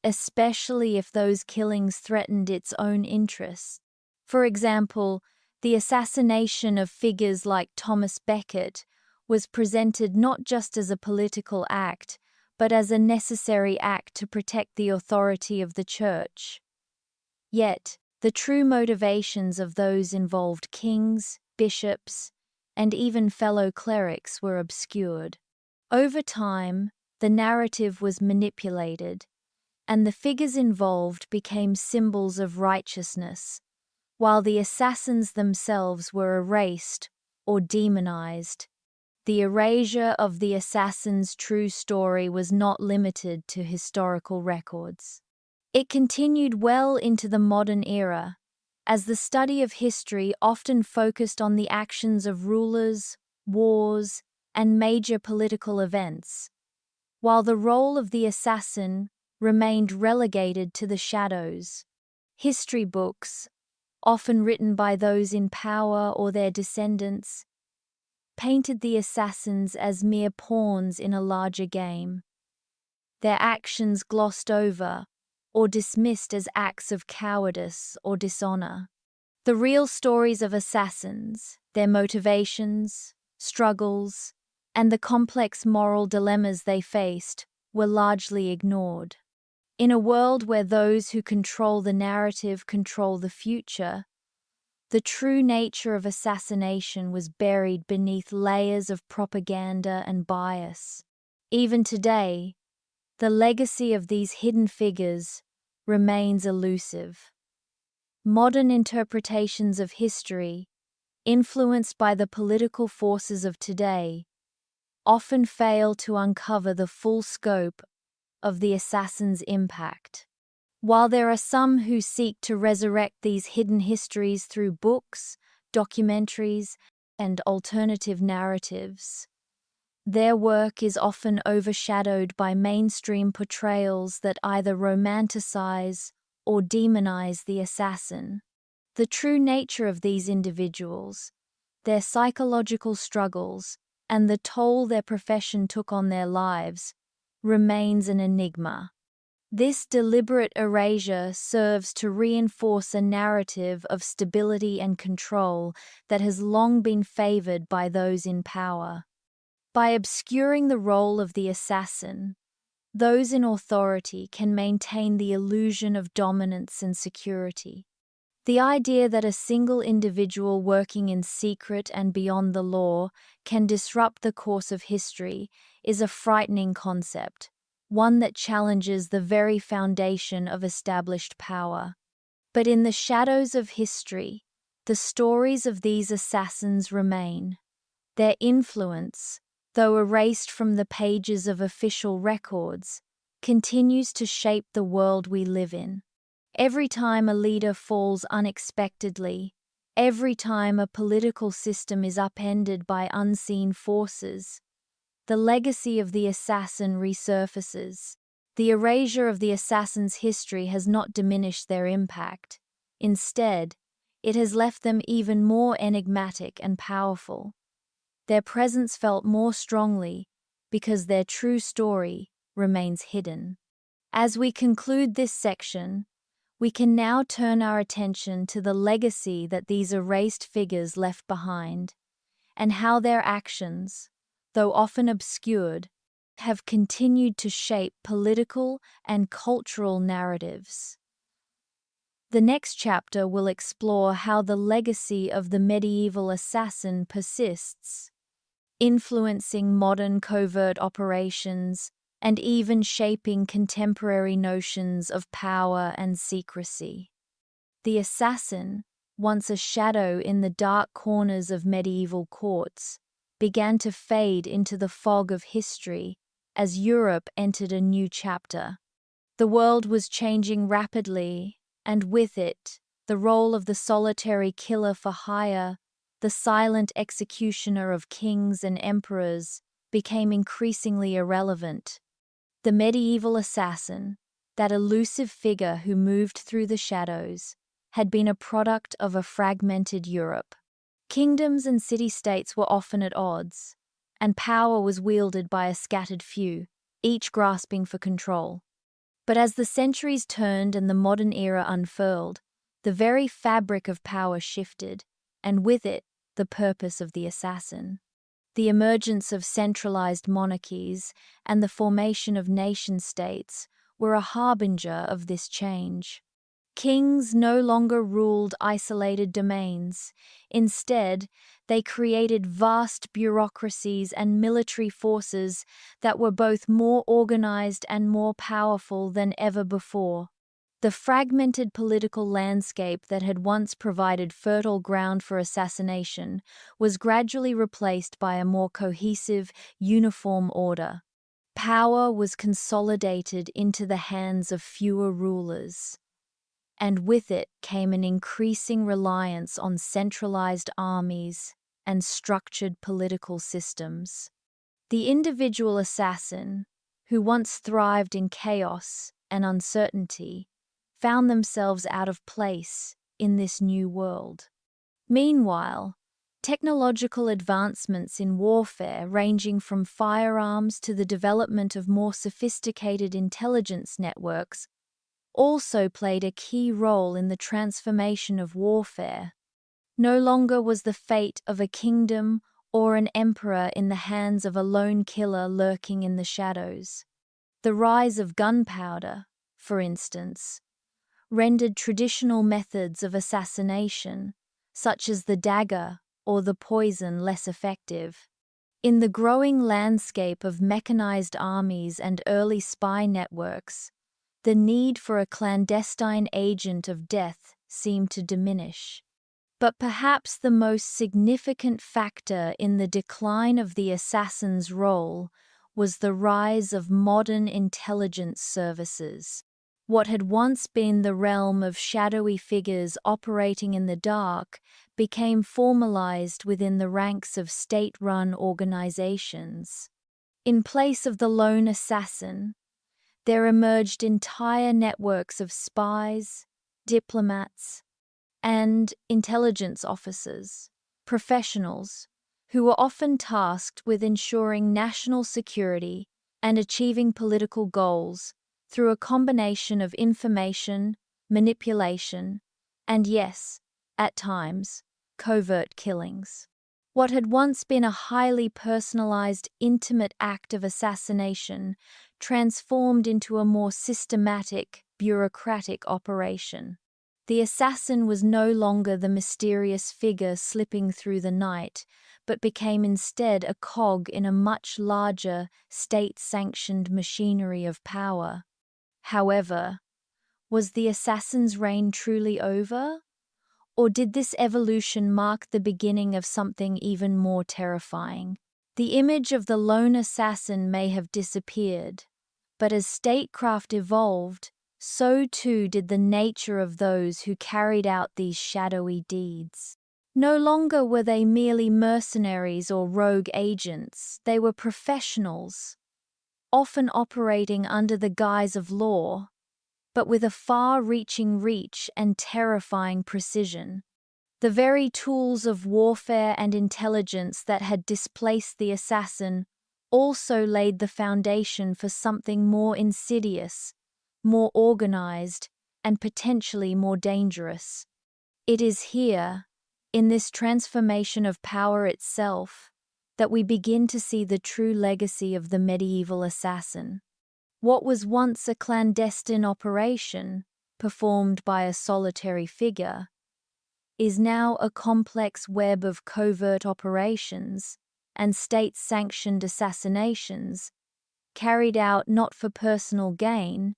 especially if those killings threatened its own interests. For example, the assassination of figures like Thomas Becket was presented not just as a political act, but as a necessary act to protect the authority of the Church. Yet, the true motivations of those involved kings, bishops, and even fellow clerics were obscured. Over time, the narrative was manipulated, and the figures involved became symbols of righteousness, while the assassins themselves were erased or demonized. The erasure of the assassin's true story was not limited to historical records. It continued well into the modern era, as the study of history often focused on the actions of rulers, wars, and major political events, while the role of the assassin remained relegated to the shadows. History books, often written by those in power or their descendants, painted the assassins as mere pawns in a larger game, their actions glossed over or dismissed as acts of cowardice or dishonor. The real stories of assassins, their motivations, struggles, and the complex moral dilemmas they faced were largely ignored. In a world where those who control the narrative control the future, The true nature of assassination was buried beneath layers of propaganda and bias. Even today, the legacy of these hidden figures remains elusive. Modern interpretations of history, influenced by the political forces of today, often fail to uncover the full scope of the assassin's impact. While there are some who seek to resurrect these hidden histories through books, documentaries, and alternative narratives, their work is often overshadowed by mainstream portrayals that either romanticize or demonize the assassin. The true nature of these individuals, their psychological struggles, and the toll their profession took on their lives, remains an enigma. This deliberate erasure serves to reinforce a narrative of stability and control that has long been favored by those in power. By obscuring the role of the assassin, those in authority can maintain the illusion of dominance and security. The idea that a single individual working in secret and beyond the law can disrupt the course of history is a frightening concept, one that challenges the very foundation of established power. But in the shadows of history, the stories of these assassins remain. Their influence, though erased from the pages of official records, continues to shape the world we live in. Every time a leader falls unexpectedly, every time a political system is upended by unseen forces, the legacy of the assassin resurfaces. The erasure of the assassin's history has not diminished their impact. Instead, it has left them even more enigmatic and powerful. Their presence felt more strongly because their true story remains hidden. As we conclude this section, we can now turn our attention to the legacy that these erased figures left behind, and how their actions, though often obscured, have continued to shape political and cultural narratives. The next chapter will explore how the legacy of the medieval assassin persists, influencing modern covert operations and even shaping contemporary notions of power and secrecy. The assassin, once a shadow in the dark corners of medieval courts, began to fade into the fog of history as Europe entered a new chapter. The world was changing rapidly, and with it, the role of the solitary killer for hire, the silent executioner of kings and emperors, became increasingly irrelevant. The medieval assassin, that elusive figure who moved through the shadows, had been a product of a fragmented Europe. Kingdoms and city-states were often at odds, and power was wielded by a scattered few, each grasping for control. But as the centuries turned and the modern era unfurled, the very fabric of power shifted, and with it, the purpose of the assassin. The emergence of centralized monarchies and the formation of nation-states were a harbinger of this change. Kings no longer ruled isolated domains. Instead, they created vast bureaucracies and military forces that were both more organized and more powerful than ever before. The fragmented political landscape that had once provided fertile ground for assassination was gradually replaced by a more cohesive, uniform order. Power was consolidated into the hands of fewer rulers, and with it came an increasing reliance on centralized armies and structured political systems. The individual assassin, who once thrived in chaos and uncertainty, found themselves out of place in this new world. Meanwhile, technological advancements in warfare, ranging from firearms to the development of more sophisticated intelligence networks, also played a key role in the transformation of warfare. No longer was the fate of a kingdom or an emperor in the hands of a lone killer lurking in the shadows. The rise of gunpowder, for instance, rendered traditional methods of assassination, such as the dagger or the poison, less effective. In the growing landscape of mechanized armies and early spy networks, the need for a clandestine agent of death seemed to diminish. But perhaps the most significant factor in the decline of the assassin's role was the rise of modern intelligence services. What had once been the realm of shadowy figures operating in the dark became formalized within the ranks of state-run organizations. In place of the lone assassin, there emerged entire networks of spies, diplomats, and intelligence officers, professionals who were often tasked with ensuring national security and achieving political goals through a combination of information, manipulation, and yes, at times, covert killings. What had once been a highly personalized, intimate act of assassination transformed into a more systematic, bureaucratic operation. The assassin was no longer the mysterious figure slipping through the night, but became instead a cog in a much larger, state-sanctioned machinery of power. However, was the assassin's reign truly over? Or did this evolution mark the beginning of something even more terrifying? The image of the lone assassin may have disappeared, but as statecraft evolved, so too did the nature of those who carried out these shadowy deeds. No longer were they merely mercenaries or rogue agents, they were professionals, often operating under the guise of law, but with a far-reaching reach and terrifying precision. The very tools of warfare and intelligence that had displaced the assassin also laid the foundation for something more insidious, more organized, and potentially more dangerous. It is here, in this transformation of power itself, that we begin to see the true legacy of the medieval assassin. What was once a clandestine operation, performed by a solitary figure, is now a complex web of covert operations and state-sanctioned assassinations, carried out not for personal gain,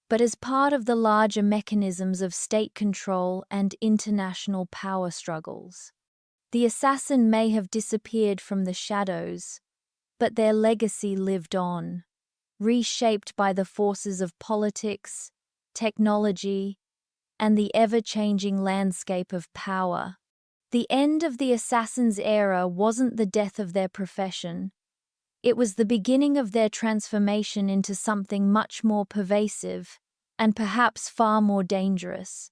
but as part of the larger mechanisms of state control and international power struggles. The assassin may have disappeared from the shadows, but their legacy lived on, reshaped by the forces of politics, technology, and the ever-changing landscape of power. The end of the assassin's era wasn't the death of their profession. It was the beginning of their transformation into something much more pervasive and perhaps far more dangerous.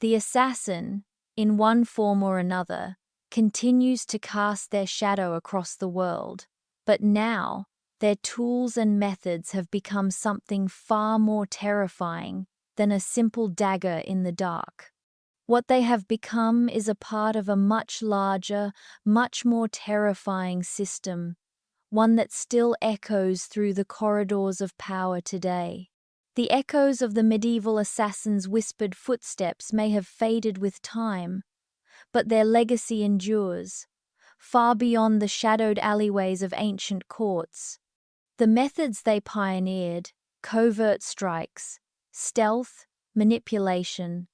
The assassin, in one form or another, continues to cast their shadow across the world, but now their tools and methods have become something far more terrifying than a simple dagger in the dark. What they have become is a part of a much larger, much more terrifying system, one that still echoes through the corridors of power today. The echoes of the medieval assassin's whispered footsteps may have faded with time, but their legacy endures, far beyond the shadowed alleyways of ancient courts. The methods they pioneered, covert strikes, stealth, manipulation,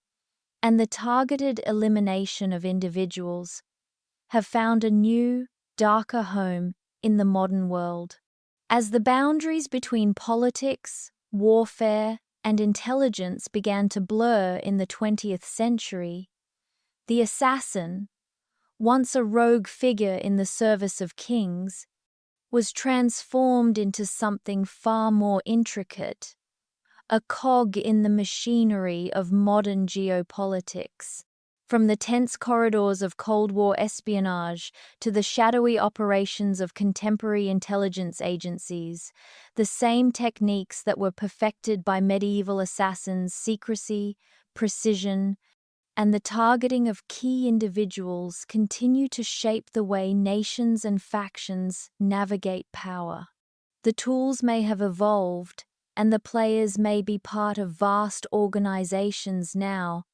and the targeted elimination of individuals, have found a new, darker home in the modern world. As the boundaries between politics, warfare, and intelligence began to blur in the 20th century, the assassin, once a rogue figure in the service of kings, was transformed into something far more intricate, a cog in the machinery of modern geopolitics. From the tense corridors of Cold War espionage to the shadowy operations of contemporary intelligence agencies, the same techniques that were perfected by medieval assassins, secrecy, precision, and the targeting of key individuals, continue to shape the way nations and factions navigate power. The tools may have evolved, and the players may be part of vast organizations now,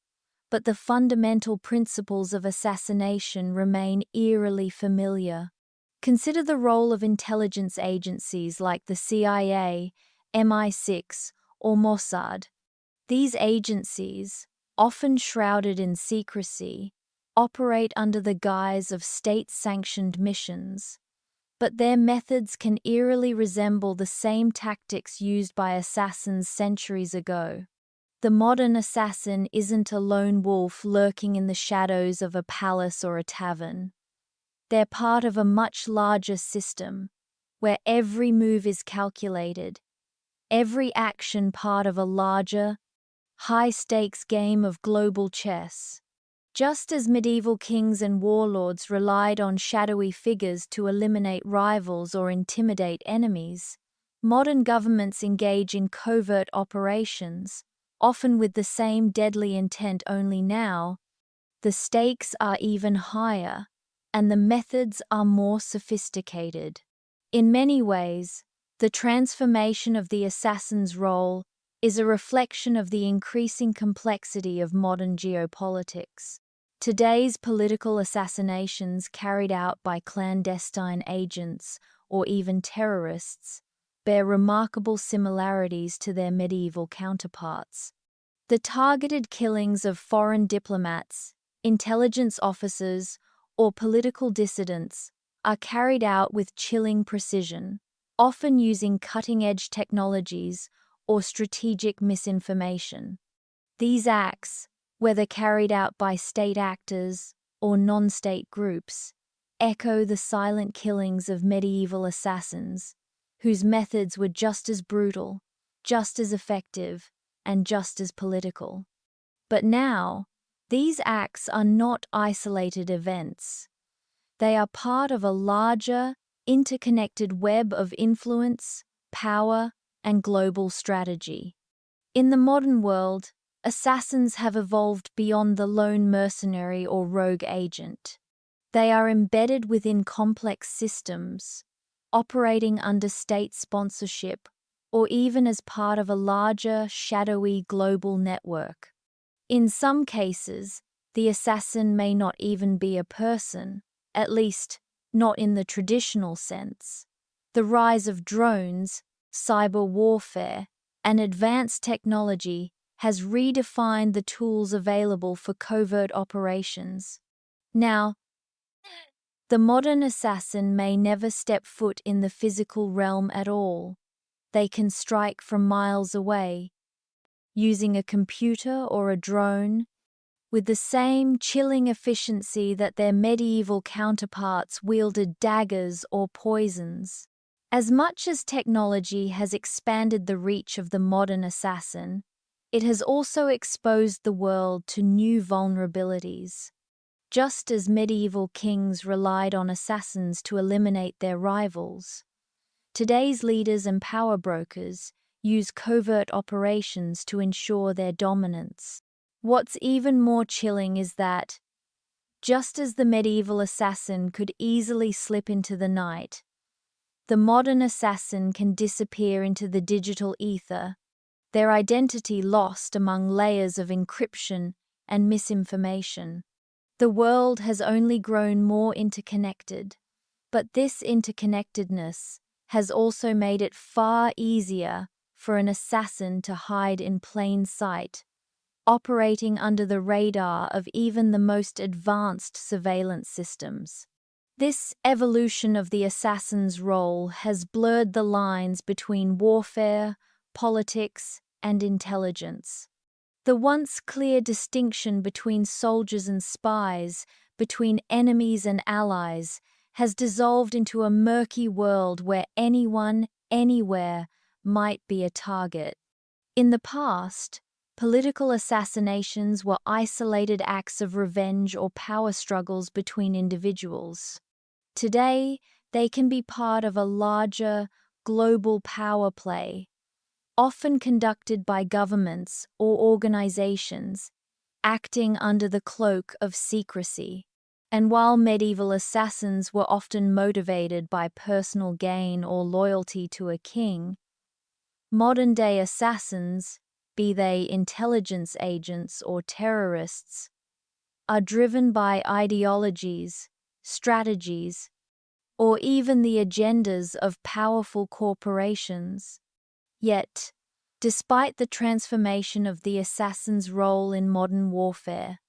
but the fundamental principles of assassination remain eerily familiar. Consider the role of intelligence agencies like the CIA, MI6, or Mossad. These agencies, often shrouded in secrecy, operate under the guise of state-sanctioned missions, but their methods can eerily resemble the same tactics used by assassins centuries ago. The modern assassin isn't a lone wolf lurking in the shadows of a palace or a tavern. They're part of a much larger system, where every move is calculated, every action part of a larger, high-stakes game of global chess. Just as medieval kings and warlords relied on shadowy figures to eliminate rivals or intimidate enemies, modern governments engage in covert operations, often with the same deadly intent, only now the stakes are even higher and the methods are more sophisticated. In many ways, the transformation of the assassin's role is a reflection of the increasing complexity of modern geopolitics. Today's political assassinations carried out by clandestine agents or even terrorists bear remarkable similarities to their medieval counterparts. The targeted killings of foreign diplomats, intelligence officers, or political dissidents are carried out with chilling precision, often using cutting-edge technologies or strategic misinformation. These acts, whether carried out by state actors or non-state groups, echo the silent killings of medieval assassins, whose methods were just as brutal, just as effective, and just as political. But now, these acts are not isolated events. They are part of a larger, interconnected web of influence, power, and global strategy. In the modern world, assassins have evolved beyond the lone mercenary or rogue agent. They are embedded within complex systems, operating under state sponsorship, or even as part of a larger, shadowy global network. In some cases, the assassin may not even be a person, at least not in the traditional sense. The rise of drones, cyber warfare, and advanced technology has redefined the tools available for covert operations. Now, the modern assassin may never step foot in the physical realm at all. They can strike from miles away, using a computer or a drone, with the same chilling efficiency that their medieval counterparts wielded daggers or poisons. As much as technology has expanded the reach of the modern assassin, it has also exposed the world to new vulnerabilities. Just as medieval kings relied on assassins to eliminate their rivals, today's leaders and power brokers use covert operations to ensure their dominance. What's even more chilling is that, just as the medieval assassin could easily slip into the night, the modern assassin can disappear into the digital ether, their identity lost among layers of encryption and misinformation. The world has only grown more interconnected, but this interconnectedness has also made it far easier for an assassin to hide in plain sight, operating under the radar of even the most advanced surveillance systems. This evolution of the assassin's role has blurred the lines between warfare, politics, and intelligence. The once clear distinction between soldiers and spies, between enemies and allies, has dissolved into a murky world where anyone, anywhere, might be a target. In the past, political assassinations were isolated acts of revenge or power struggles between individuals. Today, they can be part of a larger, global power play, often conducted by governments or organizations, acting under the cloak of secrecy. And while medieval assassins were often motivated by personal gain or loyalty to a king, modern-day assassins, be they intelligence agents or terrorists, are driven by ideologies, strategies, or even the agendas of powerful corporations. Yet, despite the transformation of the assassin's role in modern warfare,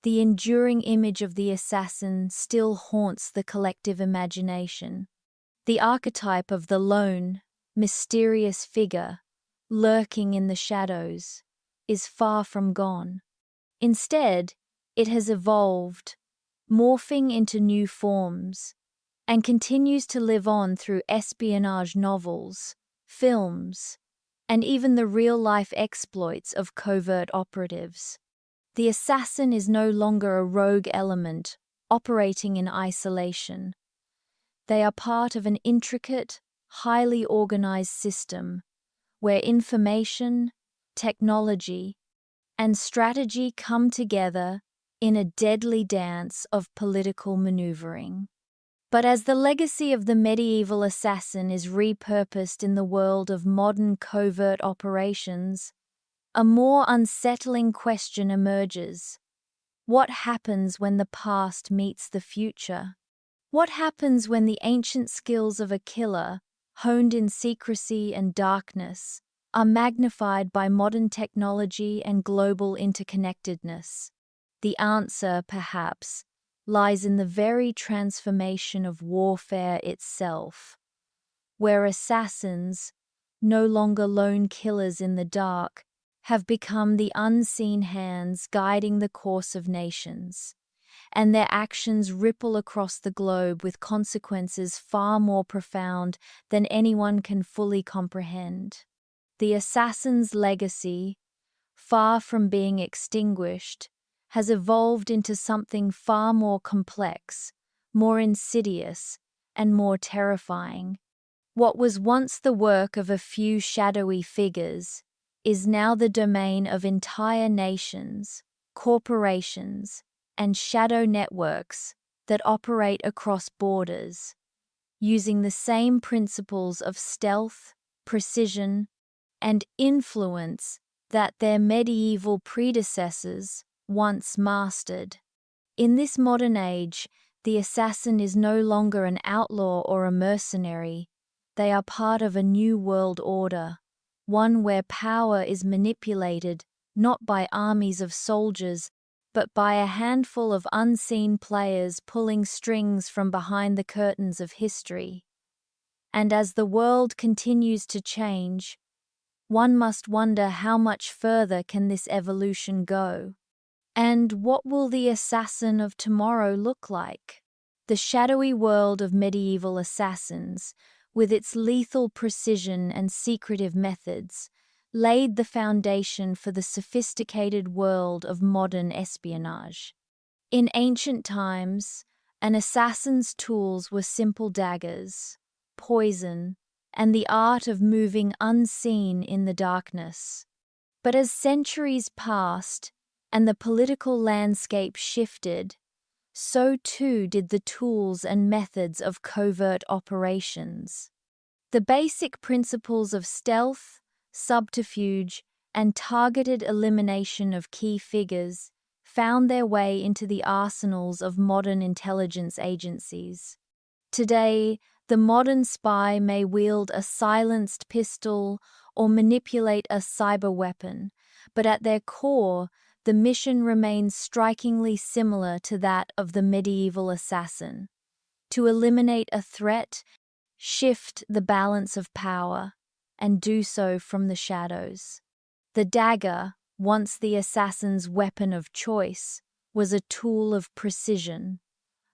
the enduring image of the assassin still haunts the collective imagination. The archetype of the lone, mysterious figure, lurking in the shadows, is far from gone. Instead, it has evolved, morphing into new forms, and continues to live on through espionage novels, films, and even the real-life exploits of covert operatives. The assassin is no longer a rogue element operating in isolation. They are part of an intricate, highly organized system where information, technology, and strategy come together in a deadly dance of political maneuvering. But as the legacy of the medieval assassin is repurposed in the world of modern covert operations, a more unsettling question emerges. What happens when the past meets the future? What happens when the ancient skills of a killer, honed in secrecy and darkness, are magnified by modern technology and global interconnectedness? The answer, perhaps, lies in the very transformation of warfare itself, where assassins, no longer lone killers in the dark, have become the unseen hands guiding the course of nations, and their actions ripple across the globe with consequences far more profound than anyone can fully comprehend. The assassin's legacy, far from being extinguished, has evolved into something far more complex, more insidious, and more terrifying. What was once the work of a few shadowy figures is now the domain of entire nations, corporations, and shadow networks that operate across borders, using the same principles of stealth, precision, and influence that their medieval predecessors once mastered. In this modern age, the assassin is no longer an outlaw or a mercenary. They are part of a new world order, one where power is manipulated not by armies of soldiers, but by a handful of unseen players pulling strings from behind the curtains of history. And as the world continues to change, one must wonder how much further can this evolution go? And what will the assassin of tomorrow look like? The shadowy world of medieval assassins, with its lethal precision and secretive methods, laid the foundation for the sophisticated world of modern espionage. In ancient times, an assassin's tools were simple daggers, poison, and the art of moving unseen in the darkness. But as centuries passed and the political landscape shifted, so too did the tools and methods of covert operations. The basic principles of stealth, subterfuge, and targeted elimination of key figures found their way into the arsenals of modern intelligence agencies. Today, the modern spy may wield a silenced pistol or manipulate a cyber weapon, but at their core, the mission remains strikingly similar to that of the medieval assassin: to eliminate a threat, shift the balance of power, and do so from the shadows. The dagger, once the assassin's weapon of choice, was a tool of precision,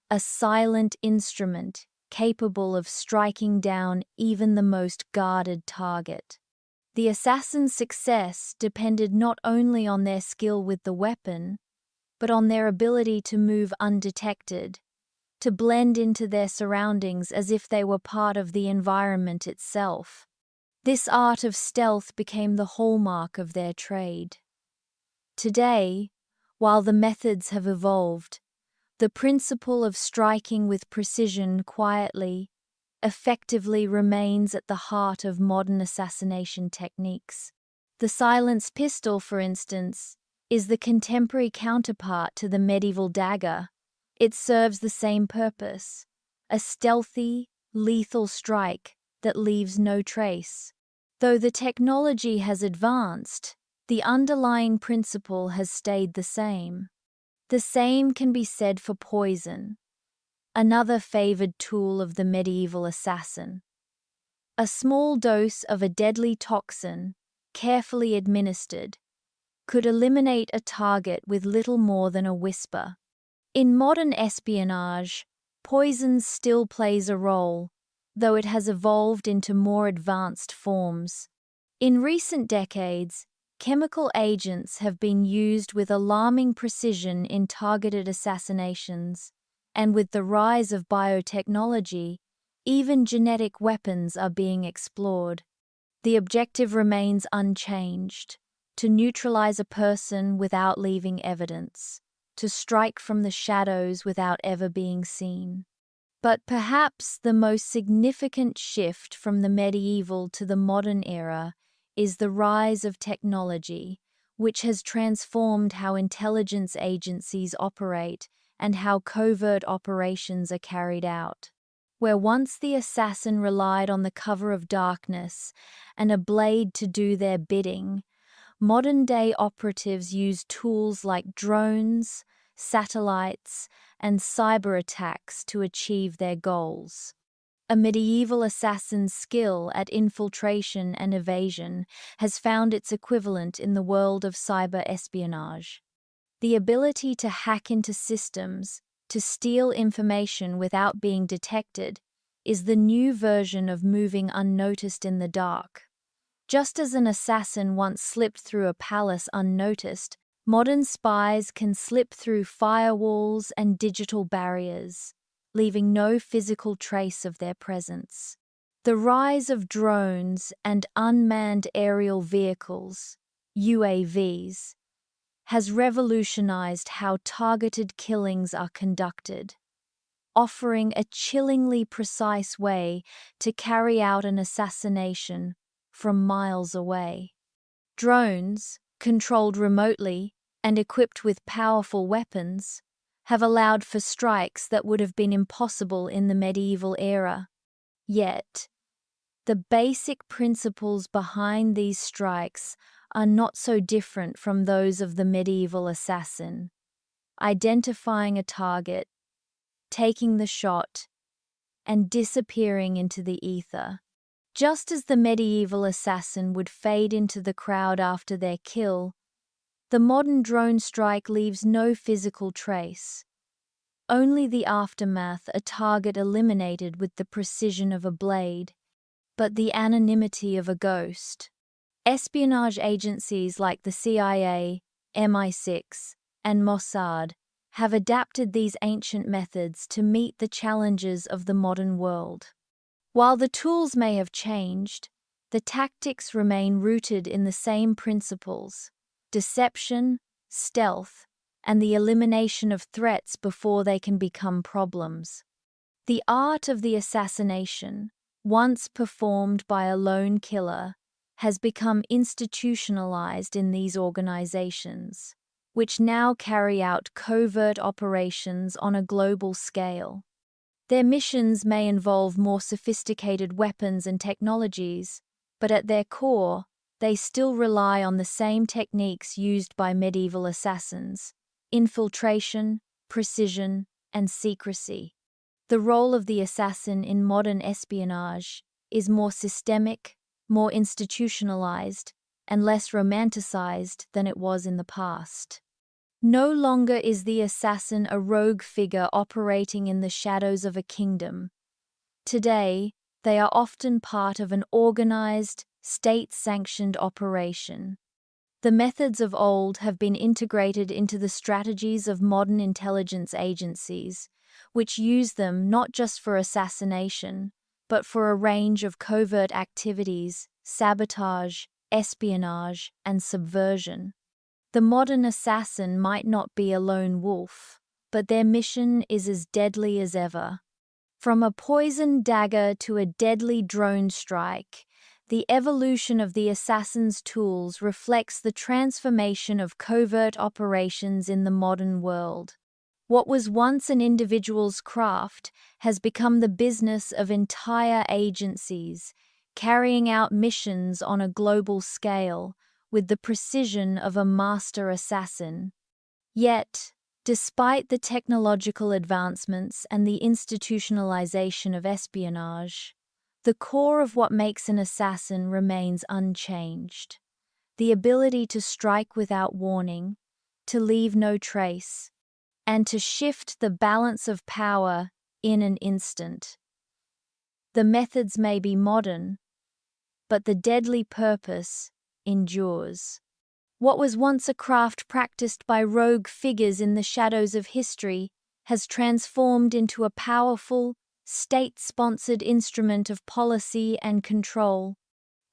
a silent instrument capable of striking down even the most guarded target. The assassin's success depended not only on their skill with the weapon, but on their ability to move undetected, to blend into their surroundings as if they were part of the environment itself. This art of stealth became the hallmark of their trade. Today, while the methods have evolved, the principle of striking with precision quietly, effectively remains at the heart of modern assassination techniques. The silenced pistol, for instance, is the contemporary counterpart to the medieval dagger. It serves the same purpose, a stealthy, lethal strike that leaves no trace. Though the technology has advanced, the underlying principle has stayed the same. The same can be said for poison, another favored tool of the medieval assassin. A small dose of a deadly toxin, carefully administered, could eliminate a target with little more than a whisper. In modern espionage, poison still plays a role, though it has evolved into more advanced forms. In recent decades, chemical agents have been used with alarming precision in targeted assassinations, and with the rise of biotechnology, even genetic weapons are being explored. The objective remains unchanged: to neutralize a person without leaving evidence, to strike from the shadows without ever being seen. But perhaps the most significant shift from the medieval to the modern era is the rise of technology, which has transformed how intelligence agencies operate and how covert operations are carried out. Where once the assassin relied on the cover of darkness and a blade to do their bidding, modern-day operatives use tools like drones, satellites, and cyber attacks to achieve their goals. A medieval assassin's skill at infiltration and evasion has found its equivalent in the world of cyber espionage. The ability to hack into systems, to steal information without being detected, is the new version of moving unnoticed in the dark. Just as an assassin once slipped through a palace unnoticed, modern spies can slip through firewalls and digital barriers, leaving no physical trace of their presence. The rise of drones and unmanned aerial vehicles, UAVs, has revolutionized how targeted killings are conducted, offering a chillingly precise way to carry out an assassination from miles away. Drones, controlled remotely and equipped with powerful weapons, have allowed for strikes that would have been impossible in the medieval era. Yet, the basic principles behind these strikes are not so different from those of the medieval assassin: identifying a target, taking the shot, and disappearing into the ether. Just as the medieval assassin would fade into the crowd after their kill, the modern drone strike leaves no physical trace. Only the aftermath, a target eliminated with the precision of a blade, but the anonymity of a ghost. Espionage agencies like the CIA, MI6, and Mossad have adapted these ancient methods to meet the challenges of the modern world. While the tools may have changed, the tactics remain rooted in the same principles: deception, stealth, and the elimination of threats before they can become problems. The art of the assassination, once performed by a lone killer, has become institutionalized in these organizations, which now carry out covert operations on a global scale. Their missions may involve more sophisticated weapons and technologies, but at their core, they still rely on the same techniques used by medieval assassins: infiltration, precision, and secrecy. The role of the assassin in modern espionage is more systemic, more institutionalized, and less romanticized than it was in the past. No longer is the assassin a rogue figure operating in the shadows of a kingdom. Today, they are often part of an organized, state-sanctioned operation. The methods of old have been integrated into the strategies of modern intelligence agencies, which use them not just for assassination, but for a range of covert activities: sabotage, espionage, and subversion. The modern assassin might not be a lone wolf, but their mission is as deadly as ever. From a poisoned dagger to a deadly drone strike, The evolution of the assassin's tools reflects the transformation of covert operations in the modern world. What was once an individual's craft has become the business of entire agencies, carrying out missions on a global scale with the precision of a master assassin. Yet, despite the technological advancements and the institutionalization of espionage, the core of what makes an assassin remains unchanged. The ability to strike without warning, to leave no trace, and to shift the balance of power in an instant. The methods may be modern, but the deadly purpose endures. What was once a craft practiced by rogue figures in the shadows of history has transformed into a powerful, state-sponsored instrument of policy and control.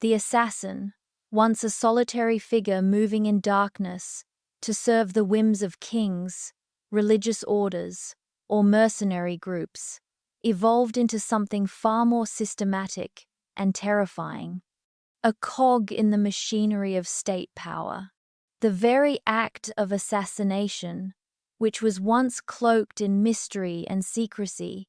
The assassin, once a solitary figure moving in darkness to serve the whims of kings, religious orders, or mercenary groups, evolved into something far more systematic and terrifying. A cog in the machinery of state power. The very act of assassination, which was once cloaked in mystery and secrecy,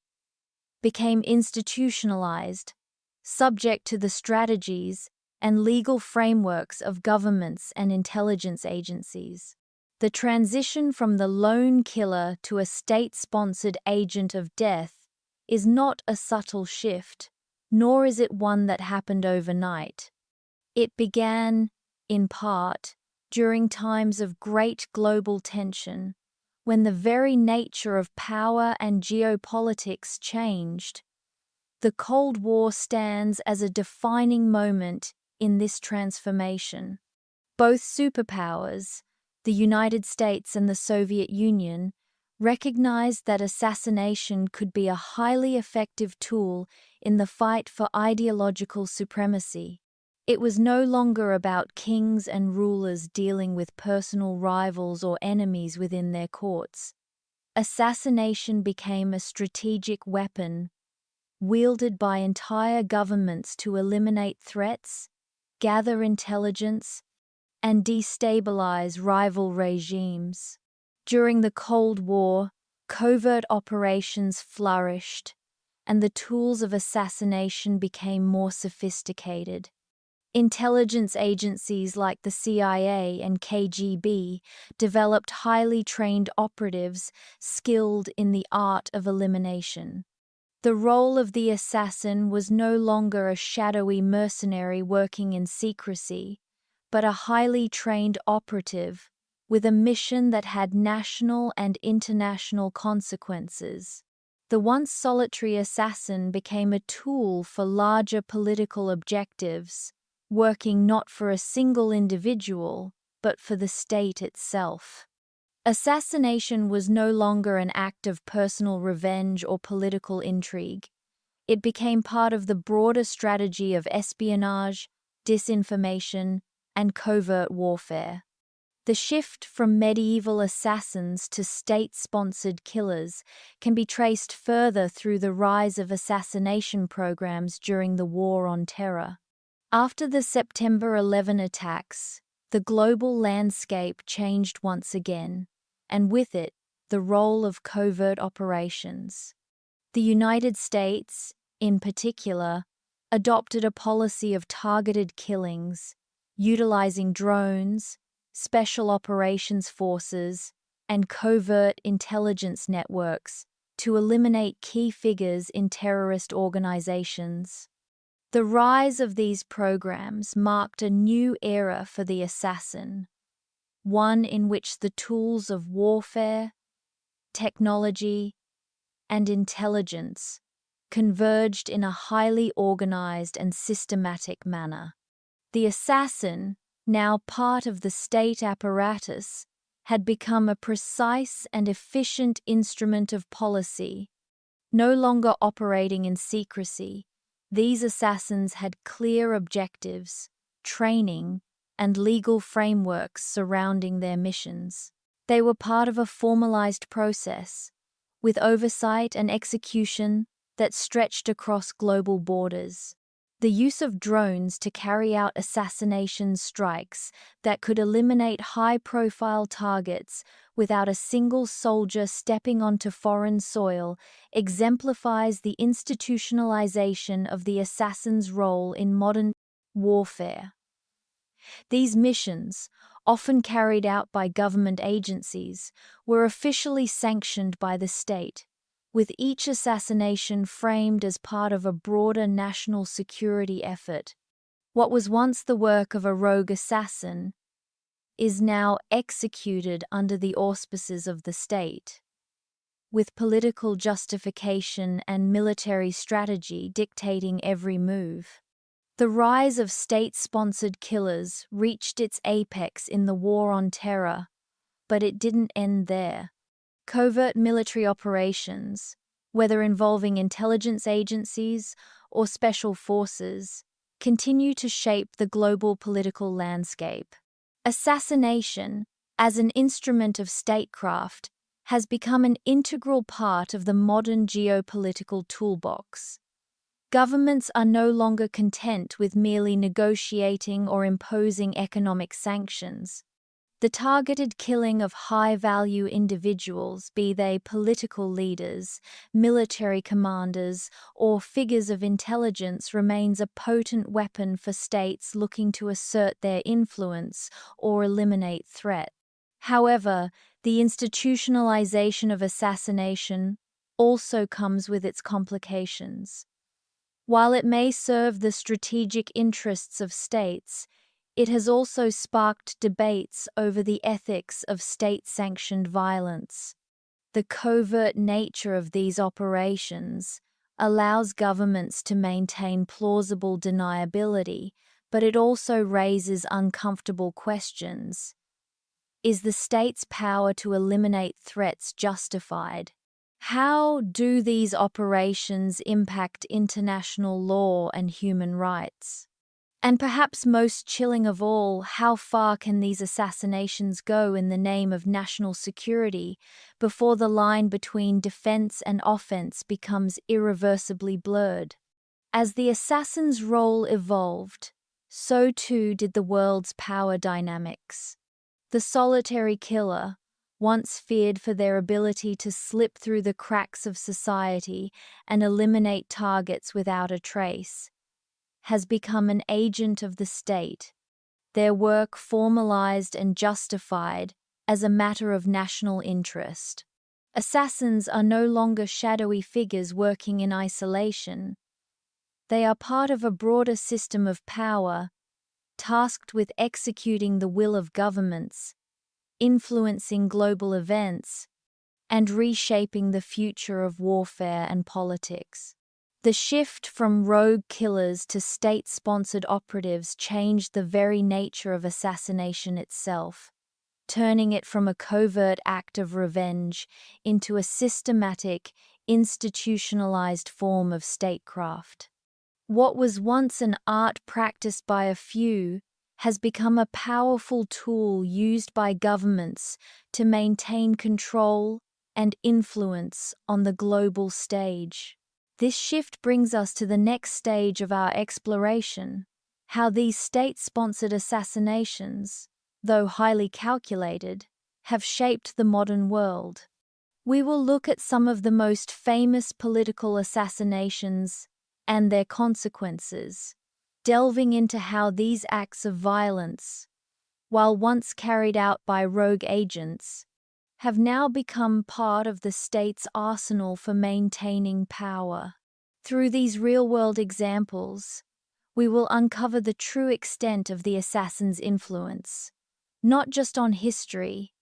became institutionalized, subject to the strategies and legal frameworks of governments and intelligence agencies. The transition from the lone killer to a state-sponsored agent of death is not a subtle shift, nor is it one that happened overnight. It began, in part, during times of great global tension, when the very nature of power and geopolitics changed. The Cold War stands as a defining moment in this transformation. Both superpowers, the United States and the Soviet Union, recognized that assassination could be a highly effective tool in the fight for ideological supremacy. It was no longer about kings and rulers dealing with personal rivals or enemies within their courts. Assassination became a strategic weapon, wielded by entire governments to eliminate threats, gather intelligence, and destabilize rival regimes. During the Cold War, covert operations flourished, and the tools of assassination became more sophisticated. Intelligence agencies like the CIA and KGB developed highly trained operatives skilled in the art of elimination. The role of the assassin was no longer a shadowy mercenary working in secrecy, but a highly trained operative with a mission that had national and international consequences. The once solitary assassin became a tool for larger political objectives, working not for a single individual, but for the state itself. Assassination was no longer an act of personal revenge or political intrigue. It became part of the broader strategy of espionage, disinformation, and covert warfare. The shift from medieval assassins to state-sponsored killers can be traced further through the rise of assassination programs during the War on Terror. After the September 11 attacks, the global landscape changed once again, and with it, the role of covert operations. The United States, in particular, adopted a policy of targeted killings, utilizing drones, special operations forces, and covert intelligence networks to eliminate key figures in terrorist organizations. The rise of these programs marked a new era for the assassin, one in which the tools of warfare, technology, and intelligence converged in a highly organized and systematic manner. The assassin, now part of the state apparatus, had become a precise and efficient instrument of policy. No longer operating in secrecy, these assassins had clear objectives, training, and legal frameworks surrounding their missions. They were part of a formalized process, with oversight and execution that stretched across global borders. The use of drones to carry out assassination strikes that could eliminate high-profile targets without a single soldier stepping onto foreign soil exemplifies the institutionalization of the assassin's role in modern warfare. These missions, often carried out by government agencies, were officially sanctioned by the state, with each assassination framed as part of a broader national security effort. What was once the work of a rogue assassin is now executed under the auspices of the state, with political justification and military strategy dictating every move. The rise of state-sponsored killers reached its apex in the War on Terror, but it didn't end there. Covert military operations, whether involving intelligence agencies or special forces, continue to shape the global political landscape. Assassination, as an instrument of statecraft, has become an integral part of the modern geopolitical toolbox. Governments are no longer content with merely negotiating or imposing economic sanctions. The targeted killing of high-value individuals, be they political leaders, military commanders, or figures of intelligence, remains a potent weapon for states looking to assert their influence or eliminate threat. However, the institutionalization of assassination also comes with its complications. While it may serve the strategic interests of states, it has also sparked debates over the ethics of state-sanctioned violence. The covert nature of these operations allows governments to maintain plausible deniability, but it also raises uncomfortable questions. Is the state's power to eliminate threats justified? How do these operations impact international law and human rights? And perhaps most chilling of all, how far can these assassinations go in the name of national security before the line between defense and offense becomes irreversibly blurred? As the assassin's role evolved, so too did the world's power dynamics. The solitary killer, once feared for their ability to slip through the cracks of society and eliminate targets without a trace, has become an agent of the state, their work formalized and justified as a matter of national interest. Assassins are no longer shadowy figures working in isolation. They are part of a broader system of power, tasked with executing the will of governments, influencing global events, and reshaping the future of warfare and politics. The shift from rogue killers to state-sponsored operatives changed the very nature of assassination itself, turning it from a covert act of revenge into a systematic, institutionalized form of statecraft. What was once an art practiced by a few has become a powerful tool used by governments to maintain control and influence on the global stage. This shift brings us to the next stage of our exploration: how these state-sponsored assassinations, though highly calculated, have shaped the modern world. We will look at some of the most famous political assassinations and their consequences, delving into how these acts of violence, while once carried out by rogue agents, have now become part of the state's arsenal for maintaining power. Through these real-world examples, we will uncover the true extent of the assassin's influence, not just on history,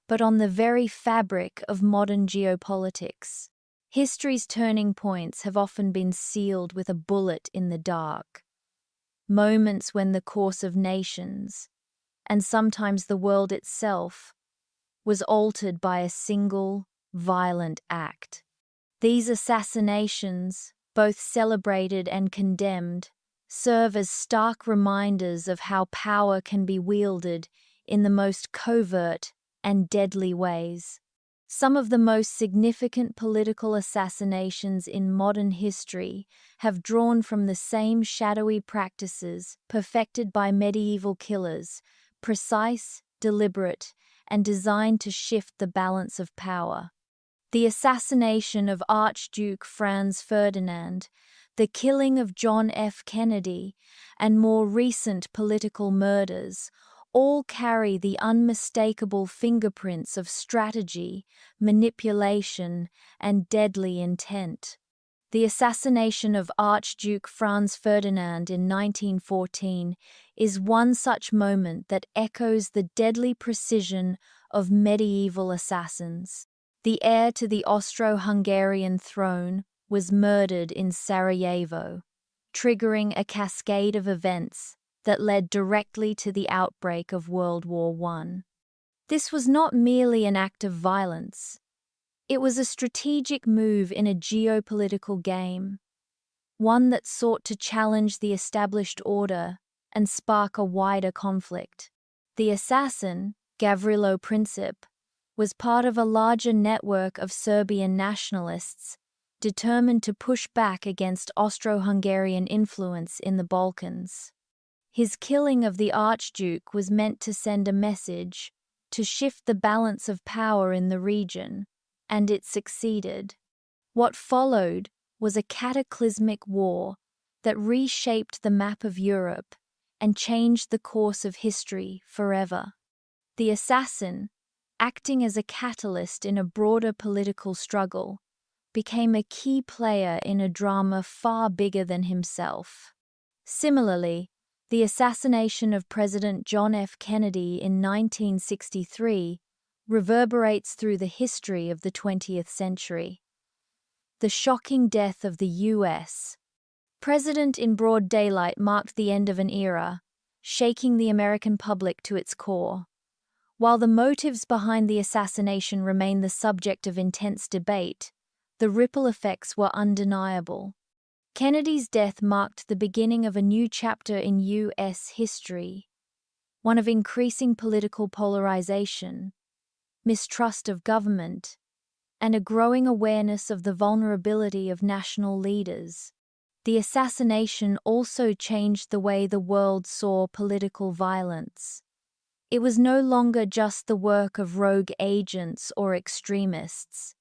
but on the very fabric of modern geopolitics. History's turning points have often been sealed with a bullet in the dark. Moments when the course of nations, and sometimes the world itself, was altered by a single, violent act. These assassinations, both celebrated and condemned, serve as stark reminders of how power can be wielded in the most covert and deadly ways. Some of the most significant political assassinations in modern history have drawn from the same shadowy practices perfected by medieval killers, precise, deliberate, and designed to shift the balance of power. The assassination of Archduke Franz Ferdinand, the killing of John F. Kennedy, and more recent political murders all carry the unmistakable fingerprints of strategy, manipulation, and deadly intent. The assassination of Archduke Franz Ferdinand in 1914 is one such moment that echoes the deadly precision of medieval assassins. The heir to the Austro-Hungarian throne was murdered in Sarajevo, triggering a cascade of events that led directly to the outbreak of World War I. This was not merely an act of violence. It was a strategic move in a geopolitical game, one that sought to challenge the established order and spark a wider conflict. The assassin, Gavrilo Princip, was part of a larger network of Serbian nationalists determined to push back against Austro-Hungarian influence in the Balkans. His killing of the Archduke was meant to send a message, to shift the balance of power in the region, and it succeeded. What followed was a cataclysmic war that reshaped the map of Europe and changed the course of history forever. The assassin, acting as a catalyst in a broader political struggle, became a key player in a drama far bigger than himself. Similarly, the assassination of President John F. Kennedy in 1963 reverberates through the history of the 20th century. The shocking death of the U.S. president in broad daylight marked the end of an era, shaking the American public to its core. While the motives behind the assassination remain the subject of intense debate, the ripple effects were undeniable. Kennedy's death marked the beginning of a new chapter in U.S. history, one of increasing political polarization, mistrust of government, and a growing awareness of the vulnerability of national leaders. The assassination also changed the way the world saw political violence. It was no longer just the work of rogue agents or extremists.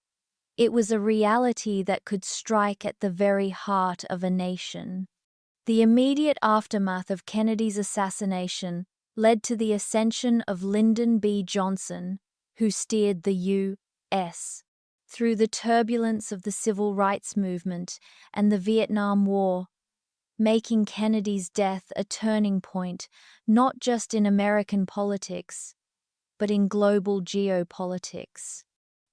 It was a reality that could strike at the very heart of a nation. The immediate aftermath of Kennedy's assassination led to the ascension of Lyndon B. Johnson, who steered the U.S. through the turbulence of the Civil Rights Movement and the Vietnam War, making Kennedy's death a turning point not just in American politics, but in global geopolitics.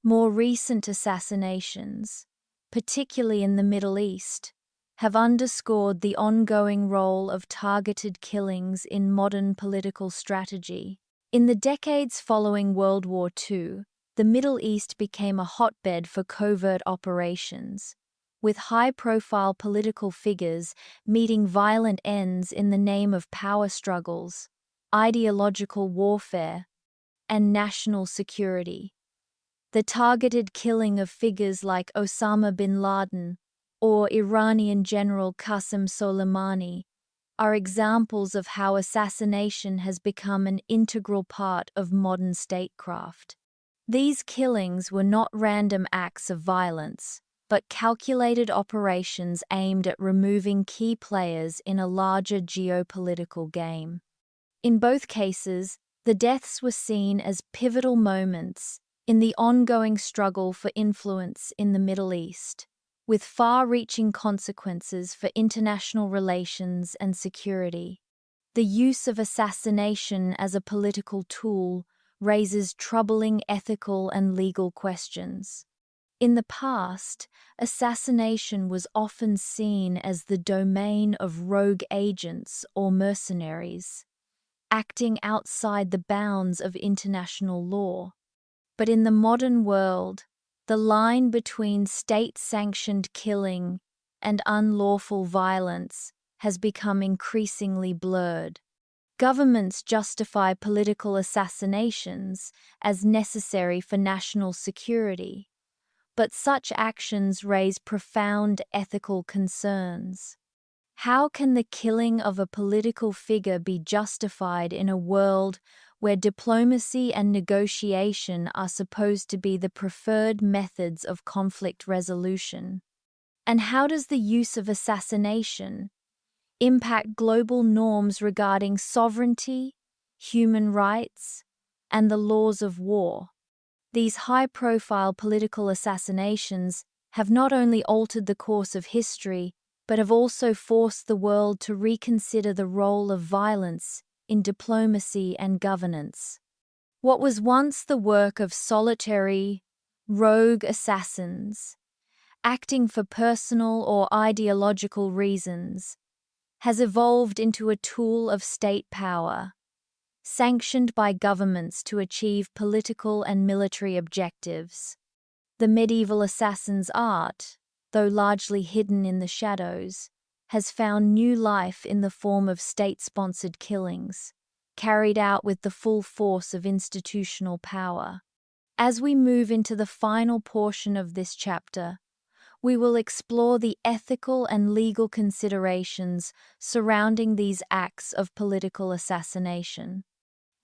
More recent assassinations, particularly in the Middle East, have underscored the ongoing role of targeted killings in modern political strategy. In the decades following World War II, the Middle East became a hotbed for covert operations, with high-profile political figures meeting violent ends in the name of power struggles, ideological warfare, and national security. The targeted killing of figures like Osama bin Laden or Iranian General Qasem Soleimani are examples of how assassination has become an integral part of modern statecraft. These killings were not random acts of violence, but calculated operations aimed at removing key players in a larger geopolitical game. In both cases, the deaths were seen as pivotal moments in the ongoing struggle for influence in the Middle East, with far-reaching consequences for international relations and security. The use of assassination as a political tool raises troubling ethical and legal questions. In the past, assassination was often seen as the domain of rogue agents or mercenaries, acting outside the bounds of international law. But in the modern world, the line between state-sanctioned killing and unlawful violence has become increasingly blurred. Governments justify political assassinations as necessary for national security, but such actions raise profound ethical concerns. How can the killing of a political figure be justified in a world where diplomacy and negotiation are supposed to be the preferred methods of conflict resolution? And how does the use of assassination impact global norms regarding sovereignty, human rights, and the laws of war? These high-profile political assassinations have not only altered the course of history, but have also forced the world to reconsider the role of violence in diplomacy and governance. What was once the work of solitary, rogue assassins, acting for personal or ideological reasons, has evolved into a tool of state power, sanctioned by governments to achieve political and military objectives. The medieval assassin's art, though largely hidden in the shadows, has found new life in the form of state-sponsored killings, carried out with the full force of institutional power. As we move into the final portion of this chapter, we will explore the ethical and legal considerations surrounding these acts of political assassination.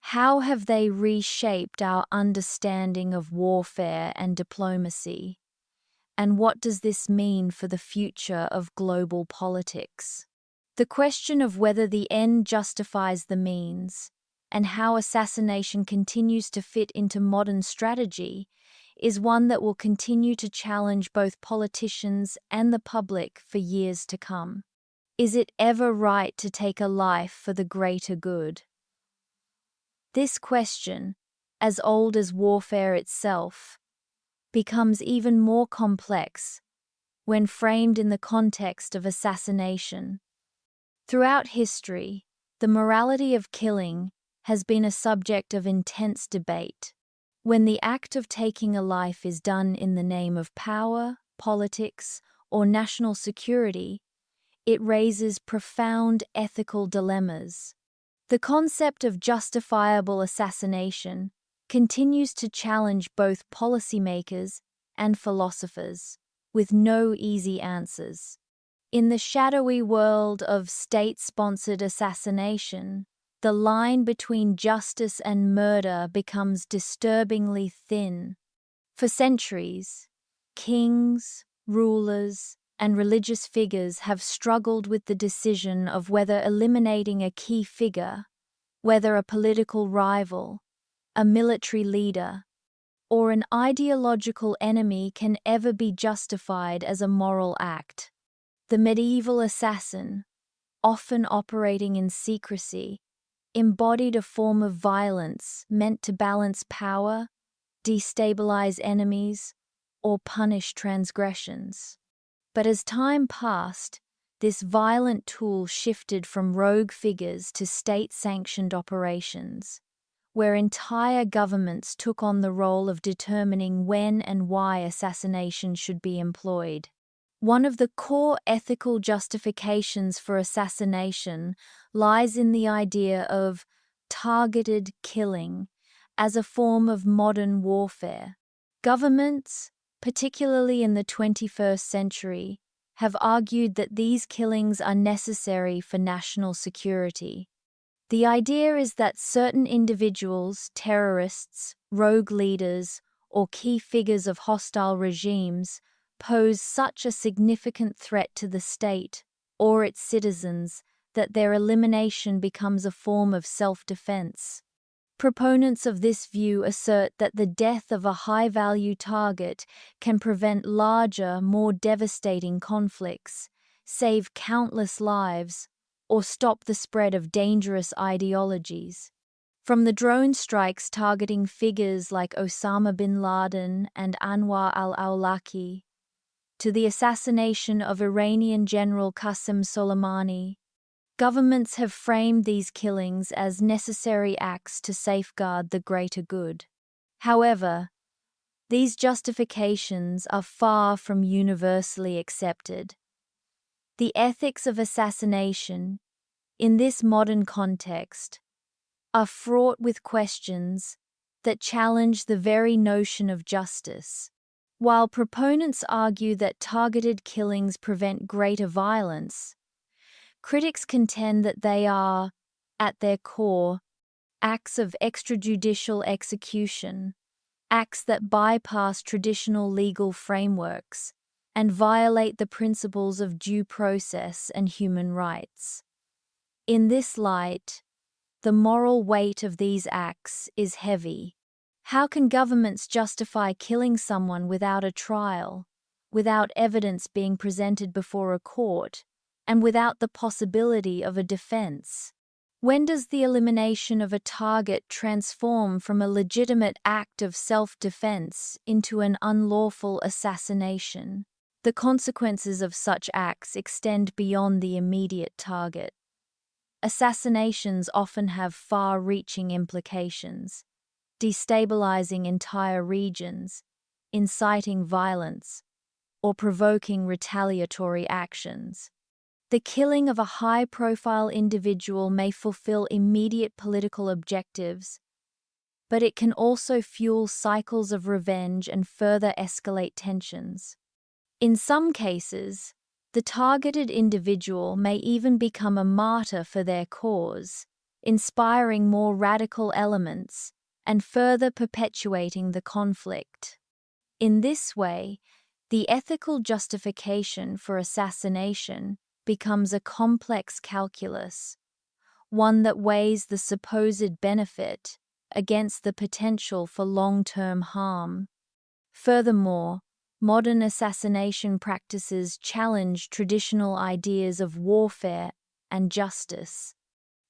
How have they reshaped our understanding of warfare and diplomacy? And what does this mean for the future of global politics? The question of whether the end justifies the means, and how assassination continues to fit into modern strategy, is one that will continue to challenge both politicians and the public for years to come. Is it ever right to take a life for the greater good? This question, as old as warfare itself, becomes even more complex when framed in the context of assassination. Throughout history, the morality of killing has been a subject of intense debate. When the act of taking a life is done in the name of power, politics, or national security, it raises profound ethical dilemmas. The concept of justifiable assassination continues to challenge both policymakers and philosophers, with no easy answers. In the shadowy world of state-sponsored assassination, the line between justice and murder becomes disturbingly thin. For centuries, kings, rulers, and religious figures have struggled with the decision of whether eliminating a key figure, whether a political rival, a military leader, or an ideological enemy, can ever be justified as a moral act. The medieval assassin, often operating in secrecy, embodied a form of violence meant to balance power, destabilize enemies, or punish transgressions. But as time passed, this violent tool shifted from rogue figures to state-sanctioned operations, where entire governments took on the role of determining when and why assassination should be employed. One of the core ethical justifications for assassination lies in the idea of targeted killing as a form of modern warfare. Governments, particularly in the 21st century, have argued that these killings are necessary for national security. The idea is that certain individuals, terrorists, rogue leaders, or key figures of hostile regimes pose such a significant threat to the state or its citizens that their elimination becomes a form of self-defense. Proponents of this view assert that the death of a high-value target can prevent larger, more devastating conflicts, save countless lives, or stop the spread of dangerous ideologies. From the drone strikes targeting figures like Osama bin Laden and Anwar al-Awlaki, to the assassination of Iranian General Qasem Soleimani, governments have framed these killings as necessary acts to safeguard the greater good. However, these justifications are far from universally accepted. The ethics of assassination, in this modern context, are fraught with questions that challenge the very notion of justice. While proponents argue that targeted killings prevent greater violence, critics contend that they are, at their core, acts of extrajudicial execution, acts that bypass traditional legal frameworks and violate the principles of due process and human rights. In this light, the moral weight of these acts is heavy. How can governments justify killing someone without a trial, without evidence being presented before a court, and without the possibility of a defense? When does the elimination of a target transform from a legitimate act of self-defense into an unlawful assassination? The consequences of such acts extend beyond the immediate target. Assassinations often have far-reaching implications, destabilizing entire regions, inciting violence, or provoking retaliatory actions. The killing of a high-profile individual may fulfill immediate political objectives, but it can also fuel cycles of revenge and further escalate tensions. In some cases, the targeted individual may even become a martyr for their cause, inspiring more radical elements and further perpetuating the conflict. In this way, the ethical justification for assassination becomes a complex calculus, one that weighs the supposed benefit against the potential for long-term harm. Furthermore, modern assassination practices challenge traditional ideas of warfare and justice.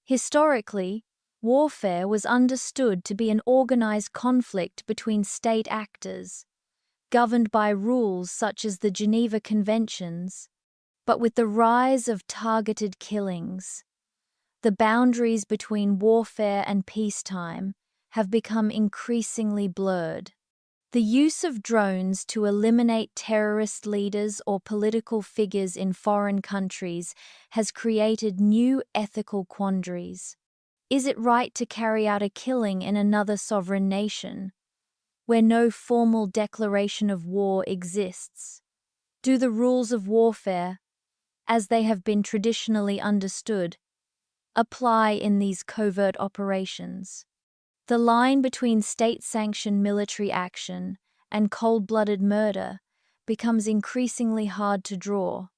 Historically, warfare was understood to be an organized conflict between state actors, governed by rules such as the Geneva Conventions. But with the rise of targeted killings, the boundaries between warfare and peacetime have become increasingly blurred. The use of drones to eliminate terrorist leaders or political figures in foreign countries has created new ethical quandaries. Is it right to carry out a killing in another sovereign nation, where no formal declaration of war exists? Do the rules of warfare, as they have been traditionally understood, apply in these covert operations? The line between state-sanctioned military action and cold-blooded murder becomes increasingly hard to draw,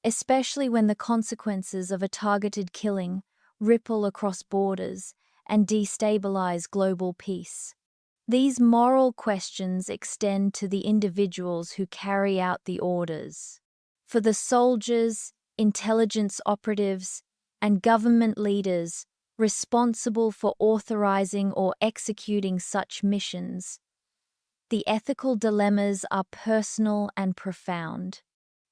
especially when the consequences of a targeted killing ripple across borders and destabilize global peace. These moral questions extend to the individuals who carry out the orders. For the soldiers, intelligence operatives, and government leaders responsible for authorizing or executing such missions, the ethical dilemmas are personal and profound.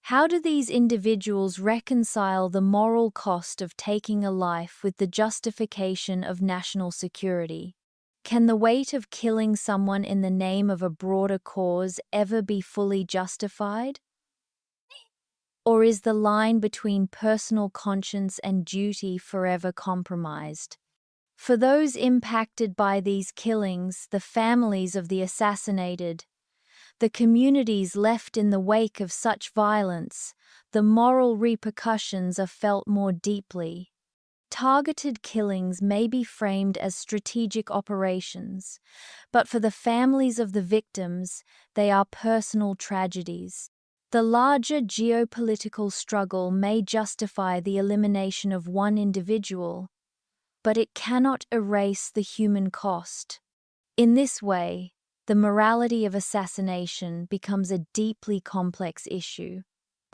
How do these individuals reconcile the moral cost of taking a life with the justification of national security? Can the weight of killing someone in the name of a broader cause ever be fully justified? Or is the line between personal conscience and duty forever compromised? For those impacted by these killings, the families of the assassinated, the communities left in the wake of such violence, the moral repercussions are felt more deeply. Targeted killings may be framed as strategic operations, but for the families of the victims, they are personal tragedies. The larger geopolitical struggle may justify the elimination of one individual, but it cannot erase the human cost. In this way, the morality of assassination becomes a deeply complex issue,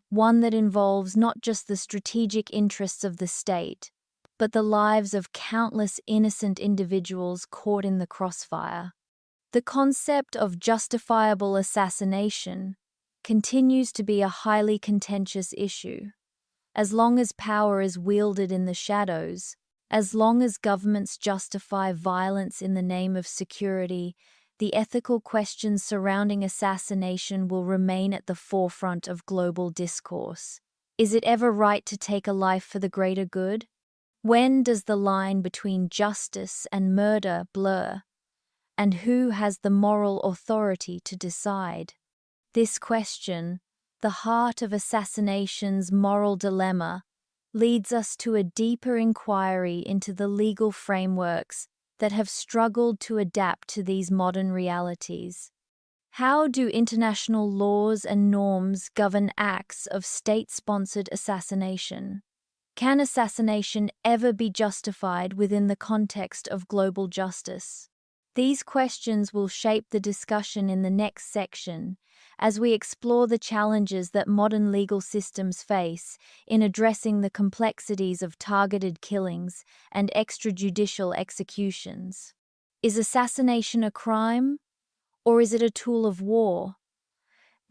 one that involves not just the strategic interests of the state, but the lives of countless innocent individuals caught in the crossfire. The concept of justifiable assassination continues to be a highly contentious issue. As long as power is wielded in the shadows, as long as governments justify violence in the name of security, the ethical questions surrounding assassination will remain at the forefront of global discourse. Is it ever right to take a life for the greater good? When does the line between justice and murder blur? And who has the moral authority to decide? This question, the heart of assassination's moral dilemma, leads us to a deeper inquiry into the legal frameworks that have struggled to adapt to these modern realities. How do international laws and norms govern acts of state-sponsored assassination? Can assassination ever be justified within the context of global justice? These questions will shape the discussion in the next section as we explore the challenges that modern legal systems face in addressing the complexities of targeted killings and extrajudicial executions. Is assassination a crime, or is it a tool of war?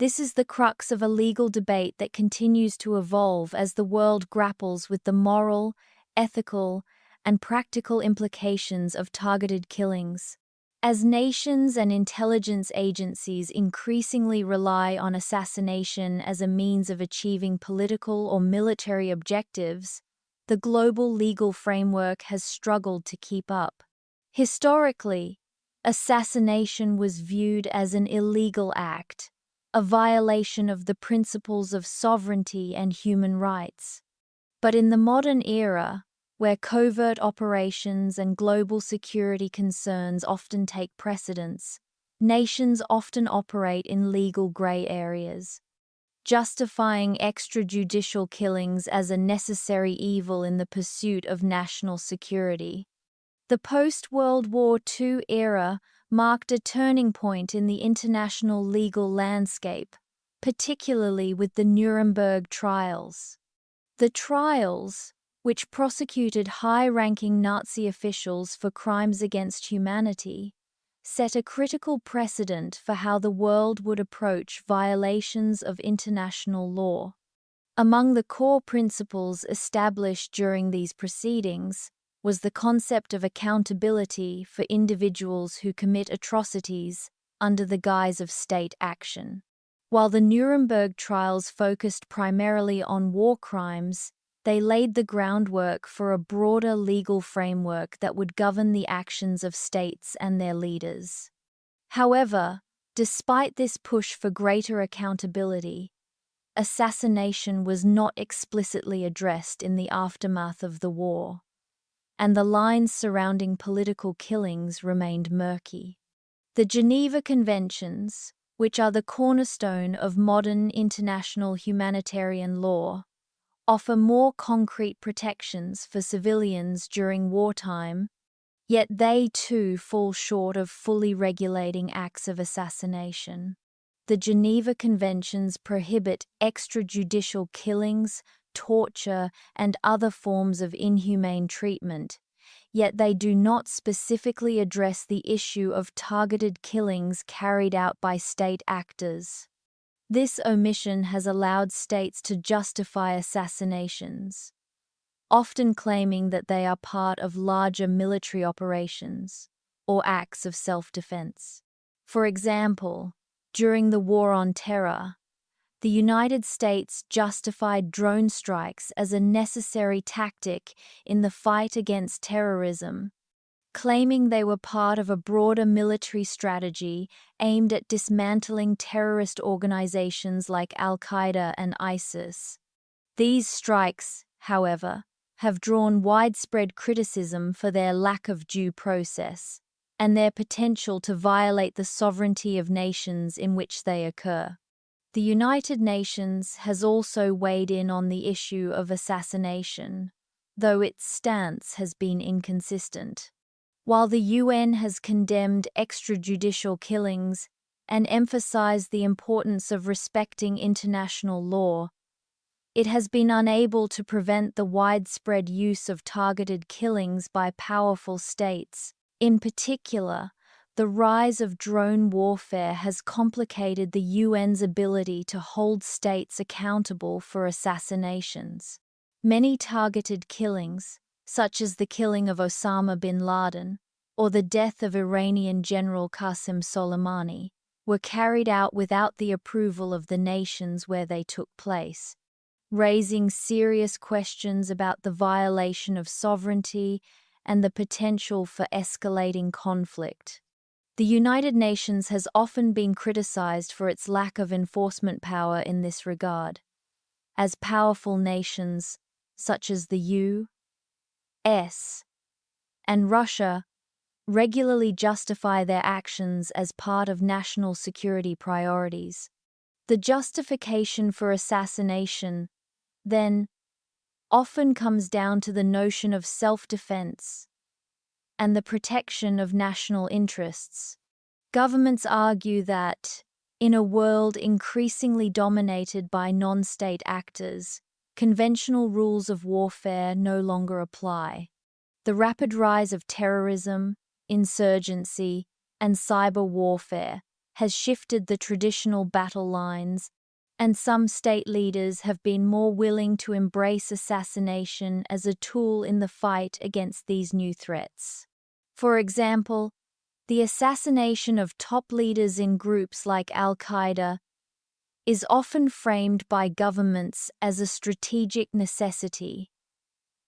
This is the crux of a legal debate that continues to evolve as the world grapples with the moral, ethical, and practical implications of targeted killings. As nations and intelligence agencies increasingly rely on assassination as a means of achieving political or military objectives, the global legal framework has struggled to keep up. Historically, assassination was viewed as an illegal act, a violation of the principles of sovereignty and human rights. But in the modern era, where covert operations and global security concerns often take precedence, nations often operate in legal gray areas, justifying extrajudicial killings as a necessary evil in the pursuit of national security. The post-World War II era marked a turning point in the international legal landscape, particularly with the Nuremberg trials. The trials, which prosecuted high-ranking Nazi officials for crimes against humanity, set a critical precedent for how the world would approach violations of international law. Among the core principles established during these proceedings was the concept of accountability for individuals who commit atrocities under the guise of state action. While the Nuremberg trials focused primarily on war crimes, they laid the groundwork for a broader legal framework that would govern the actions of states and their leaders. However, despite this push for greater accountability, assassination was not explicitly addressed in the aftermath of the war, and the lines surrounding political killings remained murky. The Geneva Conventions, which are the cornerstone of modern international humanitarian law, offer more concrete protections for civilians during wartime, yet they too fall short of fully regulating acts of assassination. The Geneva Conventions prohibit extrajudicial killings, torture, and other forms of inhumane treatment, yet they do not specifically address the issue of targeted killings carried out by state actors. This omission has allowed states to justify assassinations, often claiming that they are part of larger military operations or acts of self-defense. For example, during the War on Terror, the United States justified drone strikes as a necessary tactic in the fight against terrorism, claiming they were part of a broader military strategy aimed at dismantling terrorist organizations like Al-Qaeda and ISIS. These strikes, however, have drawn widespread criticism for their lack of due process and their potential to violate the sovereignty of nations in which they occur. The United Nations has also weighed in on the issue of assassination, though its stance has been inconsistent. While the UN has condemned extrajudicial killings and emphasized the importance of respecting international law, it has been unable to prevent the widespread use of targeted killings by powerful states. In particular, the rise of drone warfare has complicated the UN's ability to hold states accountable for assassinations. Many targeted killings, such as the killing of Osama bin Laden or the death of Iranian General Qasem Soleimani, were carried out without the approval of the nations where they took place. raising serious questions about the violation of sovereignty and the potential for escalating conflict. The United Nations has often been criticized for its lack of enforcement power in this regard, as powerful nations, such as the U.S. and Russia, regularly justify their actions as part of national security priorities. The justification for assassination, then, often comes down to the notion of self-defense and the protection of national interests. Governments argue that, in a world increasingly dominated by non-state actors, conventional rules of warfare no longer apply. The rapid rise of terrorism, insurgency, and cyber warfare has shifted the traditional battle lines, and some state leaders have been more willing to embrace assassination as a tool in the fight against these new threats. For example, the assassination of top leaders in groups like Al-Qaeda is often framed by governments as a strategic necessity,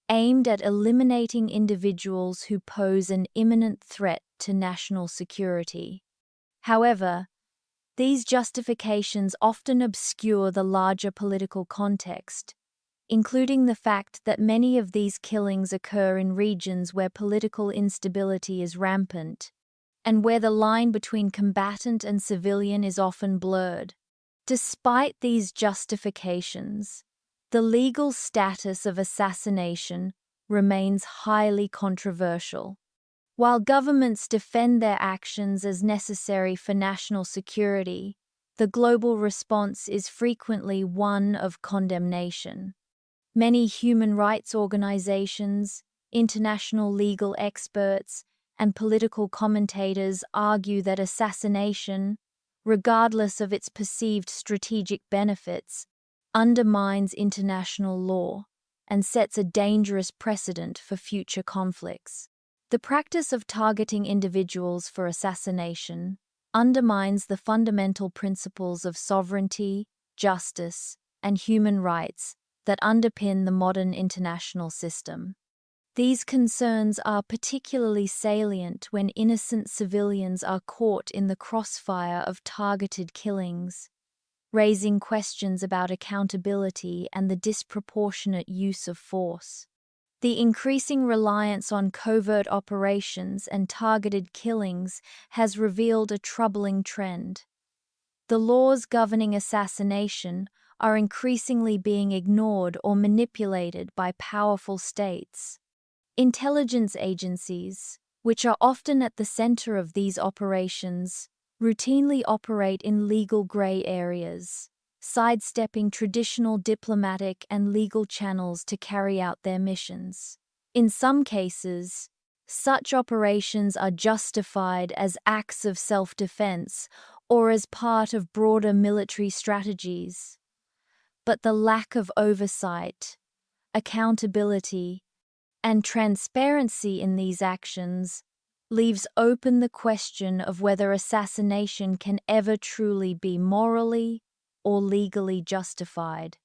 aimed at eliminating individuals who pose an imminent threat to national security. However, these justifications often obscure the larger political context, including the fact that many of these killings occur in regions where political instability is rampant, and where the line between combatant and civilian is often blurred. Despite these justifications, the legal status of assassination remains highly controversial. While governments defend their actions as necessary for national security, the global response is frequently one of condemnation. Many human rights organizations, international legal experts, and political commentators argue that assassination, regardless of its perceived strategic benefits, undermines international law and sets a dangerous precedent for future conflicts. The practice of targeting individuals for assassination undermines the fundamental principles of sovereignty, justice, and human rights that underpin the modern international system. These concerns are particularly salient when innocent civilians are caught in the crossfire of targeted killings, raising questions about accountability and the disproportionate use of force. The increasing reliance on covert operations and targeted killings has revealed a troubling trend. The laws governing assassination are increasingly being ignored or manipulated by powerful states. Intelligence agencies, which are often at the center of these operations, routinely operate in legal gray areas, sidestepping traditional diplomatic and legal channels to carry out their missions. In some cases, such operations are justified as acts of self-defense or as part of broader military strategies. But the lack of oversight, accountability, and transparency in these actions leaves open the question of whether assassination can ever truly be morally or legally justified.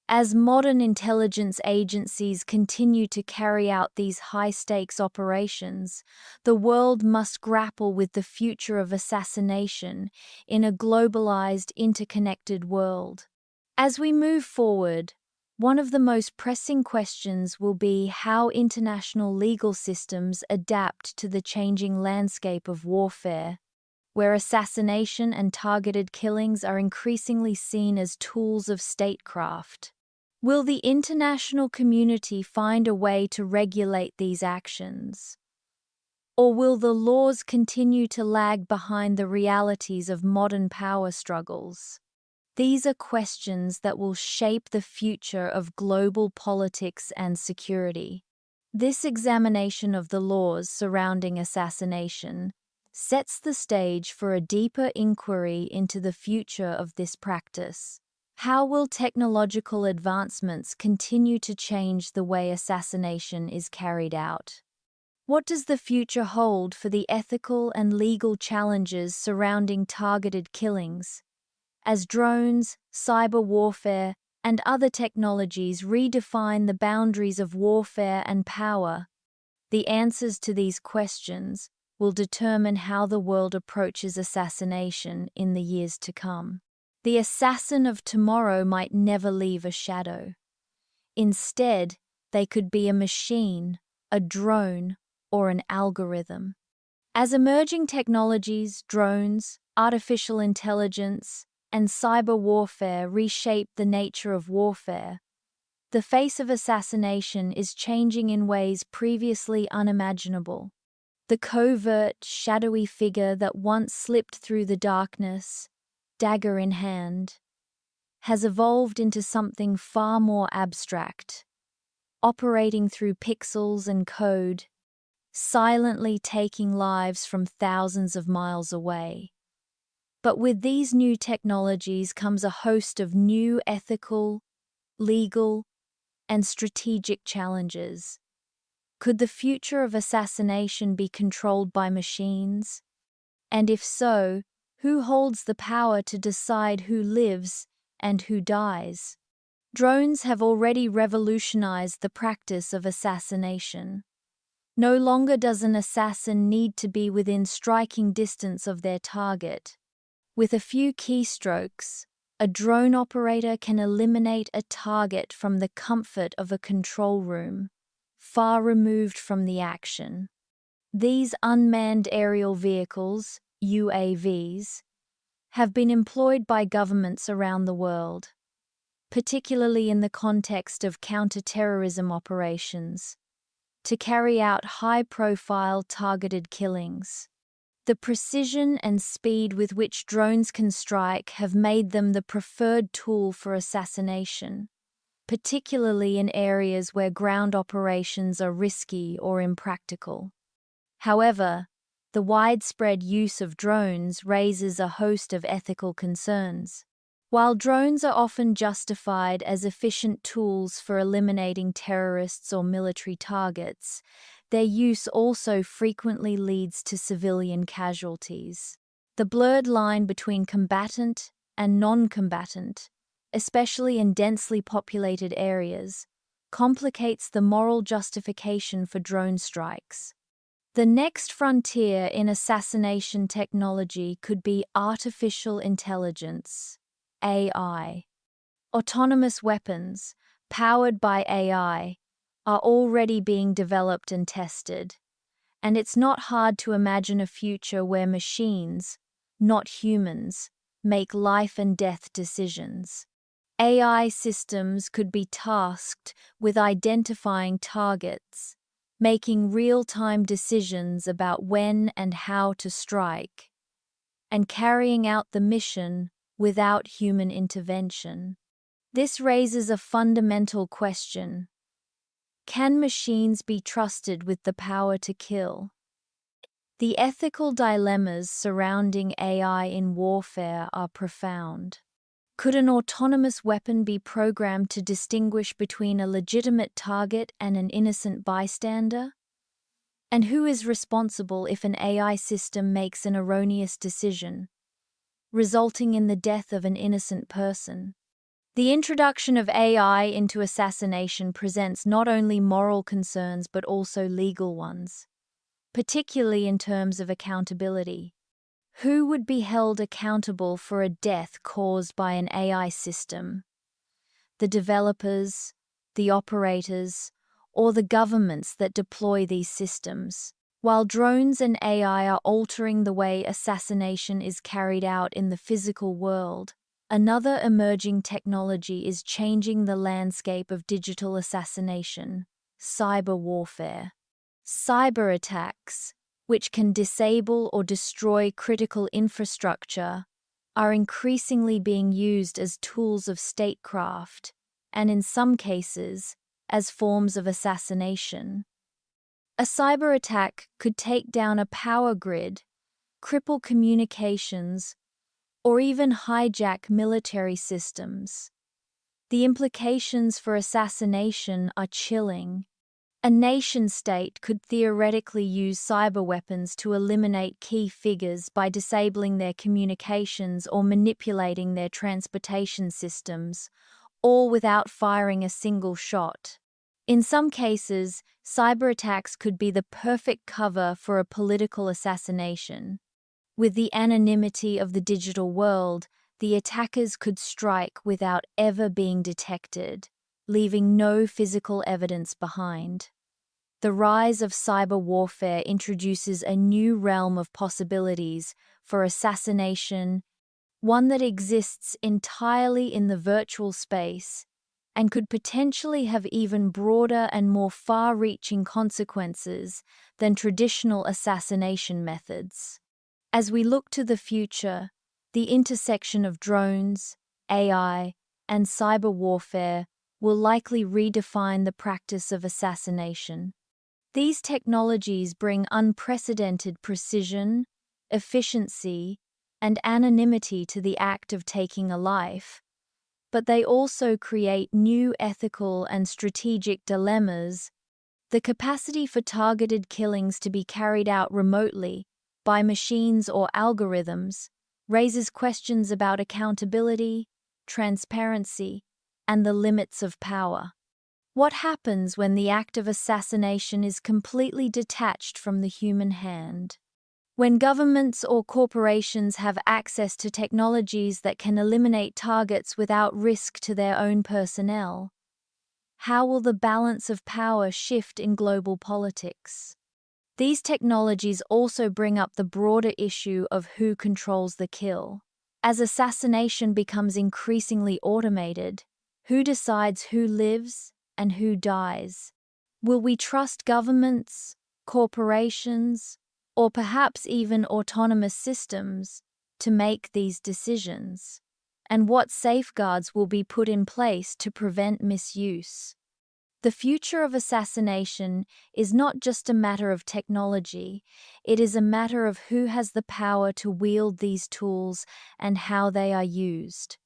As modern intelligence agencies continue to carry out these high-stakes operations, the world must grapple with the future of assassination in a globalized, interconnected world. As we move forward, one of the most pressing questions will be how international legal systems adapt to the changing landscape of warfare, where assassination and targeted killings are increasingly seen as tools of statecraft. Will the international community find a way to regulate these actions? Or will the laws continue to lag behind the realities of modern power struggles? These are questions that will shape the future of global politics and security. This examination of the laws surrounding assassination sets the stage for a deeper inquiry into the future of this practice. How will technological advancements continue to change the way assassination is carried out? What does the future hold for the ethical and legal challenges surrounding targeted killings, as drones, cyber warfare, and other technologies redefine the boundaries of warfare and power? The answers to these questions will determine how the world approaches assassination in the years to come. The assassin of tomorrow might never leave a shadow. Instead, they could be a machine, a drone, or an algorithm. As emerging technologies, drones, artificial intelligence, and cyber warfare reshape the nature of warfare, the face of assassination is changing in ways previously unimaginable. The covert, shadowy figure that once slipped through the darkness, dagger in hand, has evolved into something far more abstract, operating through pixels and code, silently taking lives from thousands of miles away. But with these new technologies comes a host of new ethical, legal, and strategic challenges. Could the future of assassination be controlled by machines? And if so, who holds the power to decide who lives and who dies? Drones have already revolutionized the practice of assassination. No longer does an assassin need to be within striking distance of their target. With a few keystrokes, a drone operator can eliminate a target from the comfort of a control room, far removed from the action. These unmanned aerial vehicles, UAVs, have been employed by governments around the world, particularly in the context of counter-terrorism operations, to carry out high-profile targeted killings. The precision and speed with which drones can strike have made them the preferred tool for assassination, particularly in areas where ground operations are risky or impractical. However, the widespread use of drones raises a host of ethical concerns. While drones are often justified as efficient tools for eliminating terrorists or military targets, their use also frequently leads to civilian casualties. The blurred line between combatant and non-combatant, especially in densely populated areas, complicates the moral justification for drone strikes. The next frontier in assassination technology could be artificial intelligence, AI. Autonomous weapons, powered by AI, are already being developed and tested, and it's not hard to imagine a future where machines, not humans, make life and death decisions. AI systems could be tasked with identifying targets, making real-time decisions about when and how to strike, and carrying out the mission without human intervention. This raises a fundamental question. Can machines be trusted with the power to kill? The ethical dilemmas surrounding AI in warfare are profound. Could an autonomous weapon be programmed to distinguish between a legitimate target and an innocent bystander? And who is responsible if an AI system makes an erroneous decision, resulting in the death of an innocent person? The introduction of AI into assassination presents not only moral concerns but also legal ones, particularly in terms of accountability. Who would be held accountable for a death caused by an AI system? The developers, the operators, or the governments that deploy these systems? While drones and AI are altering the way assassination is carried out in the physical world, another emerging technology is changing the landscape of digital assassination: cyber warfare. Cyber attacks, which can disable or destroy critical infrastructure, are increasingly being used as tools of statecraft, and in some cases, as forms of assassination. A cyber attack could take down a power grid, cripple communications, or even hijack military systems. The implications for assassination are chilling. A nation-state could theoretically use cyber weapons to eliminate key figures by disabling their communications or manipulating their transportation systems, all without firing a single shot. In some cases, cyber attacks could be the perfect cover for a political assassination. With the anonymity of the digital world, the attackers could strike without ever being detected, leaving no physical evidence behind. The rise of cyber warfare introduces a new realm of possibilities for assassination, one that exists entirely in the virtual space and could potentially have even broader and more far-reaching consequences than traditional assassination methods. As we look to the future, the intersection of drones, AI, and cyber warfare will likely redefine the practice of assassination. These technologies bring unprecedented precision, efficiency, and anonymity to the act of taking a life, but they also create new ethical and strategic dilemmas. The capacity for targeted killings to be carried out remotely by machines or algorithms raises questions about accountability, transparency, and the limits of power. What happens when the act of assassination is completely detached from the human hand? When governments or corporations have access to technologies that can eliminate targets without risk to their own personnel, how will the balance of power shift in global politics? These technologies also bring up the broader issue of who controls the kill. As assassination becomes increasingly automated, who decides who lives and who dies? Will we trust governments, corporations, or perhaps even autonomous systems to make these decisions? And what safeguards will be put in place to prevent misuse? The future of assassination is not just a matter of technology, it is a matter of who has the power to wield these tools and how they are used.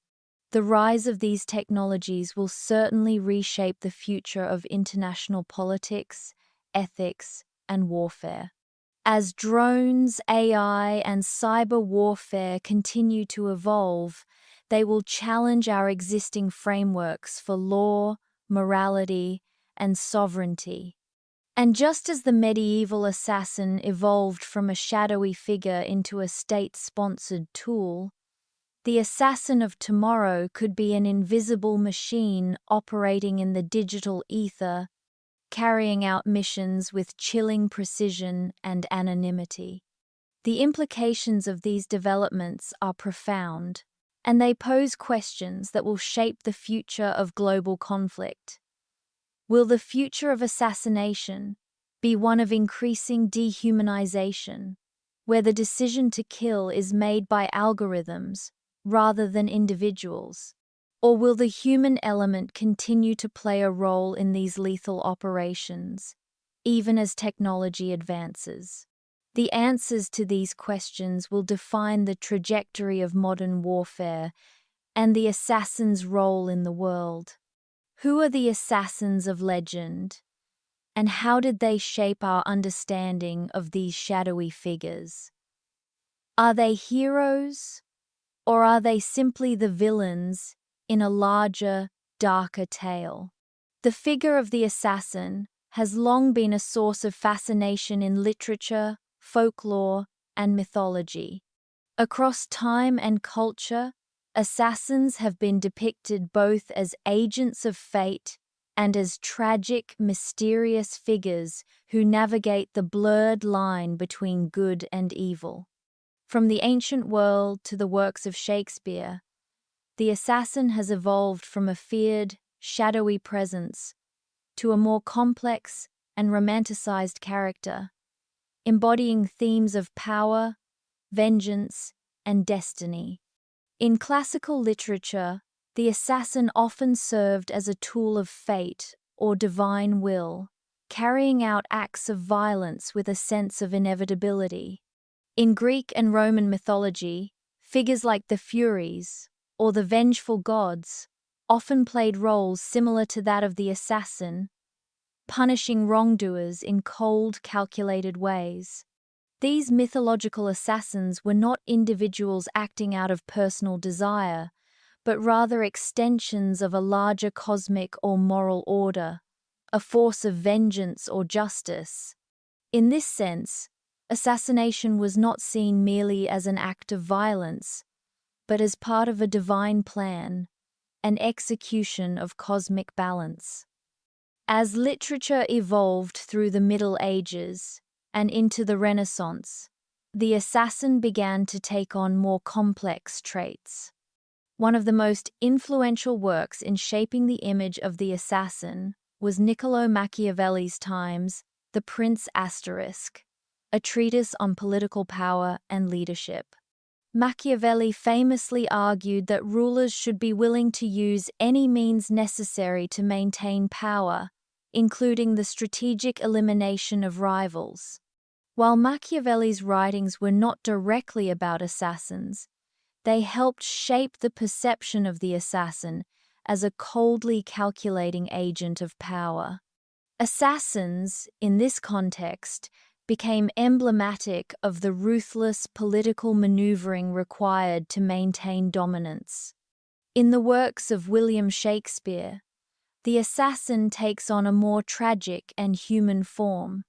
The rise of these technologies will certainly reshape the future of international politics, ethics, and warfare. As drones, AI, and cyber warfare continue to evolve, they will challenge our existing frameworks for law, morality, and sovereignty. And just as the medieval assassin evolved from a shadowy figure into a state-sponsored tool, the assassin of tomorrow could be an invisible machine operating in the digital ether, carrying out missions with chilling precision and anonymity. The implications of these developments are profound, and they pose questions that will shape the future of global conflict. Will the future of assassination be one of increasing dehumanization, where the decision to kill is made by algorithms rather than individuals? Or will the human element continue to play a role in these lethal operations, even as technology advances? The answers to these questions will define the trajectory of modern warfare and the assassin's role in the world. Who are the assassins of legend, and how did they shape our understanding of these shadowy figures? Are they heroes, or are they simply the villains in a larger, darker tale? The figure of the assassin has long been a source of fascination in literature, folklore, and mythology. Across time and culture, assassins have been depicted both as agents of fate and as tragic, mysterious figures who navigate the blurred line between good and evil. From the ancient world to the works of Shakespeare, the assassin has evolved from a feared, shadowy presence to a more complex and romanticized character, embodying themes of power, vengeance, and destiny. In classical literature, the assassin often served as a tool of fate or divine will, carrying out acts of violence with a sense of inevitability. In Greek and Roman mythology, figures like the Furies or the vengeful gods often played roles similar to that of the assassin, punishing wrongdoers in cold, calculated ways. These mythological assassins were not individuals acting out of personal desire, but rather extensions of a larger cosmic or moral order, a force of vengeance or justice. In this sense, assassination was not seen merely as an act of violence, but as part of a divine plan, an execution of cosmic balance. As literature evolved through the Middle Ages and into the Renaissance, the assassin began to take on more complex traits. One of the most influential works in shaping the image of the assassin was Niccolò Machiavelli's Times, The Prince Asterisk, a treatise on political power and leadership. Machiavelli famously argued that rulers should be willing to use any means necessary to maintain power, including the strategic elimination of rivals. While Machiavelli's writings were not directly about assassins, they helped shape the perception of the assassin as a coldly calculating agent of power. Assassins, in this context, became emblematic of the ruthless political maneuvering required to maintain dominance. In the works of William Shakespeare, the assassin takes on a more tragic and human form.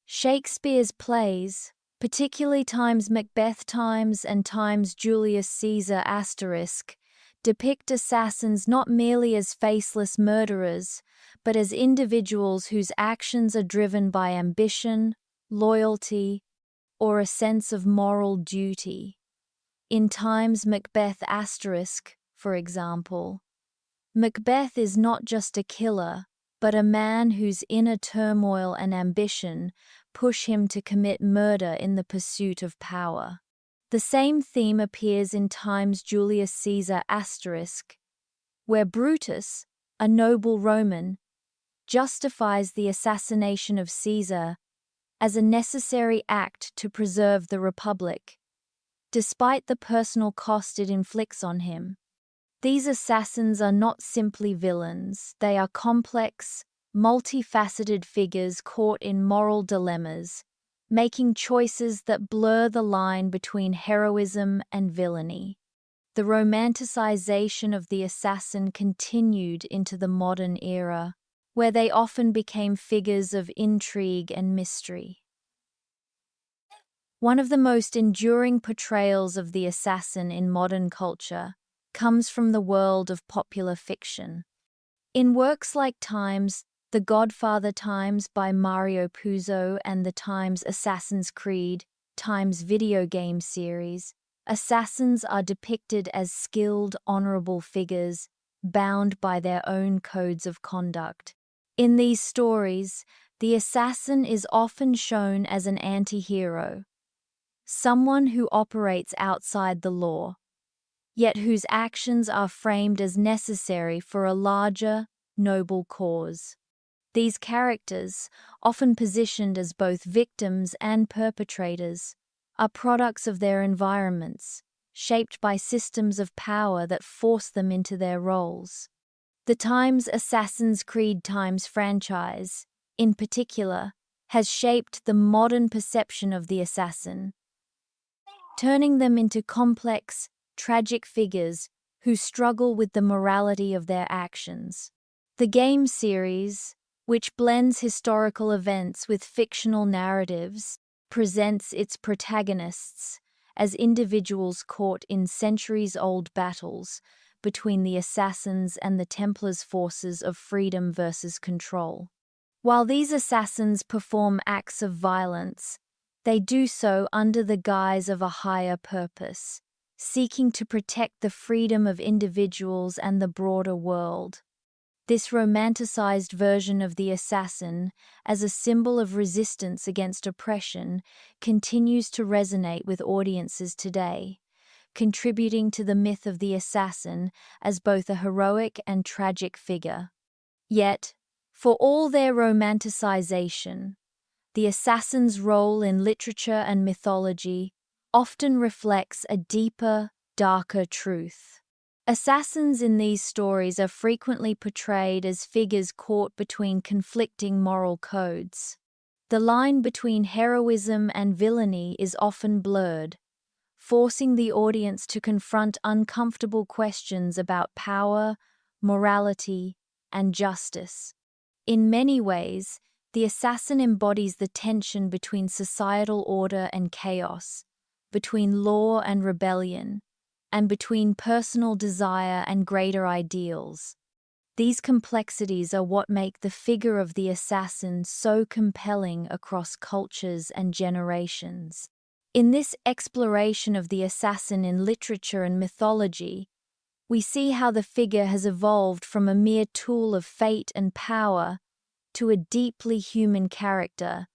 Shakespeare's plays, particularly Times Macbeth Times and Times Julius Caesar **, depict assassins not merely as faceless murderers, but as individuals whose actions are driven by ambition, loyalty, or a sense of moral duty. In Times Macbeth **, for example, Macbeth is not just a killer, but a man whose inner turmoil and ambition push him to commit murder in the pursuit of power. The same theme appears in Times Julius Caesar **, where Brutus, a noble Roman, justifies the assassination of Caesar as a necessary act to preserve the Republic, despite the personal cost it inflicts on him. These assassins are not simply villains, they are complex, multifaceted figures caught in moral dilemmas, making choices that blur the line between heroism and villainy. The romanticization of the assassin continued into the modern era, where they often became figures of intrigue and mystery. One of the most enduring portrayals of the assassin in modern culture comes from the world of popular fiction. In works like Times, The Godfather Times by Mario Puzo and the Times Assassin's Creed, Times video game series, assassins are depicted as skilled, honorable figures, bound by their own codes of conduct. In these stories, the assassin is often shown as an anti-hero, someone who operates outside the law, yet whose actions are framed as necessary for a larger, noble cause. These characters, often positioned as both victims and perpetrators, are products of their environments, shaped by systems of power that force them into their roles. The Times Assassin's Creed Times franchise, in particular, has shaped the modern perception of the assassin, turning them into complex, tragic figures who struggle with the morality of their actions. The game series, which blends historical events with fictional narratives, presents its protagonists as individuals caught in centuries-old battles between the assassins and the Templars' forces of freedom versus control. While these assassins perform acts of violence, they do so under the guise of a higher purpose, seeking to protect the freedom of individuals and the broader world. This romanticized version of the assassin, as a symbol of resistance against oppression, continues to resonate with audiences today, contributing to the myth of the assassin as both a heroic and tragic figure. Yet, for all their romanticization, the assassin's role in literature and mythology often reflects a deeper, darker truth. Assassins in these stories are frequently portrayed as figures caught between conflicting moral codes. The line between heroism and villainy is often blurred, forcing the audience to confront uncomfortable questions about power, morality, and justice. In many ways, the assassin embodies the tension between societal order and chaos, between law and rebellion, and between personal desire and greater ideals. These complexities are what make the figure of the assassin so compelling across cultures and generations. In this exploration of the assassin in literature and mythology, we see how the figure has evolved from a mere tool of fate and power to a deeply human character,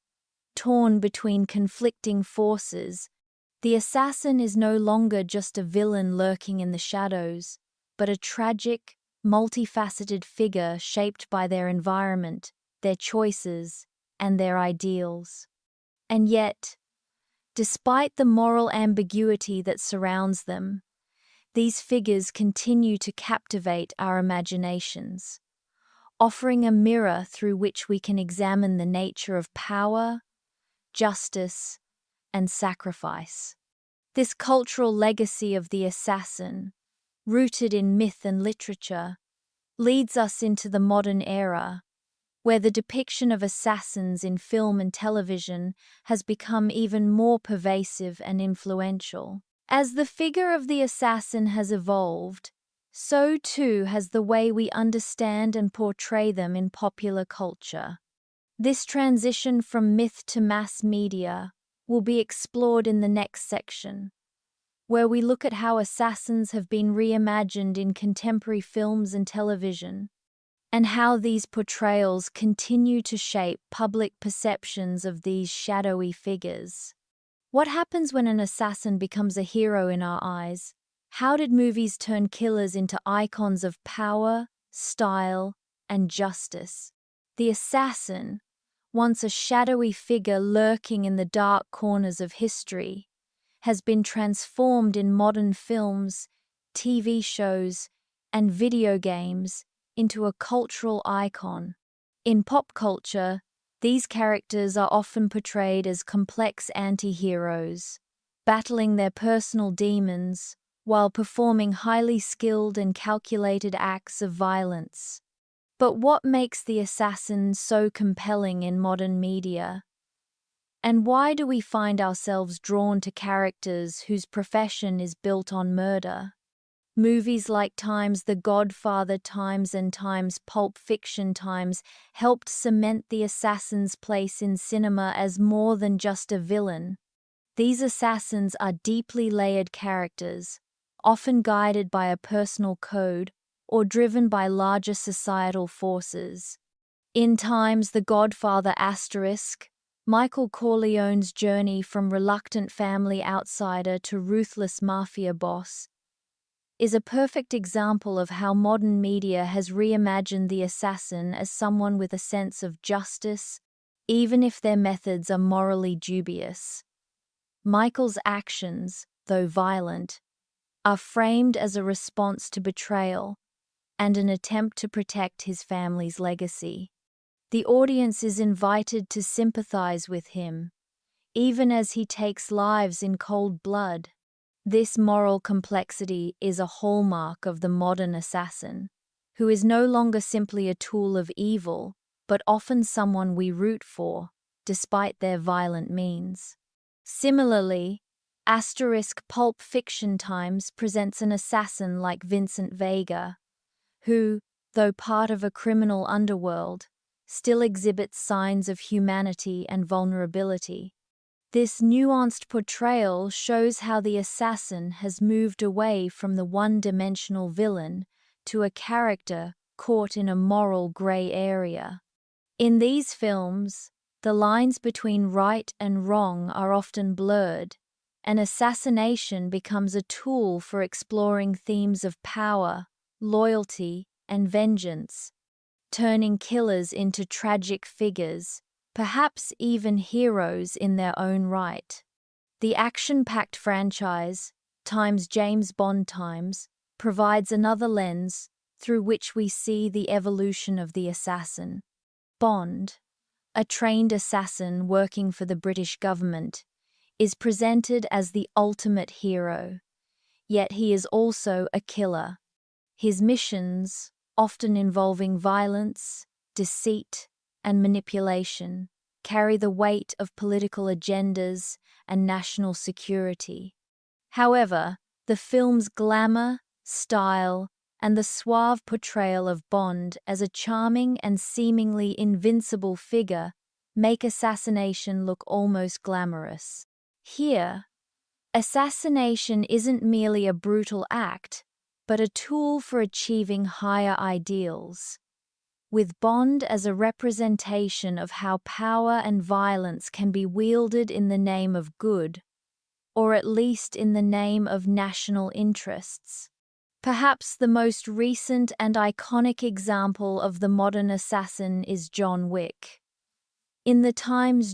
torn between conflicting forces. The assassin is no longer just a villain lurking in the shadows, but a tragic, multifaceted figure shaped by their environment, their choices, and their ideals. And yet, despite the moral ambiguity that surrounds them, these figures continue to captivate our imaginations, offering a mirror through which we can examine the nature of power, justice, and sacrifice. This cultural legacy of the assassin, rooted in myth and literature, leads us into the modern era, where the depiction of assassins in film and television has become even more pervasive and influential. As the figure of the assassin has evolved, so too has the way we understand and portray them in popular culture. This transition from myth to mass media will be explored in the next section, where we look at how assassins have been reimagined in contemporary films and television, and how these portrayals continue to shape public perceptions of these shadowy figures. What happens when an assassin becomes a hero in our eyes? How did movies turn killers into icons of power, style, and justice? The assassin, once a shadowy figure lurking in the dark corners of history, has been transformed in modern films, TV shows, and video games into a cultural icon. In pop culture, these characters are often portrayed as complex anti-heroes, battling their personal demons while performing highly skilled and calculated acts of violence. But what makes the assassin so compelling in modern media? And why do we find ourselves drawn to characters whose profession is built on murder? Movies like Times The Godfather, Times and Times Pulp Fiction Times helped cement the assassin's place in cinema as more than just a villain. These assassins are deeply layered characters, often guided by a personal code or driven by larger societal forces. In Times The Godfather *, Michael Corleone's journey from reluctant family outsider to ruthless mafia boss is a perfect example of how modern media has reimagined the assassin as someone with a sense of justice, even if their methods are morally dubious. Michael's actions, though violent, are framed as a response to betrayal and an attempt to protect his family's legacy. The audience is invited to sympathize with him, even as he takes lives in cold blood. This moral complexity is a hallmark of the modern assassin, who is no longer simply a tool of evil, but often someone we root for, despite their violent means. Similarly, Pulp Fiction Times presents an assassin like Vincent Vega, who, though part of a criminal underworld, still exhibits signs of humanity and vulnerability. This nuanced portrayal shows how the assassin has moved away from the one-dimensional villain to a character caught in a moral gray area. In these films, the lines between right and wrong are often blurred, and assassination becomes a tool for exploring themes of power, loyalty, and vengeance, turning killers into tragic figures, perhaps even heroes in their own right. The action-packed franchise, Times James Bond Times, provides another lens through which we see the evolution of the assassin. Bond, a trained assassin working for the British government, is presented as the ultimate hero, yet he is also a killer. His missions, often involving violence, deceit, and manipulation, carry the weight of political agendas and national security. However, the film's glamour, style, and the suave portrayal of Bond as a charming and seemingly invincible figure make assassination look almost glamorous. Here, assassination isn't merely a brutal act, but a tool for achieving higher ideals, with Bond as a representation of how power and violence can be wielded in the name of good, or at least in the name of national interests. Perhaps the most recent and iconic example of the modern assassin is John Wick. In the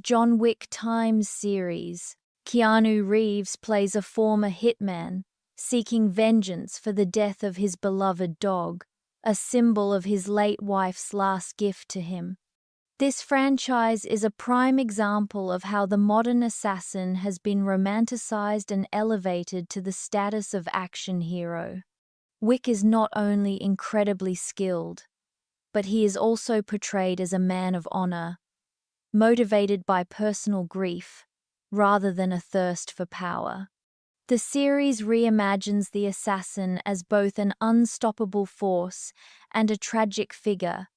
John Wick Times series, Keanu Reeves plays a former hitman, seeking vengeance for the death of his beloved dog, a symbol of his late wife's last gift to him. This franchise is a prime example of how the modern assassin has been romanticized and elevated to the status of action hero. Wick is not only incredibly skilled, but he is also portrayed as a man of honor, motivated by personal grief rather than a thirst for power. The series reimagines the assassin as both an unstoppable force and a tragic figure,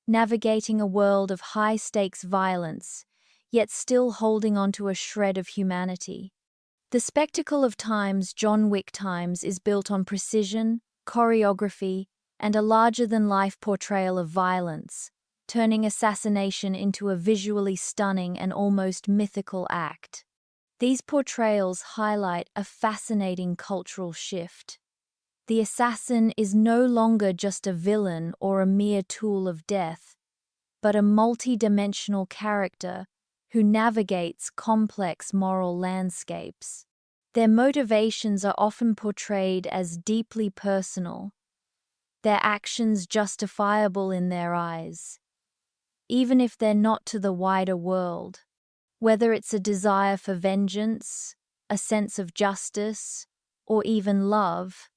navigating a world of high-stakes violence, yet still holding onto a shred of humanity. The spectacle of John Wick Times is built on precision, choreography, and a larger-than-life portrayal of violence, turning assassination into a visually stunning and almost mythical act. These portrayals highlight a fascinating cultural shift. The assassin is no longer just a villain or a mere tool of death, but a multi-dimensional character who navigates complex moral landscapes. Their motivations are often portrayed as deeply personal, their actions justifiable in their eyes, even if they're not to the wider world. Whether it's a desire for vengeance, a sense of justice, or even love,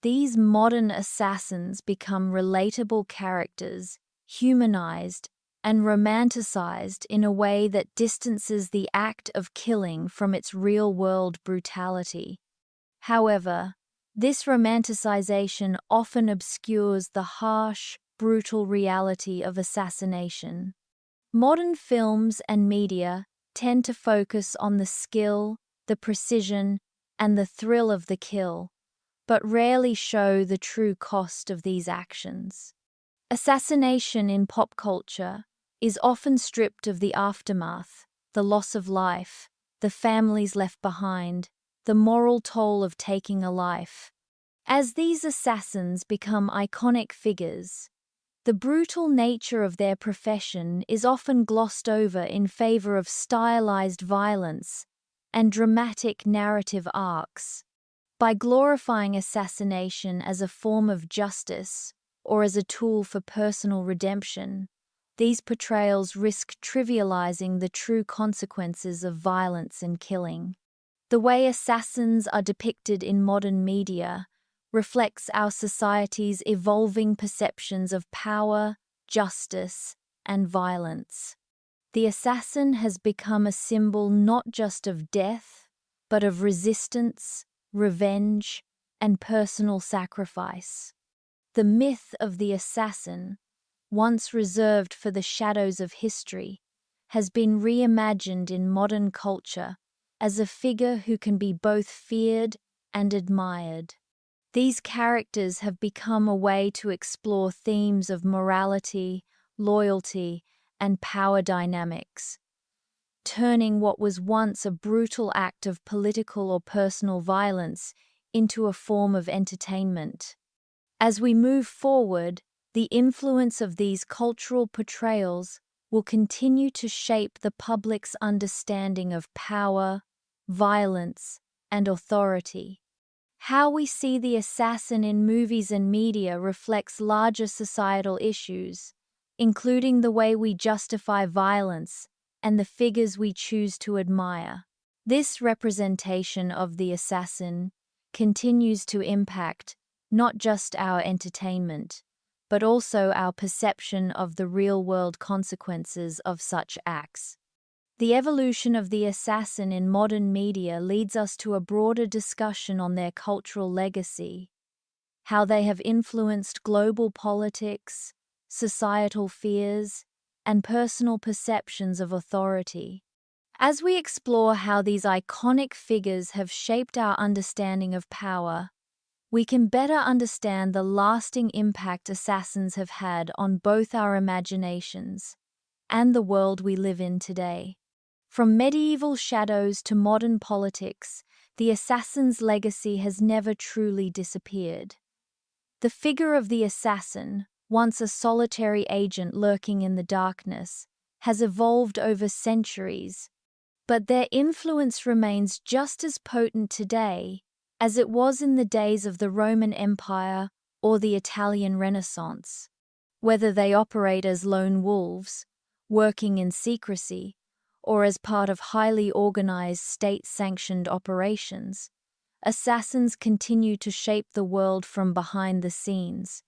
these modern assassins become relatable characters, humanized and romanticized in a way that distances the act of killing from its real-world brutality. However, this romanticization often obscures the harsh, brutal reality of assassination. Modern films and media tend to focus on the skill, the precision, and the thrill of the kill, but rarely show the true cost of these actions. Assassination in pop culture is often stripped of the aftermath, the loss of life, the families left behind, the moral toll of taking a life. As these assassins become iconic figures, the brutal nature of their profession is often glossed over in favor of stylized violence and dramatic narrative arcs. By glorifying assassination as a form of justice or as a tool for personal redemption, these portrayals risk trivializing the true consequences of violence and killing. The way assassins are depicted in modern media reflects our society's evolving perceptions of power, justice, and violence. The assassin has become a symbol not just of death, but of resistance, revenge, and personal sacrifice. The myth of the assassin, once reserved for the shadows of history, has been reimagined in modern culture as a figure who can be both feared and admired. These characters have become a way to explore themes of morality, loyalty, and power dynamics, turning what was once a brutal act of political or personal violence into a form of entertainment. As we move forward, the influence of these cultural portrayals will continue to shape the public's understanding of power, violence, and authority. How we see the assassin in movies and media reflects larger societal issues, including the way we justify violence and the figures we choose to admire. This representation of the assassin continues to impact not just our entertainment, but also our perception of the real-world consequences of such acts. The evolution of the assassin in modern media leads us to a broader discussion on their cultural legacy, how they have influenced global politics, societal fears, and personal perceptions of authority. As we explore how these iconic figures have shaped our understanding of power, we can better understand the lasting impact assassins have had on both our imaginations and the world we live in today. From medieval shadows to modern politics, the assassin's legacy has never truly disappeared. The figure of the assassin, once a solitary agent lurking in the darkness, has evolved over centuries, but their influence remains just as potent today as it was in the days of the Roman Empire or the Italian Renaissance. Whether they operate as lone wolves, working in secrecy, or as part of highly organized state-sanctioned operations, assassins continue to shape the world from behind the scenes,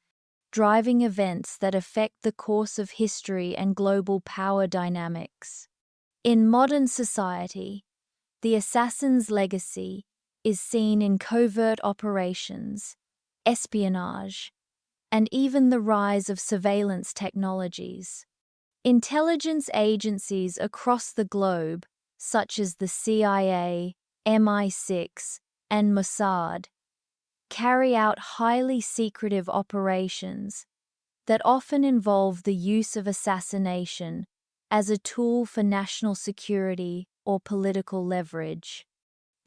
driving events that affect the course of history and global power dynamics. In modern society, the assassin's legacy is seen in covert operations, espionage, and even the rise of surveillance technologies. Intelligence agencies across the globe, such as the CIA, MI6, and Mossad, carry out highly secretive operations that often involve the use of assassination as a tool for national security or political leverage.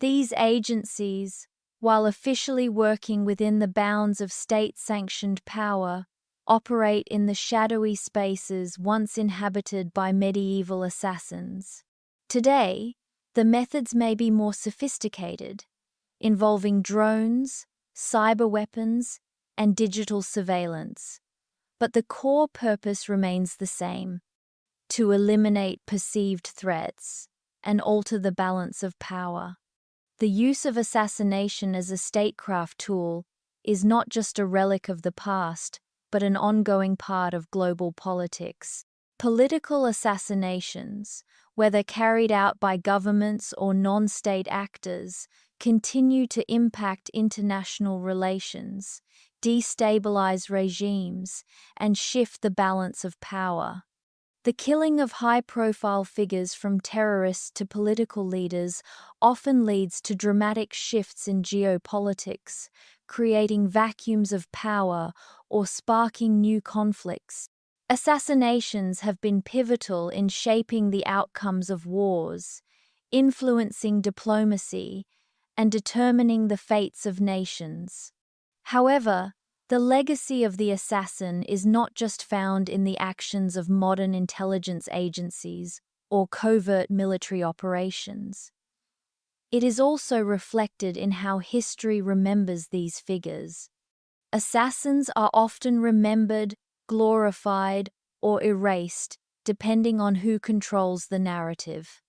These agencies, while officially working within the bounds of state-sanctioned power, operate in the shadowy spaces once inhabited by medieval assassins. Today, the methods may be more sophisticated, involving drones, cyber weapons, and digital surveillance, but the core purpose remains the same: to eliminate perceived threats and alter the balance of power. The use of assassination as a statecraft tool is not just a relic of the past, but an ongoing part of global politics. Political assassinations, whether carried out by governments or non-state actors, continue to impact international relations, destabilize regimes, and shift the balance of power. The killing of high-profile figures, from terrorists to political leaders, often leads to dramatic shifts in geopolitics, creating vacuums of power or sparking new conflicts. Assassinations have been pivotal in shaping the outcomes of wars, influencing diplomacy, and determining the fates of nations. However, the legacy of the assassin is not just found in the actions of modern intelligence agencies or covert military operations. It is also reflected in how history remembers these figures. Assassins are often remembered, glorified, or erased, depending on who controls the narrative.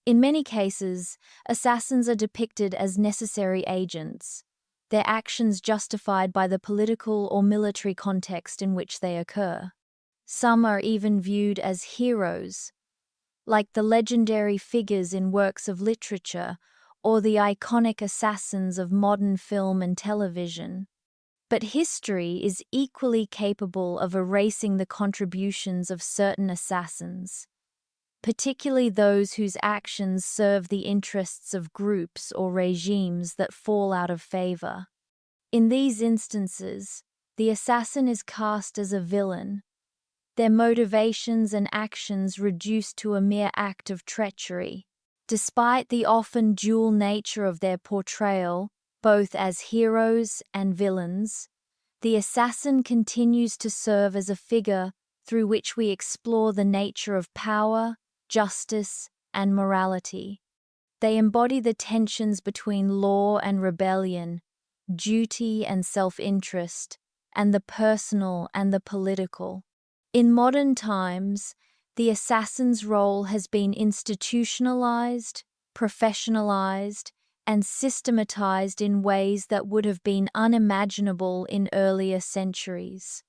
In many cases, assassins are depicted as necessary agents, their actions justified by the political or military context in which they occur. Some are even viewed as heroes, like the legendary figures in works of literature or the iconic assassins of modern film and television. But history is equally capable of erasing the contributions of certain assassins, particularly those whose actions serve the interests of groups or regimes that fall out of favor. In these instances, the assassin is cast as a villain, their motivations and actions reduced to a mere act of treachery. Despite the often dual nature of their portrayal, both as heroes and villains, the assassin continues to serve as a figure through which we explore the nature of power, justice, and morality. They embody the tensions between law and rebellion, duty and self-interest, and the personal and the political. In modern times, the assassin's role has been institutionalized, professionalized, and systematized in ways that would have been unimaginable in earlier centuries.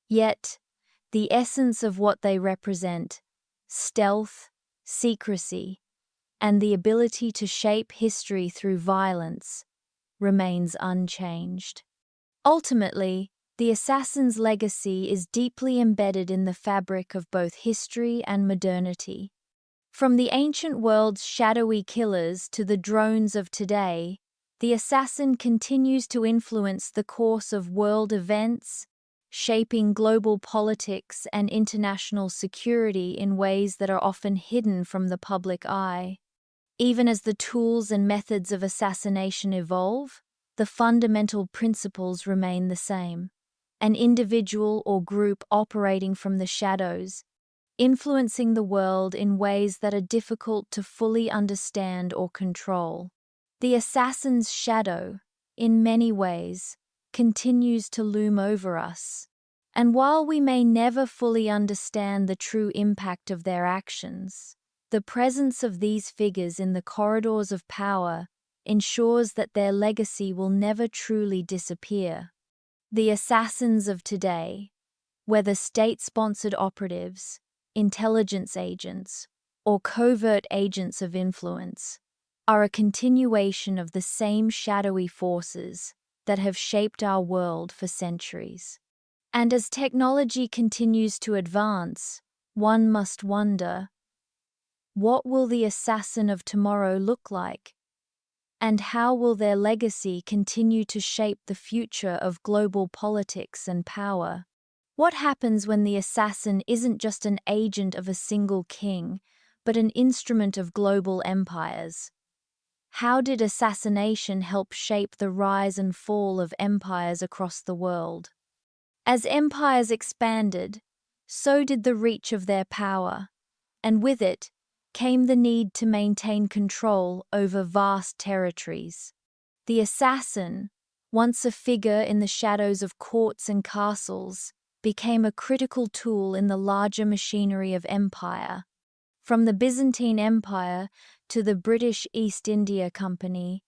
Yet, the essence of what they represent, stealth, secrecy, and the ability to shape history through violence, remains unchanged. Ultimately, the assassin's legacy is deeply embedded in the fabric of both history and modernity. From the ancient world's shadowy killers to the drones of today, the assassin continues to influence the course of world events, shaping global politics and international security in ways that are often hidden from the public eye. Even as the tools and methods of assassination evolve, the fundamental principles remain the same. An individual or group operating from the shadows, influencing the world in ways that are difficult to fully understand or control. The assassin's shadow, in many ways, continues to loom over us. And while we may never fully understand the true impact of their actions, the presence of these figures in the corridors of power ensures that their legacy will never truly disappear. The assassins of today, whether state-sponsored operatives, intelligence agents, or covert agents of influence, are a continuation of the same shadowy forces that have shaped our world for centuries. And as technology continues to advance, one must wonder, what will the assassin of tomorrow look like? And how will their legacy continue to shape the future of global politics and power? What happens when the assassin isn't just an agent of a single king, but an instrument of global empires? How did assassination help shape the rise and fall of empires across the world? As empires expanded, so did the reach of their power, and with it came the need to maintain control over vast territories. The assassin, once a figure in the shadows of courts and castles, became a critical tool in the larger machinery of empire. From the Byzantine Empire to the British East India Company,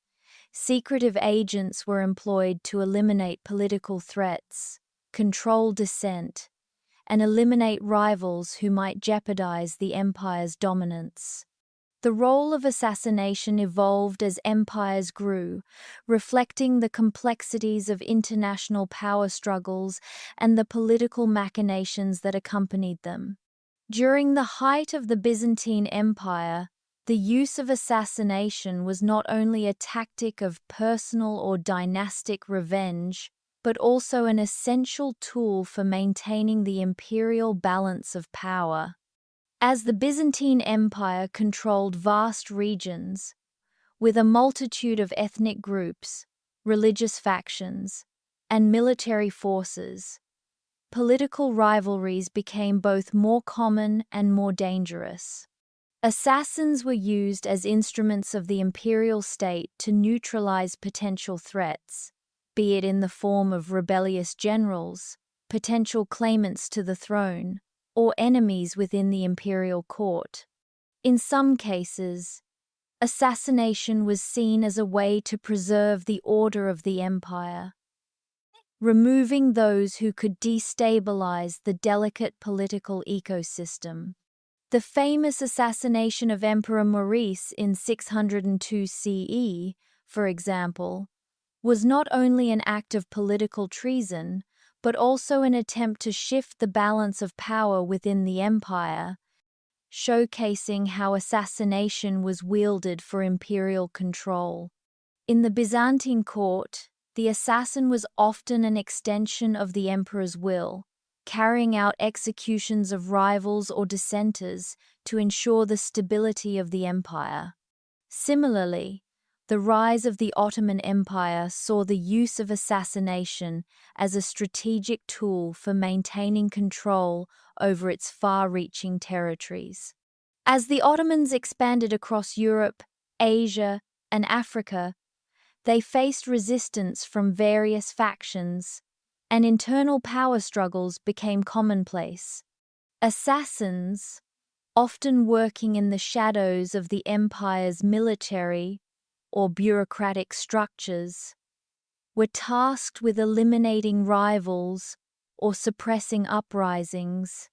secretive agents were employed to eliminate political threats, control dissent, and eliminate rivals who might jeopardize the empire's dominance. The role of assassination evolved as empires grew, reflecting the complexities of international power struggles and the political machinations that accompanied them. During the height of the Byzantine Empire, the use of assassination was not only a tactic of personal or dynastic revenge, but also an essential tool for maintaining the imperial balance of power. As the Byzantine Empire controlled vast regions, with a multitude of ethnic groups, religious factions, and military forces, political rivalries became both more common and more dangerous. Assassins were used as instruments of the imperial state to neutralize potential threats, be it in the form of rebellious generals, potential claimants to the throne, or enemies within the imperial court. In some cases, assassination was seen as a way to preserve the order of the empire, removing those who could destabilize the delicate political ecosystem. The famous assassination of Emperor Maurice in 602 CE, for example, was not only an act of political treason, but also an attempt to shift the balance of power within the empire, showcasing how assassination was wielded for imperial control. In the Byzantine court, the assassin was often an extension of the emperor's will, carrying out executions of rivals or dissenters to ensure the stability of the empire. Similarly, the rise of the Ottoman Empire saw the use of assassination as a strategic tool for maintaining control over its far-reaching territories. As the Ottomans expanded across Europe, Asia, and Africa, they faced resistance from various factions, and internal power struggles became commonplace. Assassins, often working in the shadows of the empire's military or bureaucratic structures, were tasked with eliminating rivals or suppressing uprisings.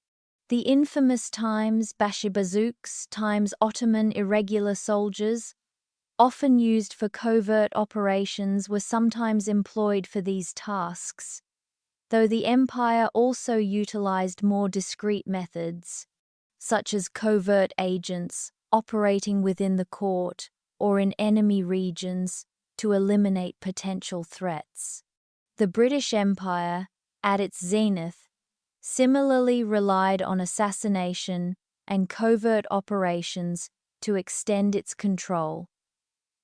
The infamous times Başıbazooks times Ottoman irregular soldiers, often used for covert operations, were sometimes employed for these tasks, though the empire also utilized more discreet methods, such as covert agents operating within the court or in enemy regions to eliminate potential threats. The British Empire, at its zenith, similarly relied on assassination and covert operations to extend its control,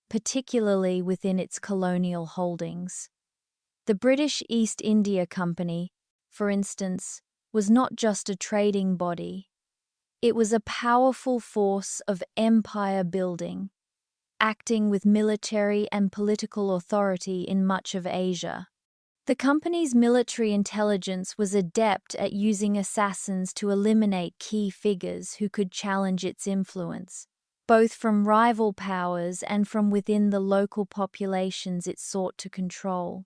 particularly within its colonial holdings. The British East India Company, for instance, was not just a trading body. It was a powerful force of empire building, acting with military and political authority in much of Asia. The company's military intelligence was adept at using assassins to eliminate key figures who could challenge its influence, both from rival powers and from within the local populations it sought to control.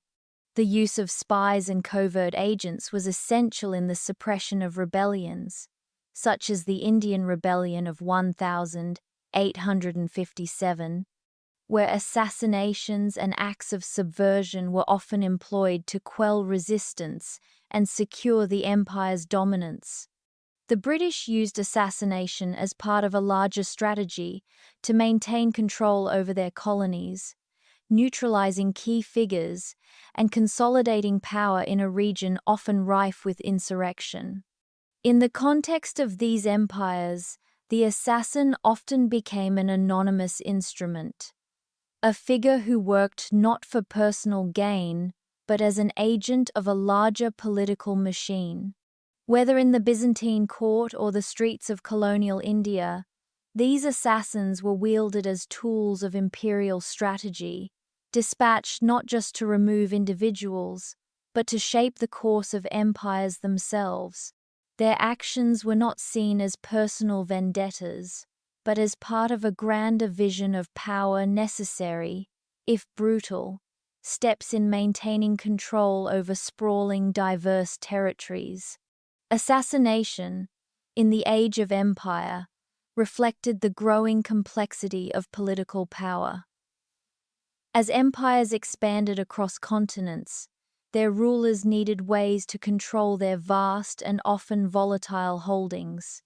The use of spies and covert agents was essential in the suppression of rebellions, such as the Indian Rebellion of 1857, where assassinations and acts of subversion were often employed to quell resistance and secure the empire's dominance. The British used assassination as part of a larger strategy to maintain control over their colonies, neutralizing key figures and consolidating power in a region often rife with insurrection. In the context of these empires, the assassin often became an anonymous instrument, a figure who worked not for personal gain, but as an agent of a larger political machine. Whether in the Byzantine court or the streets of colonial India, these assassins were wielded as tools of imperial strategy, dispatched not just to remove individuals, but to shape the course of empires themselves. Their actions were not seen as personal vendettas, but as part of a grander vision of power necessary, if brutal, steps in maintaining control over sprawling, diverse territories. Assassination, in the age of empire, reflected the growing complexity of political power. As empires expanded across continents, their rulers needed ways to control their vast and often volatile holdings.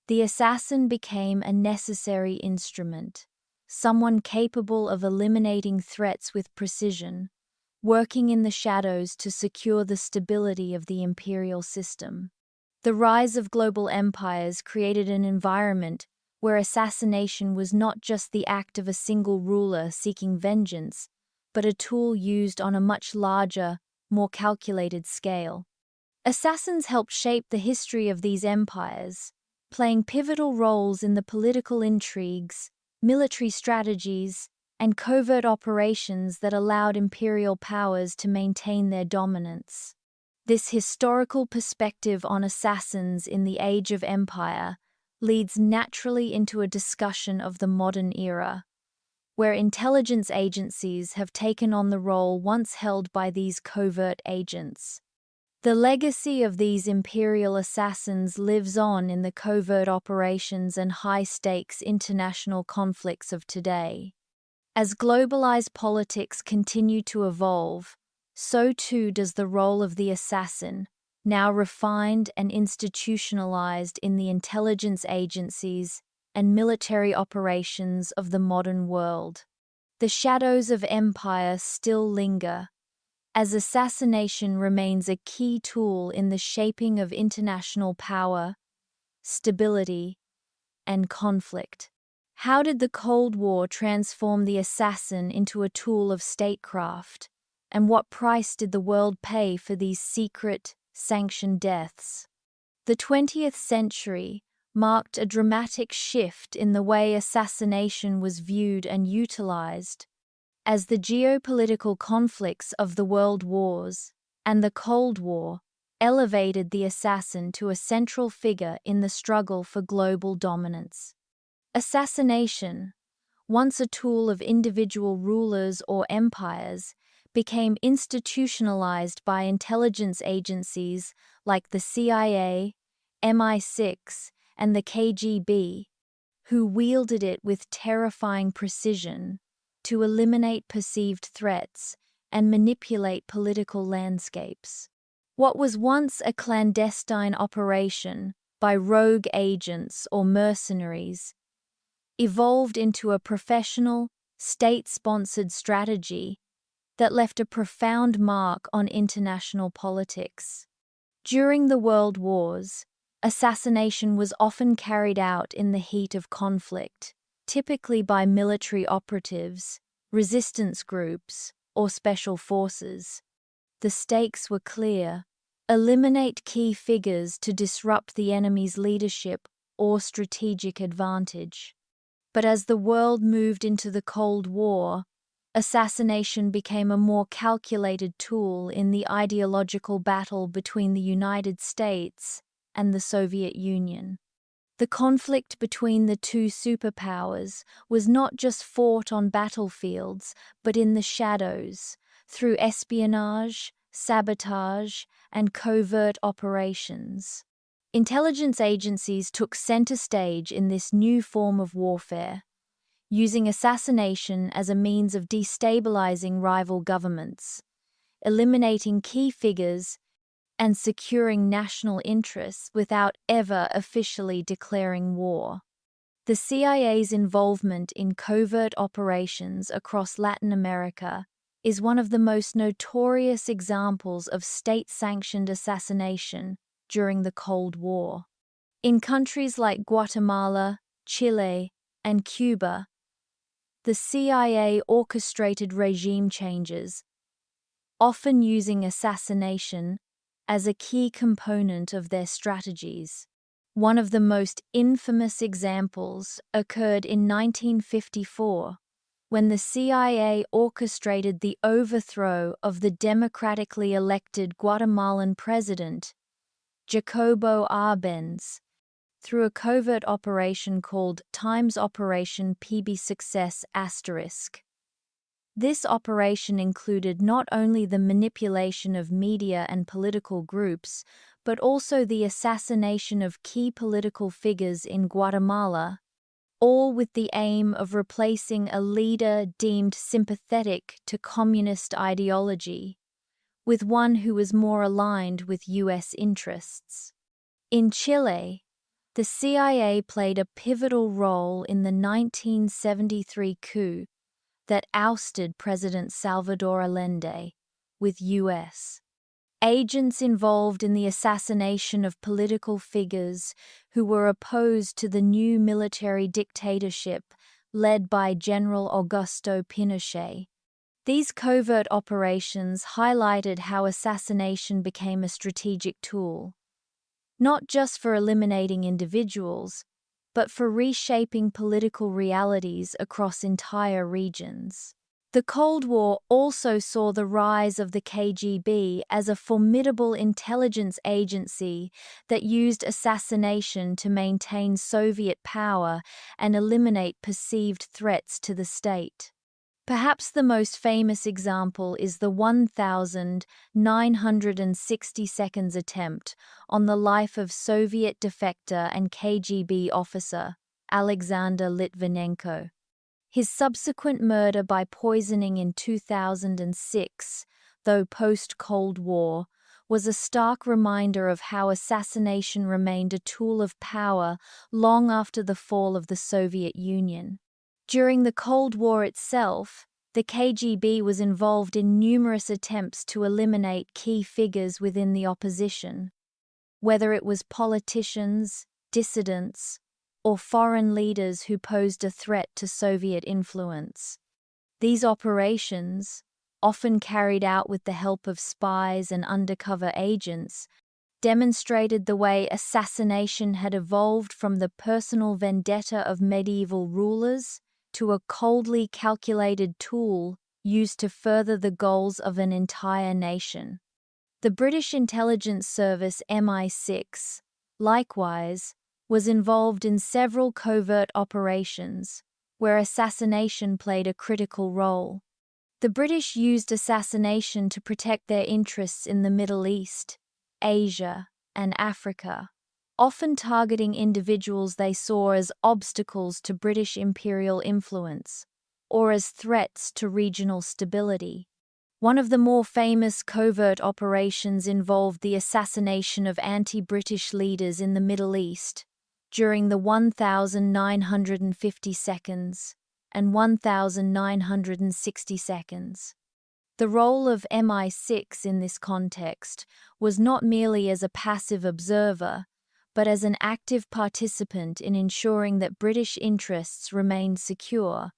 The assassin became a necessary instrument, someone capable of eliminating threats with precision, working in the shadows to secure the stability of the imperial system. The rise of global empires created an environment where assassination was not just the act of a single ruler seeking vengeance, but a tool used on a much larger, more calculated scale. Assassins helped shape the history of these empires, playing pivotal roles in the political intrigues, military strategies, and covert operations that allowed imperial powers to maintain their dominance. This historical perspective on assassins in the age of empire leads naturally into a discussion of the modern era, where intelligence agencies have taken on the role once held by these covert agents. The legacy of these imperial assassins lives on in the covert operations and high-stakes international conflicts of today. As globalized politics continue to evolve, so too does the role of the assassin, now refined and institutionalized in the intelligence agencies and military operations of the modern world. The shadows of empire still linger, as assassination remains a key tool in the shaping of international power, stability, and conflict. How did the Cold War transform the assassin into a tool of statecraft, and what price did the world pay for these secret, sanctioned deaths? The 20th century marked a dramatic shift in the way assassination was viewed and utilized, as the geopolitical conflicts of the World Wars and the Cold War elevated the assassin to a central figure in the struggle for global dominance. Assassination, once a tool of individual rulers or empires, became institutionalized by intelligence agencies like the CIA, MI6, and the KGB, who wielded it with terrifying precision to eliminate perceived threats and manipulate political landscapes. What was once a clandestine operation by rogue agents or mercenaries evolved into a professional, state-sponsored strategy that left a profound mark on international politics. During the World Wars, assassination was often carried out in the heat of conflict, typically by military operatives, resistance groups, or special forces. The stakes were clear: eliminate key figures to disrupt the enemy's leadership or strategic advantage. But as the world moved into the Cold War, assassination became a more calculated tool in the ideological battle between the United States and the Soviet Union. The conflict between the two superpowers was not just fought on battlefields, but in the shadows, through espionage, sabotage, and covert operations. Intelligence agencies took center stage in this new form of warfare, using assassination as a means of destabilizing rival governments, eliminating key figures, and securing national interests without ever officially declaring war. The CIA's involvement in covert operations across Latin America is one of the most notorious examples of state-sanctioned assassination during the Cold War. In countries like Guatemala, Chile, and Cuba, the CIA orchestrated regime changes, often using assassination as a key component of their strategies. One of the most infamous examples occurred in 1954, when the CIA orchestrated the overthrow of the democratically elected Guatemalan president, Jacobo Arbenz, through a covert operation called Times Operation PB Success *. This operation included not only the manipulation of media and political groups, but also the assassination of key political figures in Guatemala, all with the aim of replacing a leader deemed sympathetic to communist ideology with one who was more aligned with U.S. interests. In Chile, the CIA played a pivotal role in the 1973 coup that ousted President Salvador Allende, with U.S. agents involved in the assassination of political figures who were opposed to the new military dictatorship led by General Augusto Pinochet. These covert operations highlighted how assassination became a strategic tool, not just for eliminating individuals, but for reshaping political realities across entire regions. The Cold War also saw the rise of the KGB as a formidable intelligence agency that used assassination to maintain Soviet power and eliminate perceived threats to the state. Perhaps the most famous example is the 1,960 seconds attempt on the life of Soviet defector and KGB officer Alexander Litvinenko. His subsequent murder by poisoning in 2006, though post-Cold War, was a stark reminder of how assassination remained a tool of power long after the fall of the Soviet Union. During the Cold War itself, the KGB was involved in numerous attempts to eliminate key figures within the opposition, whether it was politicians, dissidents, or foreign leaders who posed a threat to Soviet influence. These operations, often carried out with the help of spies and undercover agents, demonstrated the way assassination had evolved from the personal vendetta of medieval rulers to a coldly calculated tool used to further the goals of an entire nation. The British intelligence service MI6, likewise, was involved in several covert operations, where assassination played a critical role. The British used assassination to protect their interests in the Middle East, Asia, and Africa, often targeting individuals they saw as obstacles to British imperial influence, or as threats to regional stability. One of the more famous covert operations involved the assassination of anti-British leaders in the Middle East during the 1950 seconds and 1960 seconds. The role of MI6 in this context was not merely as a passive observer, but as an active participant in ensuring that British interests remained secure,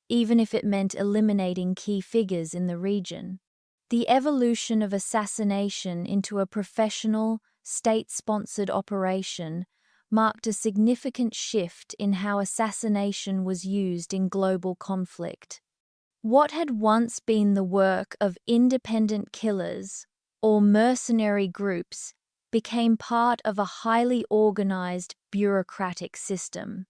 even if it meant eliminating key figures in the region. The evolution of assassination into a professional, state-sponsored operation marked a significant shift in how assassination was used in global conflict. What had once been the work of independent killers or mercenary groups became part of a highly organized bureaucratic system.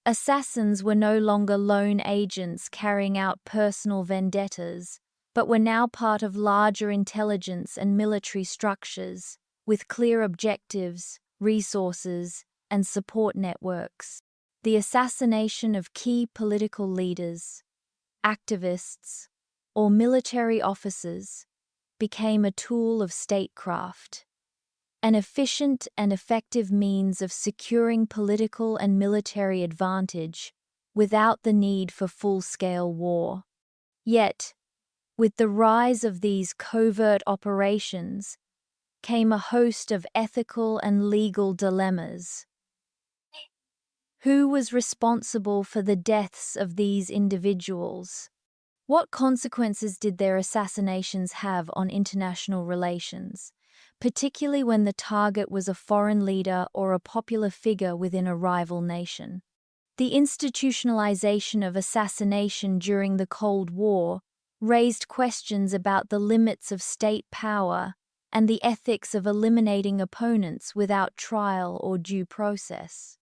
Assassins were no longer lone agents carrying out personal vendettas, but were now part of larger intelligence and military structures, with clear objectives, resources, and support networks. The assassination of key political leaders, activists, or military officers became a tool of statecraft, an efficient and effective means of securing political and military advantage without the need for full-scale war. Yet, with the rise of these covert operations came a host of ethical and legal dilemmas. Who was responsible for the deaths of these individuals? What consequences did their assassinations have on international relations, particularly when the target was a foreign leader or a popular figure within a rival nation? The institutionalization of assassination during the Cold War raised questions about the limits of state power and the ethics of eliminating opponents without trial or due process.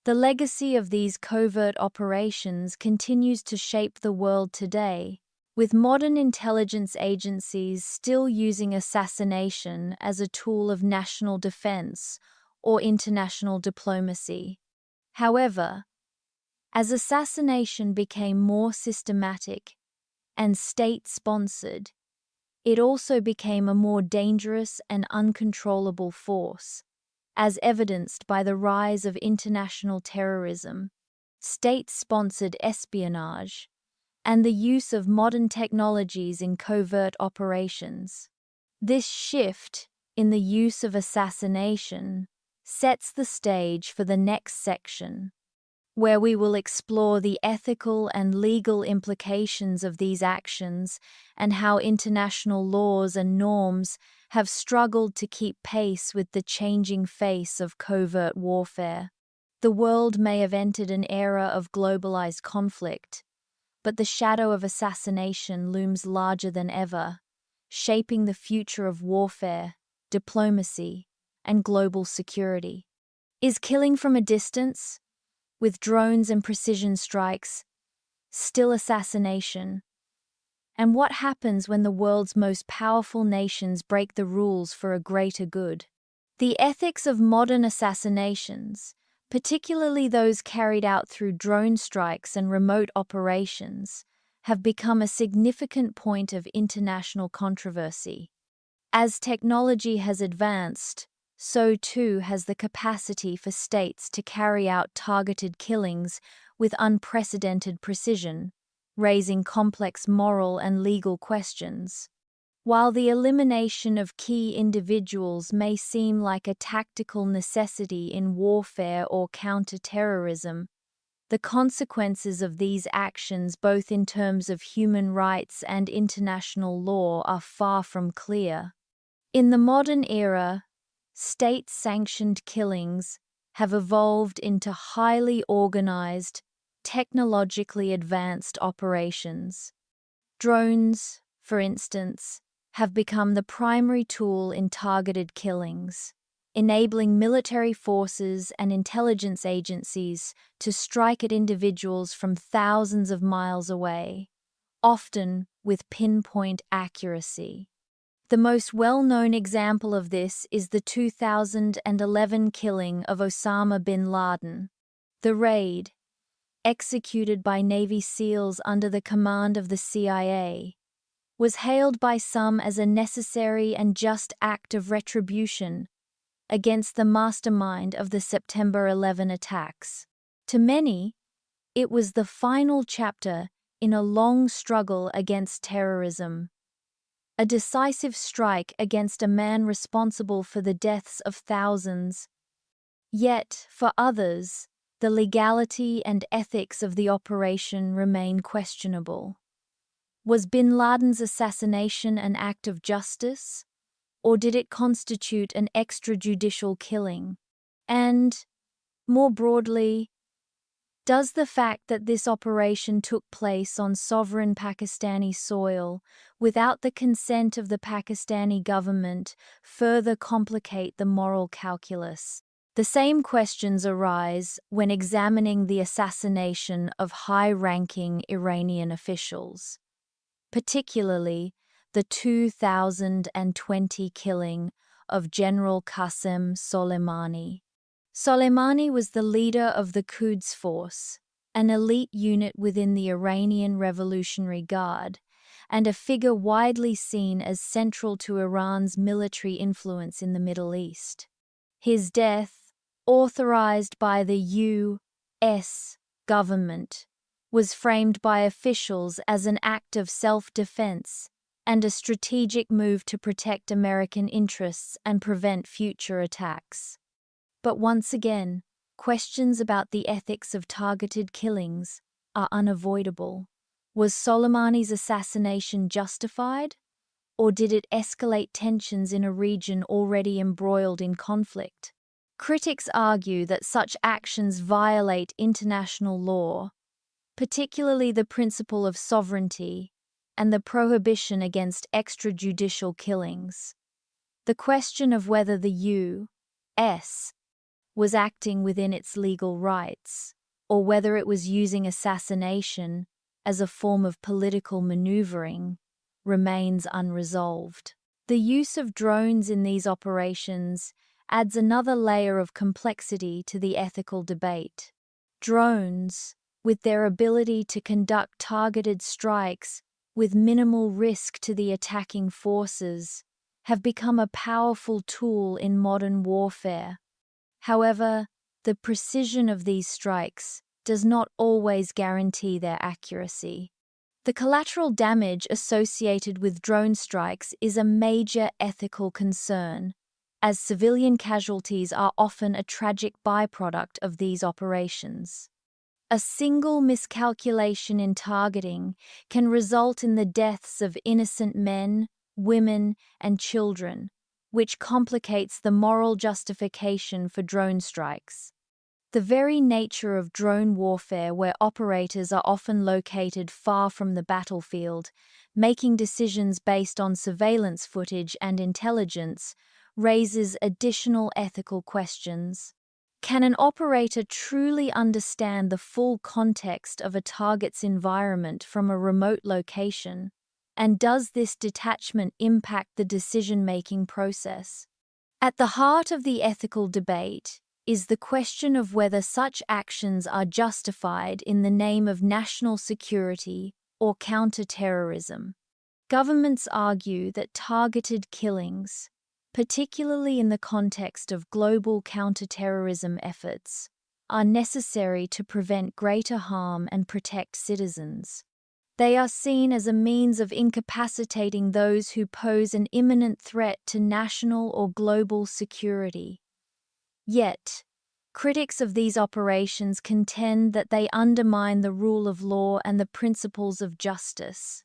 The legacy of these covert operations continues to shape the world today, with modern intelligence agencies still using assassination as a tool of national defense or international diplomacy. However, as assassination became more systematic and state-sponsored, it also became a more dangerous and uncontrollable force, as evidenced by the rise of international terrorism, state-sponsored espionage, and the use of modern technologies in covert operations. This shift in the use of assassination sets the stage for the next section, where we will explore the ethical and legal implications of these actions and how international laws and norms have struggled to keep pace with the changing face of covert warfare. The world may have entered an era of globalized conflict, but the shadow of assassination looms larger than ever, shaping the future of warfare, diplomacy, and global security. Is killing from a distance, with drones and precision strikes, still assassination? And what happens when the world's most powerful nations break the rules for a greater good? The ethics of modern assassinations, particularly those carried out through drone strikes and remote operations, have become a significant point of international controversy. As technology has advanced, so too has the capacity for states to carry out targeted killings with unprecedented precision, raising complex moral and legal questions. While the elimination of key individuals may seem like a tactical necessity in warfare or counter-terrorism, the consequences of these actions, both in terms of human rights and international law, are far from clear. In the modern era, state-sanctioned killings have evolved into highly organized, technologically advanced operations. Drones, for instance, have become the primary tool in targeted killings, enabling military forces and intelligence agencies to strike at individuals from thousands of miles away, often with pinpoint accuracy. The most well-known example of this is the 2011 killing of Osama bin Laden. The raid, executed by Navy SEALs under the command of the CIA, was hailed by some as a necessary and just act of retribution against the mastermind of the September 11 attacks. To many, it was the final chapter in a long struggle against terrorism, a decisive strike against a man responsible for the deaths of thousands. Yet, for others, the legality and ethics of the operation remain questionable. Was bin Laden's assassination an act of justice, or did it constitute an extrajudicial killing? And, more broadly, does the fact that this operation took place on sovereign Pakistani soil without the consent of the Pakistani government further complicate the moral calculus? The same questions arise when examining the assassination of high-ranking Iranian officials, particularly the 2020 killing of General Qasem Soleimani. Soleimani was the leader of the Quds Force, an elite unit within the Iranian Revolutionary Guard, and a figure widely seen as central to Iran's military influence in the Middle East. His death, authorized by the U.S. government, was framed by officials as an act of self-defense and a strategic move to protect American interests and prevent future attacks. But once again, questions about the ethics of targeted killings are unavoidable. Was Soleimani's assassination justified, or did it escalate tensions in a region already embroiled in conflict? Critics argue that such actions violate international law, particularly the principle of sovereignty and the prohibition against extrajudicial killings. The question of whether the U.S. was acting within its legal rights, or whether it was using assassination as a form of political maneuvering, remains unresolved. The use of drones in these operations adds another layer of complexity to the ethical debate. Drones, with their ability to conduct targeted strikes with minimal risk to the attacking forces, have become a powerful tool in modern warfare. However, the precision of these strikes does not always guarantee their accuracy. The collateral damage associated with drone strikes is a major ethical concern, as civilian casualties are often a tragic byproduct of these operations. A single miscalculation in targeting can result in the deaths of innocent men, women, and children, which complicates the moral justification for drone strikes. The very nature of drone warfare, where operators are often located far from the battlefield, making decisions based on surveillance footage and intelligence, raises additional ethical questions. Can an operator truly understand the full context of a target's environment from a remote location? And does this detachment impact the decision-making process? At the heart of the ethical debate is the question of whether such actions are justified in the name of national security or counter-terrorism. Governments argue that targeted killings, particularly in the context of global counter-terrorism efforts, are necessary to prevent greater harm and protect citizens. They are seen as a means of incapacitating those who pose an imminent threat to national or global security. Yet, critics of these operations contend that they undermine the rule of law and the principles of justice.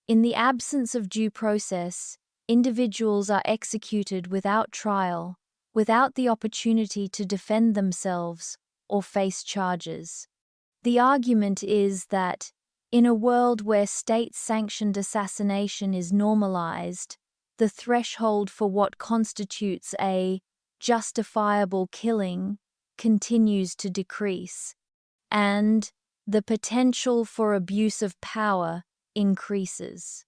In the absence of due process, individuals are executed without trial, without the opportunity to defend themselves or face charges. The argument is that, in a world where state-sanctioned assassination is normalized, the threshold for what constitutes a justifiable killing continues to decrease, and the potential for abuse of power increases.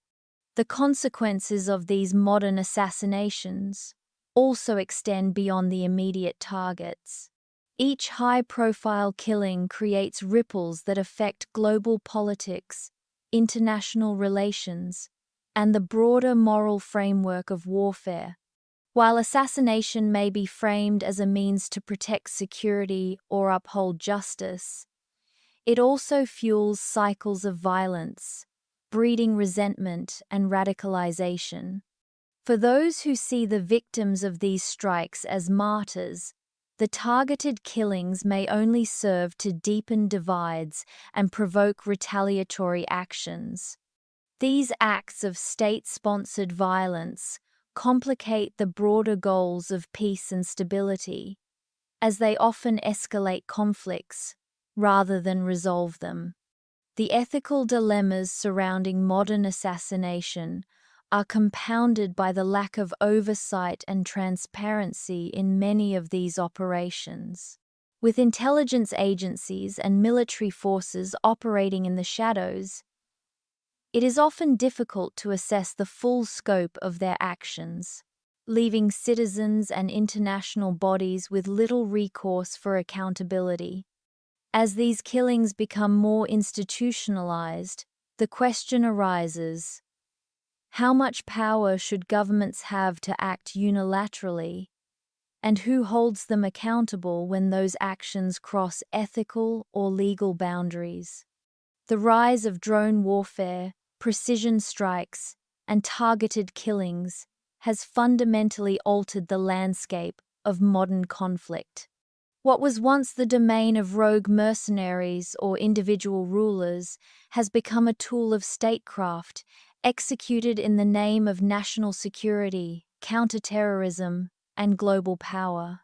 The consequences of these modern assassinations also extend beyond the immediate targets. Each high-profile killing creates ripples that affect global politics, international relations, and the broader moral framework of warfare. While assassination may be framed as a means to protect security or uphold justice, it also fuels cycles of violence, breeding resentment and radicalization. For those who see the victims of these strikes as martyrs, the targeted killings may only serve to deepen divides and provoke retaliatory actions. These acts of state-sponsored violence complicate the broader goals of peace and stability, as they often escalate conflicts rather than resolve them. The ethical dilemmas surrounding modern assassination are compounded by the lack of oversight and transparency in many of these operations. With intelligence agencies and military forces operating in the shadows, it is often difficult to assess the full scope of their actions, leaving citizens and international bodies with little recourse for accountability. As these killings become more institutionalized, the question arises: how much power should governments have to act unilaterally, and who holds them accountable when those actions cross ethical or legal boundaries? The rise of drone warfare, precision strikes, and targeted killings has fundamentally altered the landscape of modern conflict. What was once the domain of rogue mercenaries or individual rulers has become a tool of statecraft, executed in the name of national security, counterterrorism, and global power.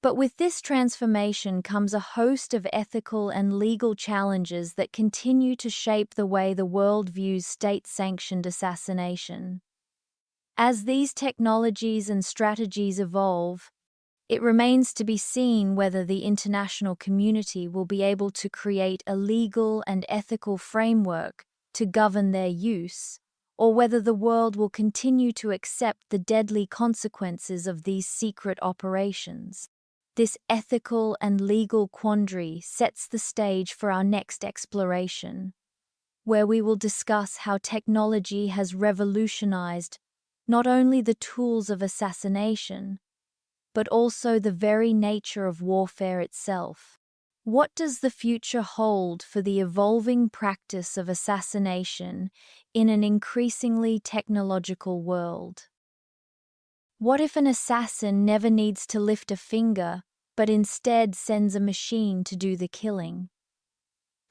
But with this transformation comes a host of ethical and legal challenges that continue to shape the way the world views state-sanctioned assassination. As these technologies and strategies evolve, it remains to be seen whether the international community will be able to create a legal and ethical framework to govern their use, or whether the world will continue to accept the deadly consequences of these secret operations. This ethical and legal quandary sets the stage for our next exploration, where we will discuss how technology has revolutionized not only the tools of assassination, but also the very nature of warfare itself. What does the future hold for the evolving practice of assassination in an increasingly technological world? What if an assassin never needs to lift a finger, but instead sends a machine to do the killing?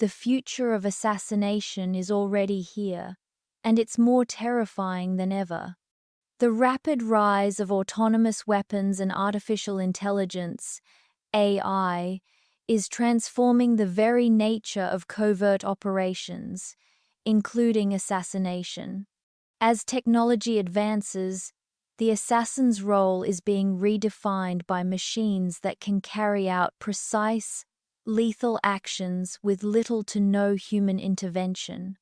The future of assassination is already here, and it's more terrifying than ever. The rapid rise of autonomous weapons and artificial intelligence, AI, is transforming the very nature of covert operations, including assassination. As technology advances, the assassin's role is being redefined by machines that can carry out precise, lethal actions with little to no human intervention.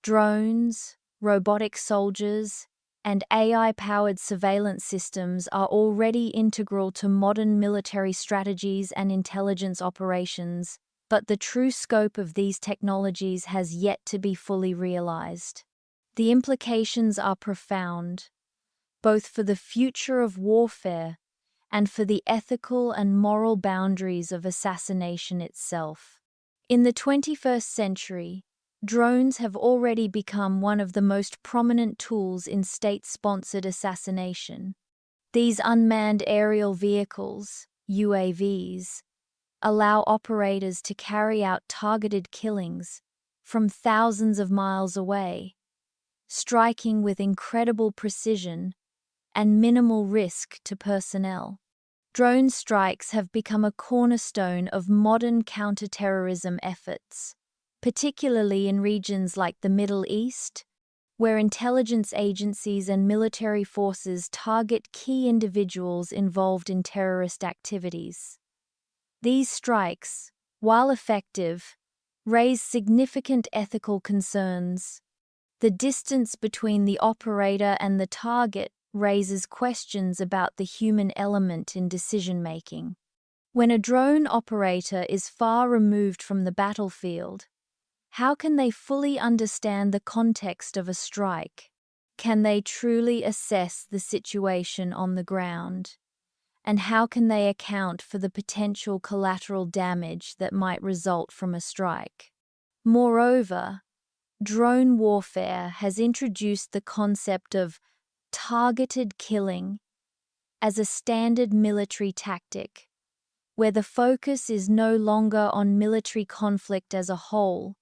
Drones, robotic soldiers, and AI-powered surveillance systems are already integral to modern military strategies and intelligence operations, but the true scope of these technologies has yet to be fully realized. The implications are profound, both for the future of warfare and for the ethical and moral boundaries of assassination itself. In the 21st century, drones have already become one of the most prominent tools in state-sponsored assassination. These unmanned aerial vehicles, UAVs, allow operators to carry out targeted killings from thousands of miles away, striking with incredible precision and minimal risk to personnel. Drone strikes have become a cornerstone of modern counterterrorism efforts, particularly in regions like the Middle East, where intelligence agencies and military forces target key individuals involved in terrorist activities. These strikes, while effective, raise significant ethical concerns. The distance between the operator and the target raises questions about the human element in decision-making. When a drone operator is far removed from the battlefield, how can they fully understand the context of a strike? Can they truly assess the situation on the ground? And how can they account for the potential collateral damage that might result from a strike? Moreover, drone warfare has introduced the concept of targeted killing as a standard military tactic, where the focus is no longer on military conflict as a whole,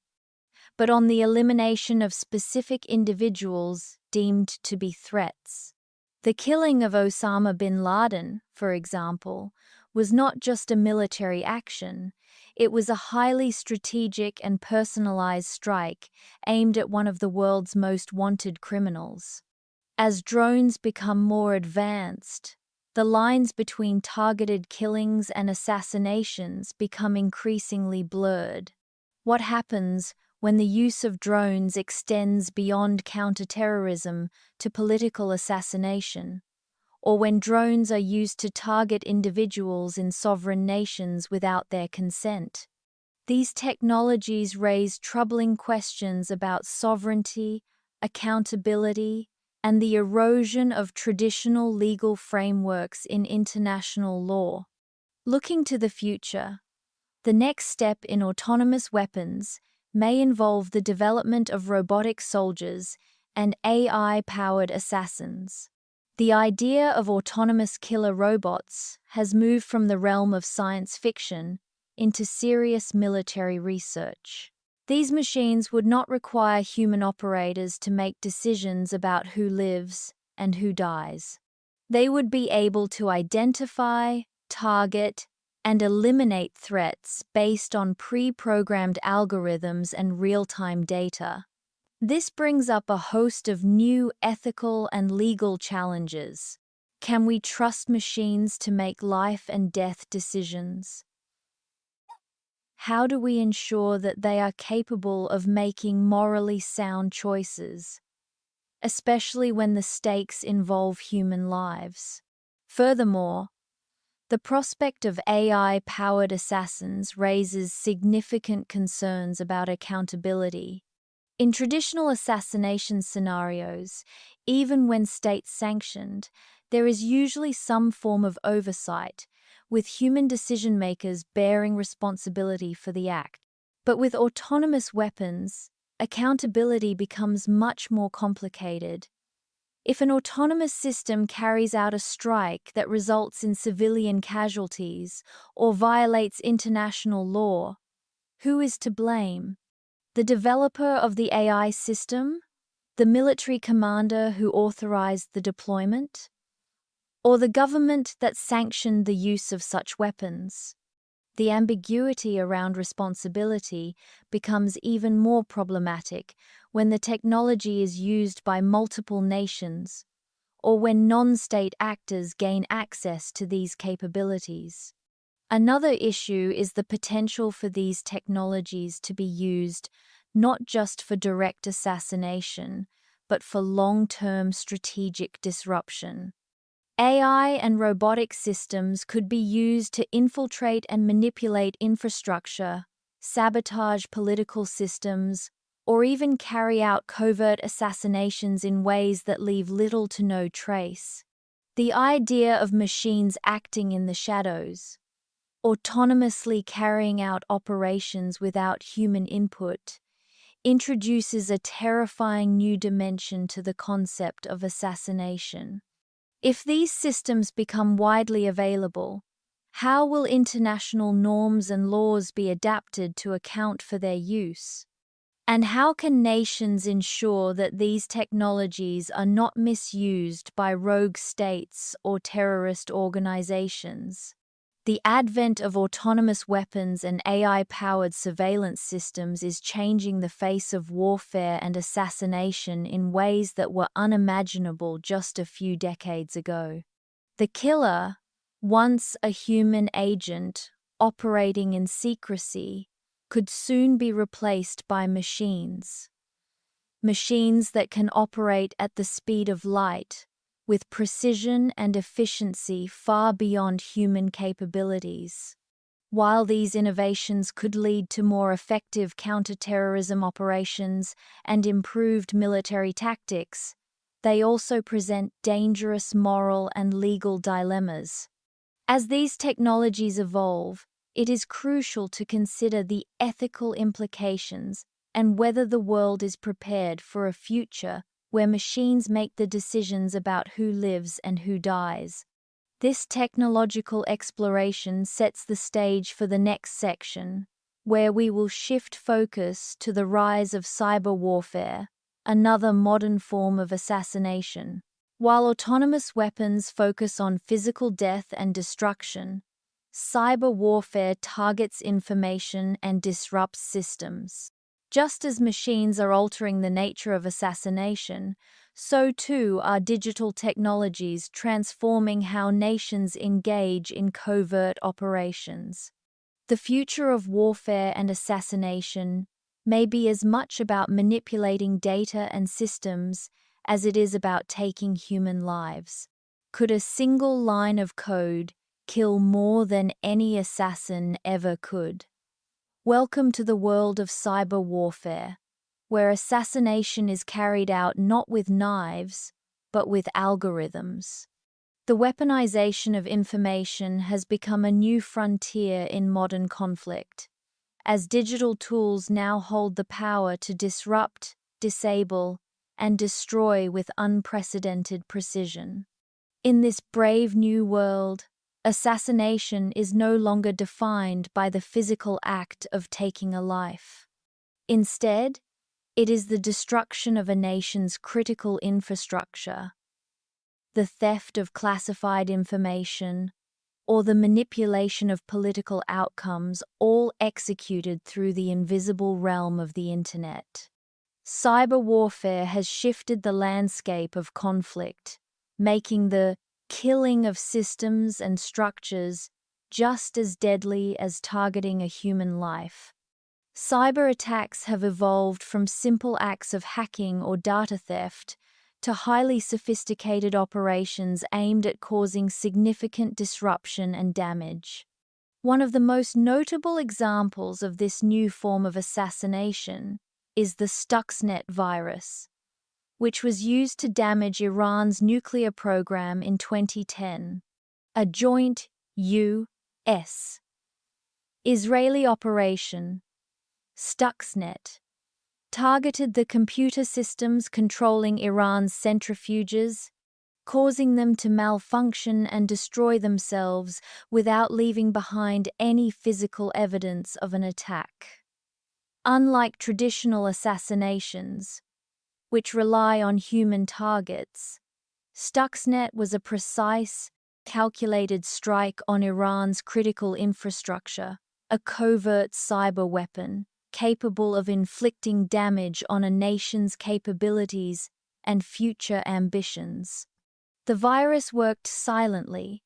but on the elimination of specific individuals deemed to be threats. The killing of Osama bin Laden, for example, was not just a military action, it was a highly strategic and personalized strike aimed at one of the world's most wanted criminals. As drones become more advanced, the lines between targeted killings and assassinations become increasingly blurred. What happens when the use of drones extends beyond counterterrorism to political assassination, or when drones are used to target individuals in sovereign nations without their consent? These technologies raise troubling questions about sovereignty, accountability, and the erosion of traditional legal frameworks in international law. Looking to the future, the next step in autonomous weapons may involve the development of robotic soldiers and AI-powered assassins. The idea of autonomous killer robots has moved from the realm of science fiction into serious military research. These machines would not require human operators to make decisions about who lives and who dies. They would be able to identify, target, and eliminate threats based on pre-programmed algorithms and real-time data. This brings up a host of new ethical and legal challenges. Can we trust machines to make life and death decisions? How do we ensure that they are capable of making morally sound choices, especially when the stakes involve human lives? Furthermore, the prospect of AI-powered assassins raises significant concerns about accountability. In traditional assassination scenarios, even when state-sanctioned, there is usually some form of oversight, with human decision-makers bearing responsibility for the act. But with autonomous weapons, accountability becomes much more complicated. If an autonomous system carries out a strike that results in civilian casualties or violates international law, who is to blame? The developer of the AI system? The military commander who authorized the deployment? Or the government that sanctioned the use of such weapons? The ambiguity around responsibility becomes even more problematic when the technology is used by multiple nations, or when non-state actors gain access to these capabilities. Another issue is the potential for these technologies to be used not just for direct assassination, but for long-term strategic disruption. AI and robotic systems could be used to infiltrate and manipulate infrastructure, sabotage political systems, or even carry out covert assassinations in ways that leave little to no trace. The idea of machines acting in the shadows, autonomously carrying out operations without human input, introduces a terrifying new dimension to the concept of assassination. If these systems become widely available, how will international norms and laws be adapted to account for their use? And how can nations ensure that these technologies are not misused by rogue states or terrorist organizations? The advent of autonomous weapons and AI-powered surveillance systems is changing the face of warfare and assassination in ways that were unimaginable just a few decades ago. The killer, once a human agent operating in secrecy, could soon be replaced by machines. Machines that can operate at the speed of light, with precision and efficiency far beyond human capabilities. While these innovations could lead to more effective counterterrorism operations and improved military tactics, they also present dangerous moral and legal dilemmas. As these technologies evolve, it is crucial to consider the ethical implications and whether the world is prepared for a future where machines make the decisions about who lives and who dies. This technological exploration sets the stage for the next section, where we will shift focus to the rise of cyber warfare, another modern form of assassination. While autonomous weapons focus on physical death and destruction, cyber warfare targets information and disrupts systems. Just as machines are altering the nature of assassination, so too are digital technologies transforming how nations engage in covert operations. The future of warfare and assassination may be as much about manipulating data and systems as it is about taking human lives. Could a single line of code kill more than any assassin ever could? Welcome to the world of cyber warfare, where assassination is carried out not with knives, but with algorithms. The weaponization of information has become a new frontier in modern conflict, as digital tools now hold the power to disrupt, disable, and destroy with unprecedented precision. In this brave new world, assassination is no longer defined by the physical act of taking a life. Instead, it is the destruction of a nation's critical infrastructure, the theft of classified information, or the manipulation of political outcomes, all executed through the invisible realm of the Internet. Cyber warfare has shifted the landscape of conflict, making the killing of systems and structures just as deadly as targeting a human life. Cyber attacks have evolved from simple acts of hacking or data theft to highly sophisticated operations aimed at causing significant disruption and damage. One of the most notable examples of this new form of assassination is the Stuxnet virus, which was used to damage Iran's nuclear program in 2010. A joint U.S. Israeli operation, Stuxnet, targeted the computer systems controlling Iran's centrifuges, causing them to malfunction and destroy themselves without leaving behind any physical evidence of an attack. Unlike traditional assassinations, which rely on human targets, Stuxnet was a precise, calculated strike on Iran's critical infrastructure, a covert cyber weapon capable of inflicting damage on a nation's capabilities and future ambitions. The virus worked silently,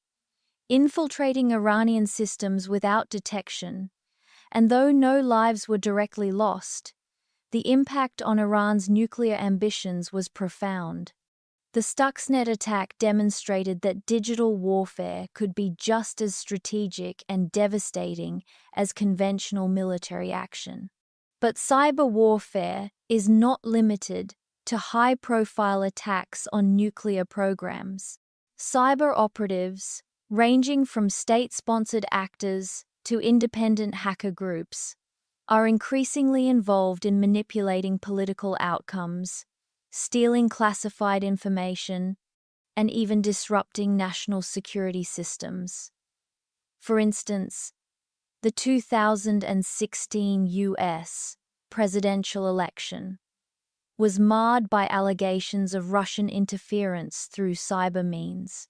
infiltrating Iranian systems without detection, and though no lives were directly lost, the impact on Iran's nuclear ambitions was profound. The Stuxnet attack demonstrated that digital warfare could be just as strategic and devastating as conventional military action. But cyber warfare is not limited to high-profile attacks on nuclear programs. Cyber operatives, ranging from state-sponsored actors to independent hacker groups, are increasingly involved in manipulating political outcomes, stealing classified information, and even disrupting national security systems. For instance, the 2016 U.S. presidential election was marred by allegations of Russian interference through cyber means.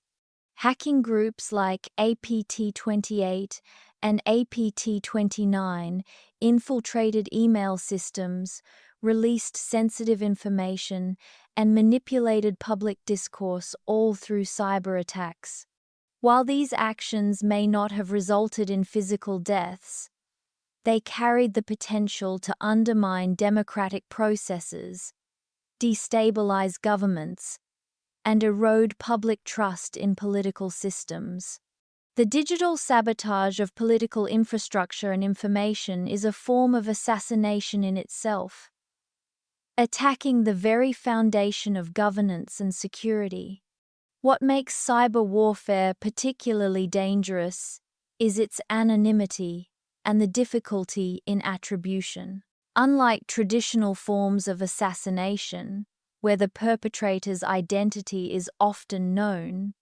Hacking groups like APT28 and APT29 infiltrated email systems, released sensitive information, and manipulated public discourse, all through cyber attacks. While these actions may not have resulted in physical deaths, they carried the potential to undermine democratic processes, destabilize governments, and erode public trust in political systems. The digital sabotage of political infrastructure and information is a form of assassination in itself, attacking the very foundation of governance and security. What makes cyber warfare particularly dangerous is its anonymity and the difficulty in attribution. Unlike traditional forms of assassination, where the perpetrator's identity is often known,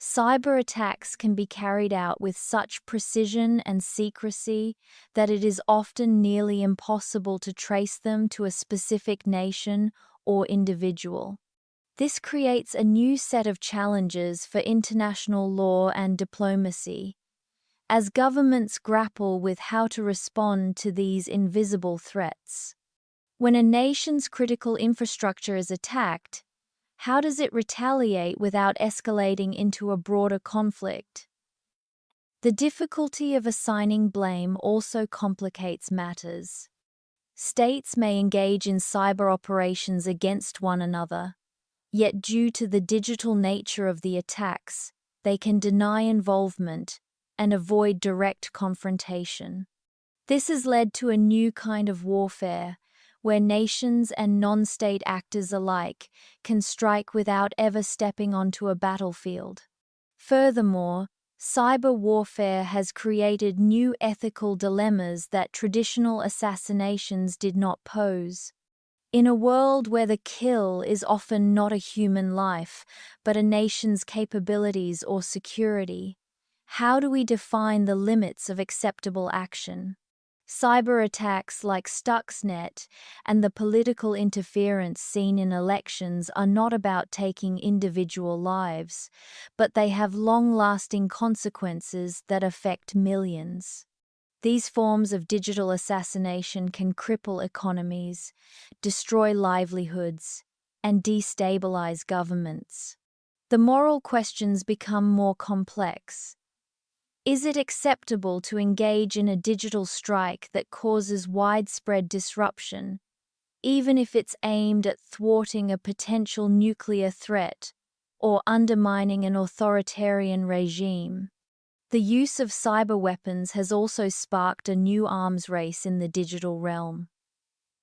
cyber attacks can be carried out with such precision and secrecy that it is often nearly impossible to trace them to a specific nation or individual. This creates a new set of challenges for international law and diplomacy, as governments grapple with how to respond to these invisible threats. When a nation's critical infrastructure is attacked, how does it retaliate without escalating into a broader conflict? The difficulty of assigning blame also complicates matters. States may engage in cyber operations against one another, yet due to the digital nature of the attacks, they can deny involvement and avoid direct confrontation. This has led to a new kind of warfare, where nations and non-state actors alike can strike without ever stepping onto a battlefield. Furthermore, cyber warfare has created new ethical dilemmas that traditional assassinations did not pose. In a world where the kill is often not a human life, but a nation's capabilities or security, how do we define the limits of acceptable action? Cyber attacks like Stuxnet and the political interference seen in elections are not about taking individual lives, but they have long-lasting consequences that affect millions. These forms of digital assassination can cripple economies, destroy livelihoods, and destabilize governments. The moral questions become more complex. Is it acceptable to engage in a digital strike that causes widespread disruption, even if it's aimed at thwarting a potential nuclear threat or undermining an authoritarian regime? The use of cyber weapons has also sparked a new arms race in the digital realm.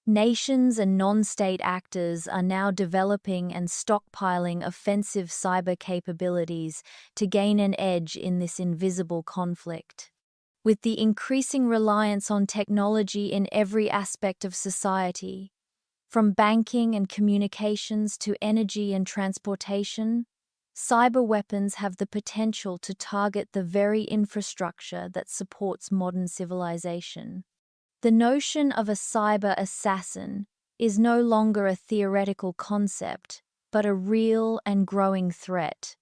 Nations and non-state actors are now developing and stockpiling offensive cyber capabilities to gain an edge in this invisible conflict. With the increasing reliance on technology in every aspect of society, from banking and communications to energy and transportation, cyber weapons have the potential to target the very infrastructure that supports modern civilization. The notion of a cyber assassin is no longer a theoretical concept, but a real and growing threat.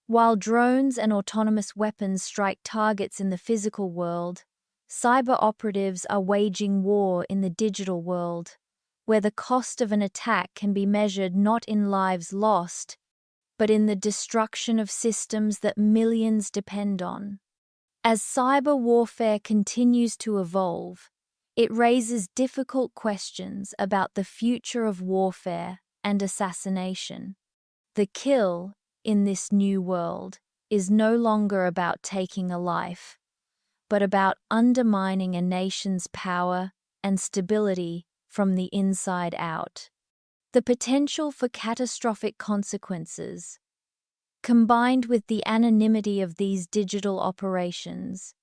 While drones and autonomous weapons strike targets in the physical world, cyber operatives are waging war in the digital world, where the cost of an attack can be measured not in lives lost, but in the destruction of systems that millions depend on. As cyber warfare continues to evolve, it raises difficult questions about the future of warfare and assassination. The kill, in this new world, is no longer about taking a life, but about undermining a nation's power and stability from the inside out. The potential for catastrophic consequences, combined with the anonymity of these digital operations,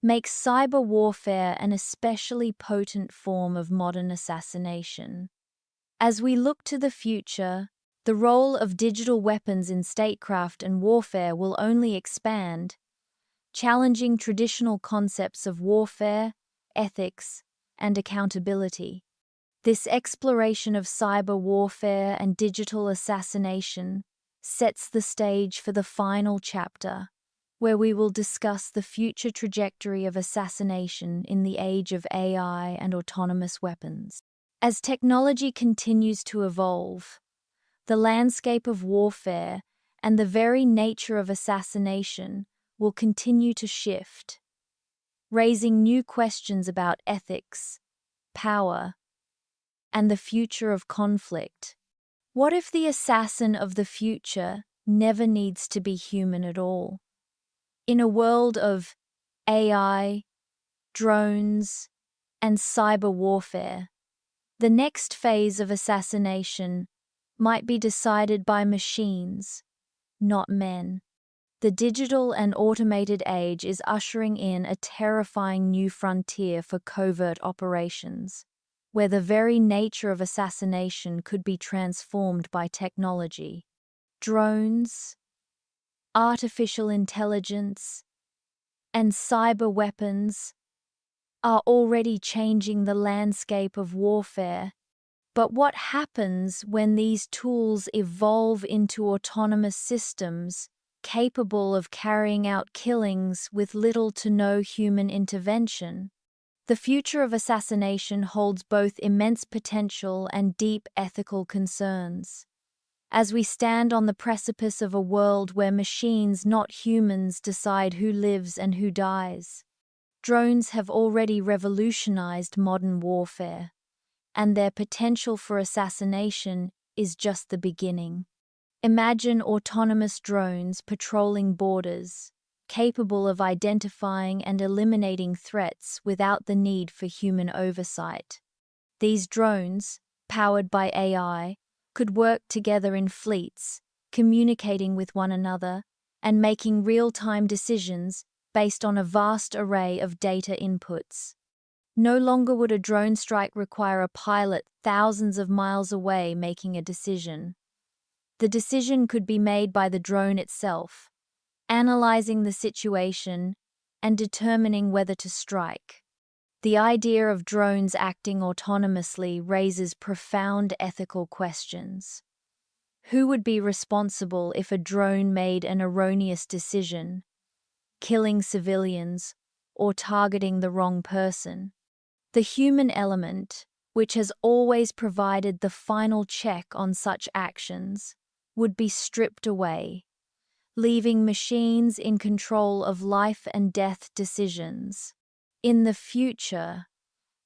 makes cyber warfare an especially potent form of modern assassination. As we look to the future, the role of digital weapons in statecraft and warfare will only expand, challenging traditional concepts of warfare, ethics, and accountability. This exploration of cyber warfare and digital assassination sets the stage for the final chapter, where we will discuss the future trajectory of assassination in the age of AI and autonomous weapons. As technology continues to evolve, the landscape of warfare and the very nature of assassination will continue to shift, raising new questions about ethics, power, and the future of conflict. What if the assassin of the future never needs to be human at all? In a world of AI, drones, and cyber warfare, the next phase of assassination might be decided by machines, not men. The digital and automated age is ushering in a terrifying new frontier for covert operations, where the very nature of assassination could be transformed by technology. Drones, artificial intelligence, and cyber weapons are already changing the landscape of warfare. But what happens when these tools evolve into autonomous systems capable of carrying out killings with little to no human intervention? The future of assassination holds both immense potential and deep ethical concerns. As we stand on the precipice of a world where machines, not humans, decide who lives and who dies, drones have already revolutionized modern warfare, and their potential for assassination is just the beginning. Imagine autonomous drones patrolling borders, capable of identifying and eliminating threats without the need for human oversight. These drones, powered by AI, could work together in fleets, communicating with one another and making real-time decisions based on a vast array of data inputs. No longer would a drone strike require a pilot thousands of miles away making a decision. The decision could be made by the drone itself, analyzing the situation and determining whether to strike. The idea of drones acting autonomously raises profound ethical questions. Who would be responsible if a drone made an erroneous decision, killing civilians or targeting the wrong person? The human element, which has always provided the final check on such actions, would be stripped away, leaving machines in control of life and death decisions. In the future,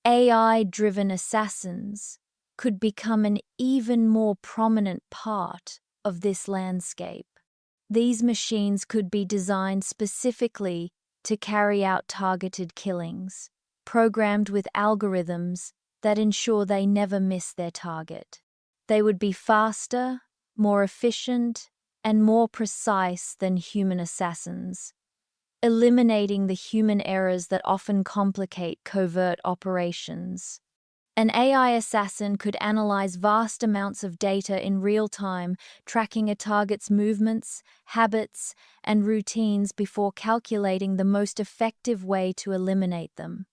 AI-driven assassins could become an even more prominent part of this landscape. These machines could be designed specifically to carry out targeted killings, programmed with algorithms that ensure they never miss their target. They would be faster, more efficient, and more precise than human assassins, eliminating the human errors that often complicate covert operations. An AI assassin could analyze vast amounts of data in real time, tracking a target's movements, habits, and routines before calculating the most effective way to eliminate them.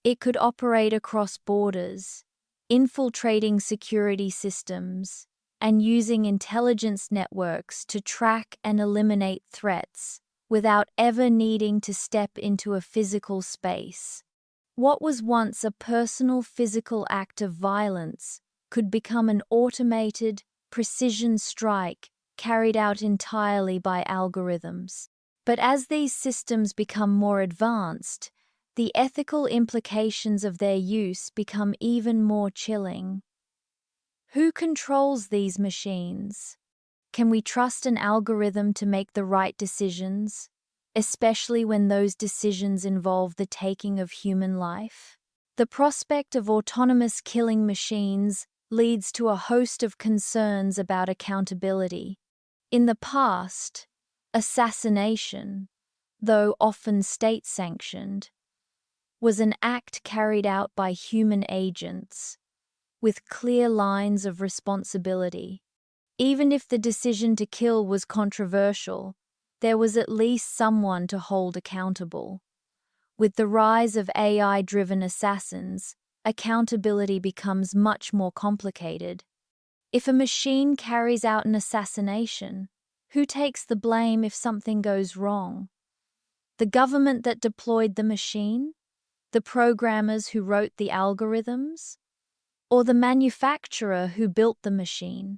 It could operate across borders, infiltrating security systems, and using intelligence networks to track and eliminate threats without ever needing to step into a physical space. What was once a personal physical act of violence could become an automated, precision strike carried out entirely by algorithms. But as these systems become more advanced, the ethical implications of their use become even more chilling. Who controls these machines? Can we trust an algorithm to make the right decisions, especially when those decisions involve the taking of human life? The prospect of autonomous killing machines leads to a host of concerns about accountability. In the past, assassination, though often state-sanctioned, was an act carried out by human agents, with clear lines of responsibility. Even if the decision to kill was controversial, there was at least someone to hold accountable. With the rise of AI-driven assassins, accountability becomes much more complicated. If a machine carries out an assassination, Who takes the blame if something goes wrong? The government that deployed the machine? The programmers who wrote the algorithms? Or the manufacturer who built the machine?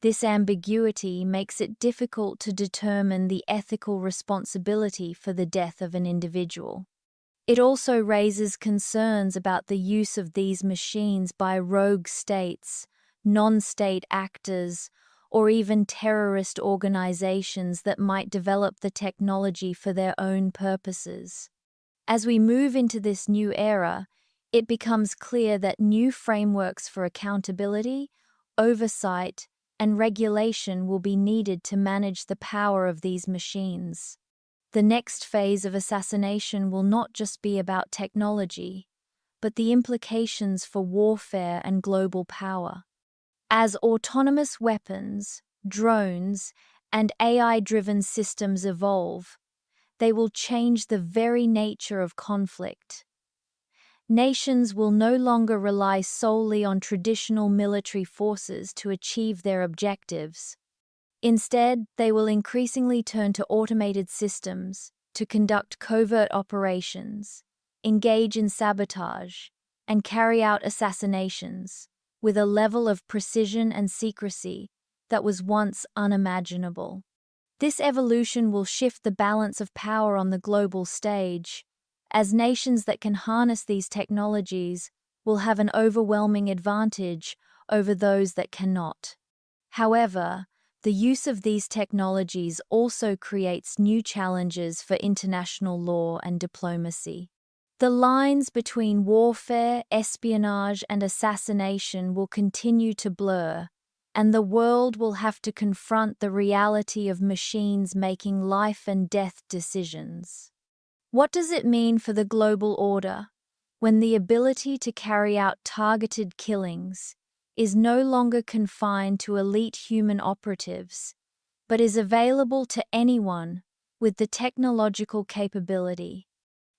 This ambiguity makes it difficult to determine the ethical responsibility for the death of an individual. It also raises concerns about the use of these machines by rogue states, non-state actors, or even terrorist organizations that might develop the technology for their own purposes. As we move into this new era, it becomes clear that new frameworks for accountability, oversight, and regulation will be needed to manage the power of these machines. The next phase of assassination will not just be about technology, but the implications for warfare and global power. As autonomous weapons, drones, and AI-driven systems evolve, they will change the very nature of conflict. Nations will no longer rely solely on traditional military forces to achieve their objectives. Instead, they will increasingly turn to automated systems to conduct covert operations, engage in sabotage, and carry out assassinations with a level of precision and secrecy that was once unimaginable. This evolution will shift the balance of power on the global stage, as nations that can harness these technologies will have an overwhelming advantage over those that cannot. However, the use of these technologies also creates new challenges for international law and diplomacy. The lines between warfare, espionage, and assassination will continue to blur, and the world will have to confront the reality of machines making life and death decisions. What does it mean for the global order when the ability to carry out targeted killings is no longer confined to elite human operatives, but is available to anyone with the technological capability?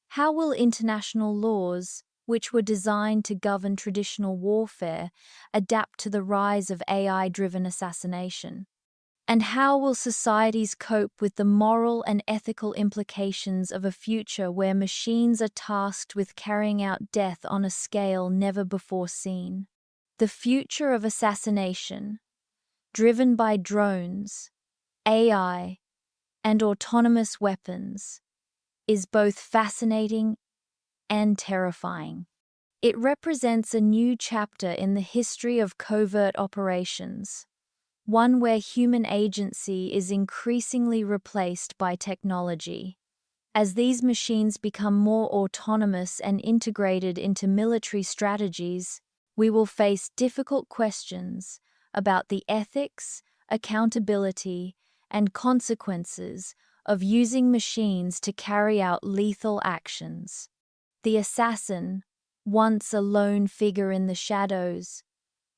How will international laws, which were designed to govern traditional warfare, adapt to the rise of AI-driven assassination? And how will societies cope with the moral and ethical implications of a future where machines are tasked with carrying out death on a scale never before seen? The future of assassination, driven by drones, AI, and autonomous weapons, is both fascinating and terrifying. It represents a new chapter in the history of covert operations, one where human agency is increasingly replaced by technology. As these machines become more autonomous and integrated into military strategies, we will face difficult questions about the ethics, accountability, and consequences of using machines to carry out lethal actions. The assassin, once a lone figure in the shadows,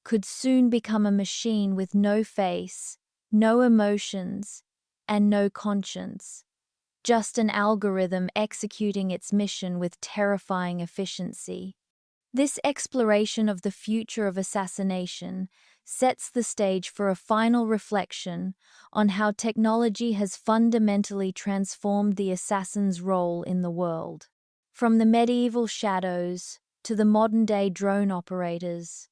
could soon become a machine with no face, no emotions, and no conscience, just an algorithm executing its mission with terrifying efficiency. This exploration of the future of assassination sets the stage for a final reflection on how technology has fundamentally transformed the assassin's role in the world. From the medieval shadows to the modern-day drone operators,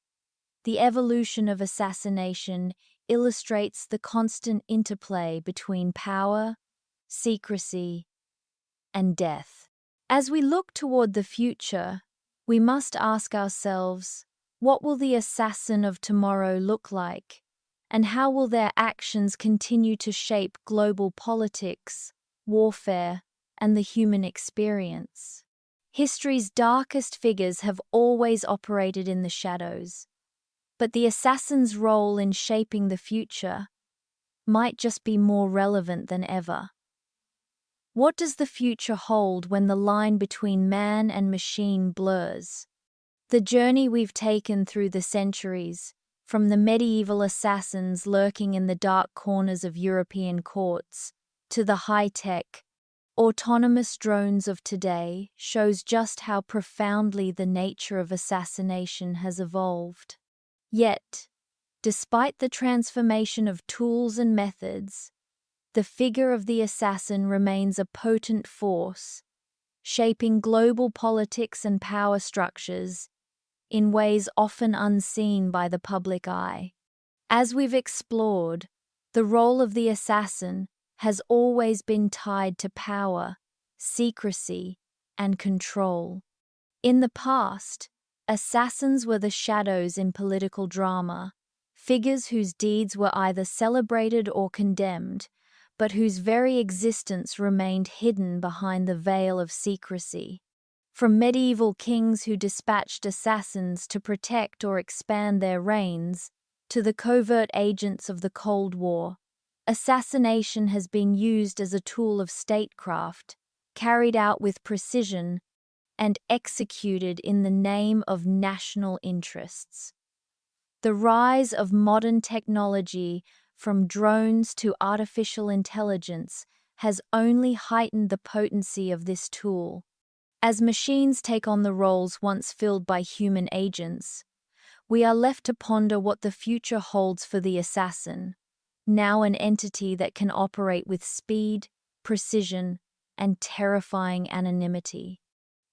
the evolution of assassination illustrates the constant interplay between power, secrecy, and death. As we look toward the future, we must ask ourselves, what will the assassin of tomorrow look like, and how will their actions continue to shape global politics, warfare, and the human experience? History's darkest figures have always operated in the shadows, but the assassin's role in shaping the future might just be more relevant than ever. What does the future hold when the line between man and machine blurs? The journey we've taken through the centuries, from the medieval assassins lurking in the dark corners of European courts, to the high-tech, autonomous drones of today, shows just how profoundly the nature of assassination has evolved. Yet, despite the transformation of tools and methods, the figure of the assassin remains a potent force, shaping global politics and power structures in ways often unseen by the public eye. As we've explored, the role of the assassin has always been tied to power, secrecy, and control. In the past, assassins were the shadows in political drama, figures whose deeds were either celebrated or condemned, but whose very existence remained hidden behind the veil of secrecy. From medieval kings who dispatched assassins to protect or expand their reigns, to the covert agents of the Cold War, assassination has been used as a tool of statecraft, carried out with precision, and executed in the name of national interests. The rise of modern technology, from drones to artificial intelligence, has only heightened the potency of this tool. As machines take on the roles once filled by human agents, we are left to ponder what the future holds for the assassin, now an entity that can operate with speed, precision, and terrifying anonymity.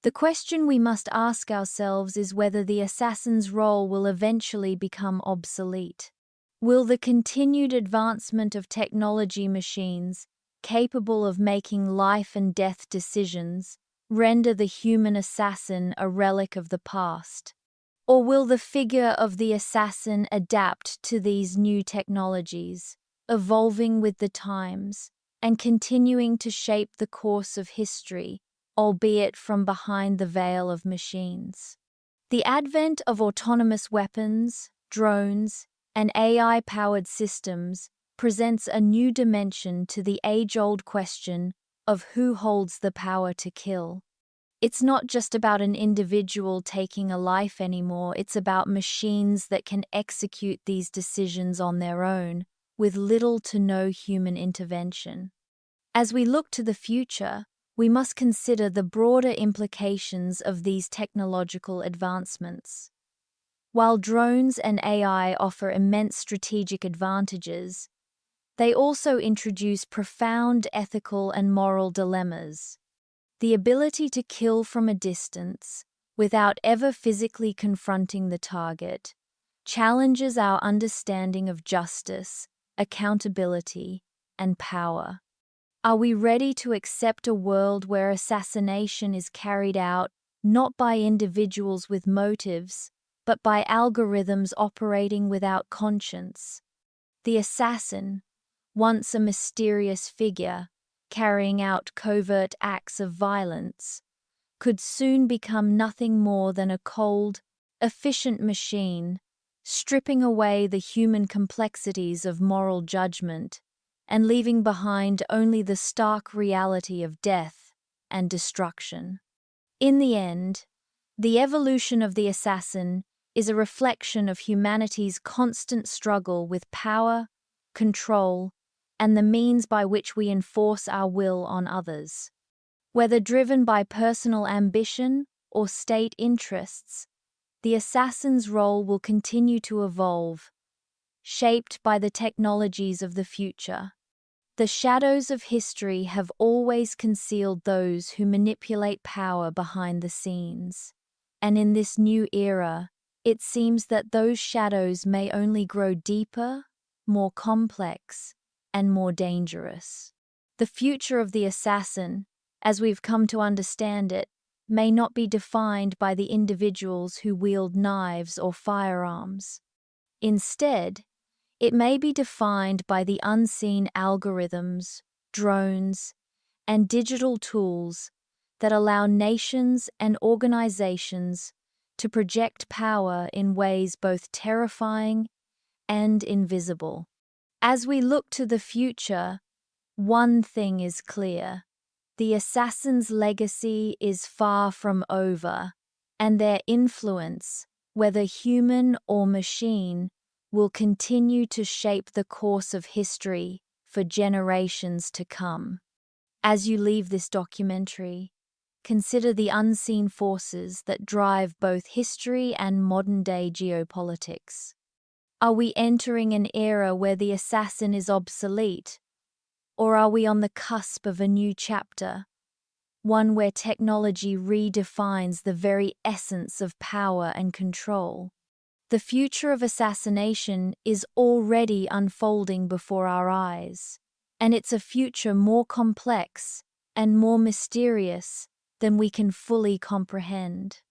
The question we must ask ourselves is whether the assassin's role will eventually become obsolete. Will the continued advancement of technology machines, capable of making life and death decisions, render the human assassin a relic of the past? Or will the figure of the assassin adapt to these new technologies, evolving with the times, and continuing to shape the course of history, albeit from behind the veil of machines? The advent of autonomous weapons, drones, and AI-powered systems presents a new dimension to the age-old question of who holds the power to kill. It's not just about an individual taking a life anymore, it's about machines that can execute these decisions on their own, with little to no human intervention. As we look to the future, we must consider the broader implications of these technological advancements. While drones and AI offer immense strategic advantages, they also introduce profound ethical and moral dilemmas. The ability to kill from a distance, without ever physically confronting the target, challenges our understanding of justice, accountability, and power. Are we ready to accept a world where assassination is carried out not by individuals with motives, but by algorithms operating without conscience? The assassin, once a mysterious figure, carrying out covert acts of violence, could soon become nothing more than a cold, efficient machine, stripping away the human complexities of moral judgment and leaving behind only the stark reality of death and destruction. In the end, the evolution of the assassin is a reflection of humanity's constant struggle with power, control, and the means by which we enforce our will on others. Whether driven by personal ambition or state interests, the assassin's role will continue to evolve, shaped by the technologies of the future. The shadows of history have always concealed those who manipulate power behind the scenes, and in this new era, it seems that those shadows may only grow deeper, more complex, and more dangerous. The future of the assassin, as we've come to understand it, may not be defined by the individuals who wield knives or firearms. Instead, it may be defined by the unseen algorithms, drones, and digital tools that allow nations and organizations to project power in ways both terrifying and invisible. As we look to the future, one thing is clear: the assassin's legacy is far from over, and their influence, whether human or machine, will continue to shape the course of history for generations to come. As you leave this documentary, consider the unseen forces that drive both history and modern-day geopolitics. Are we entering an era where the assassin is obsolete, Or are we on the cusp of a new chapter, one where technology redefines the very essence of power and control? The future of assassination is already unfolding before our eyes, and it's a future more complex and more mysterious than we can fully comprehend.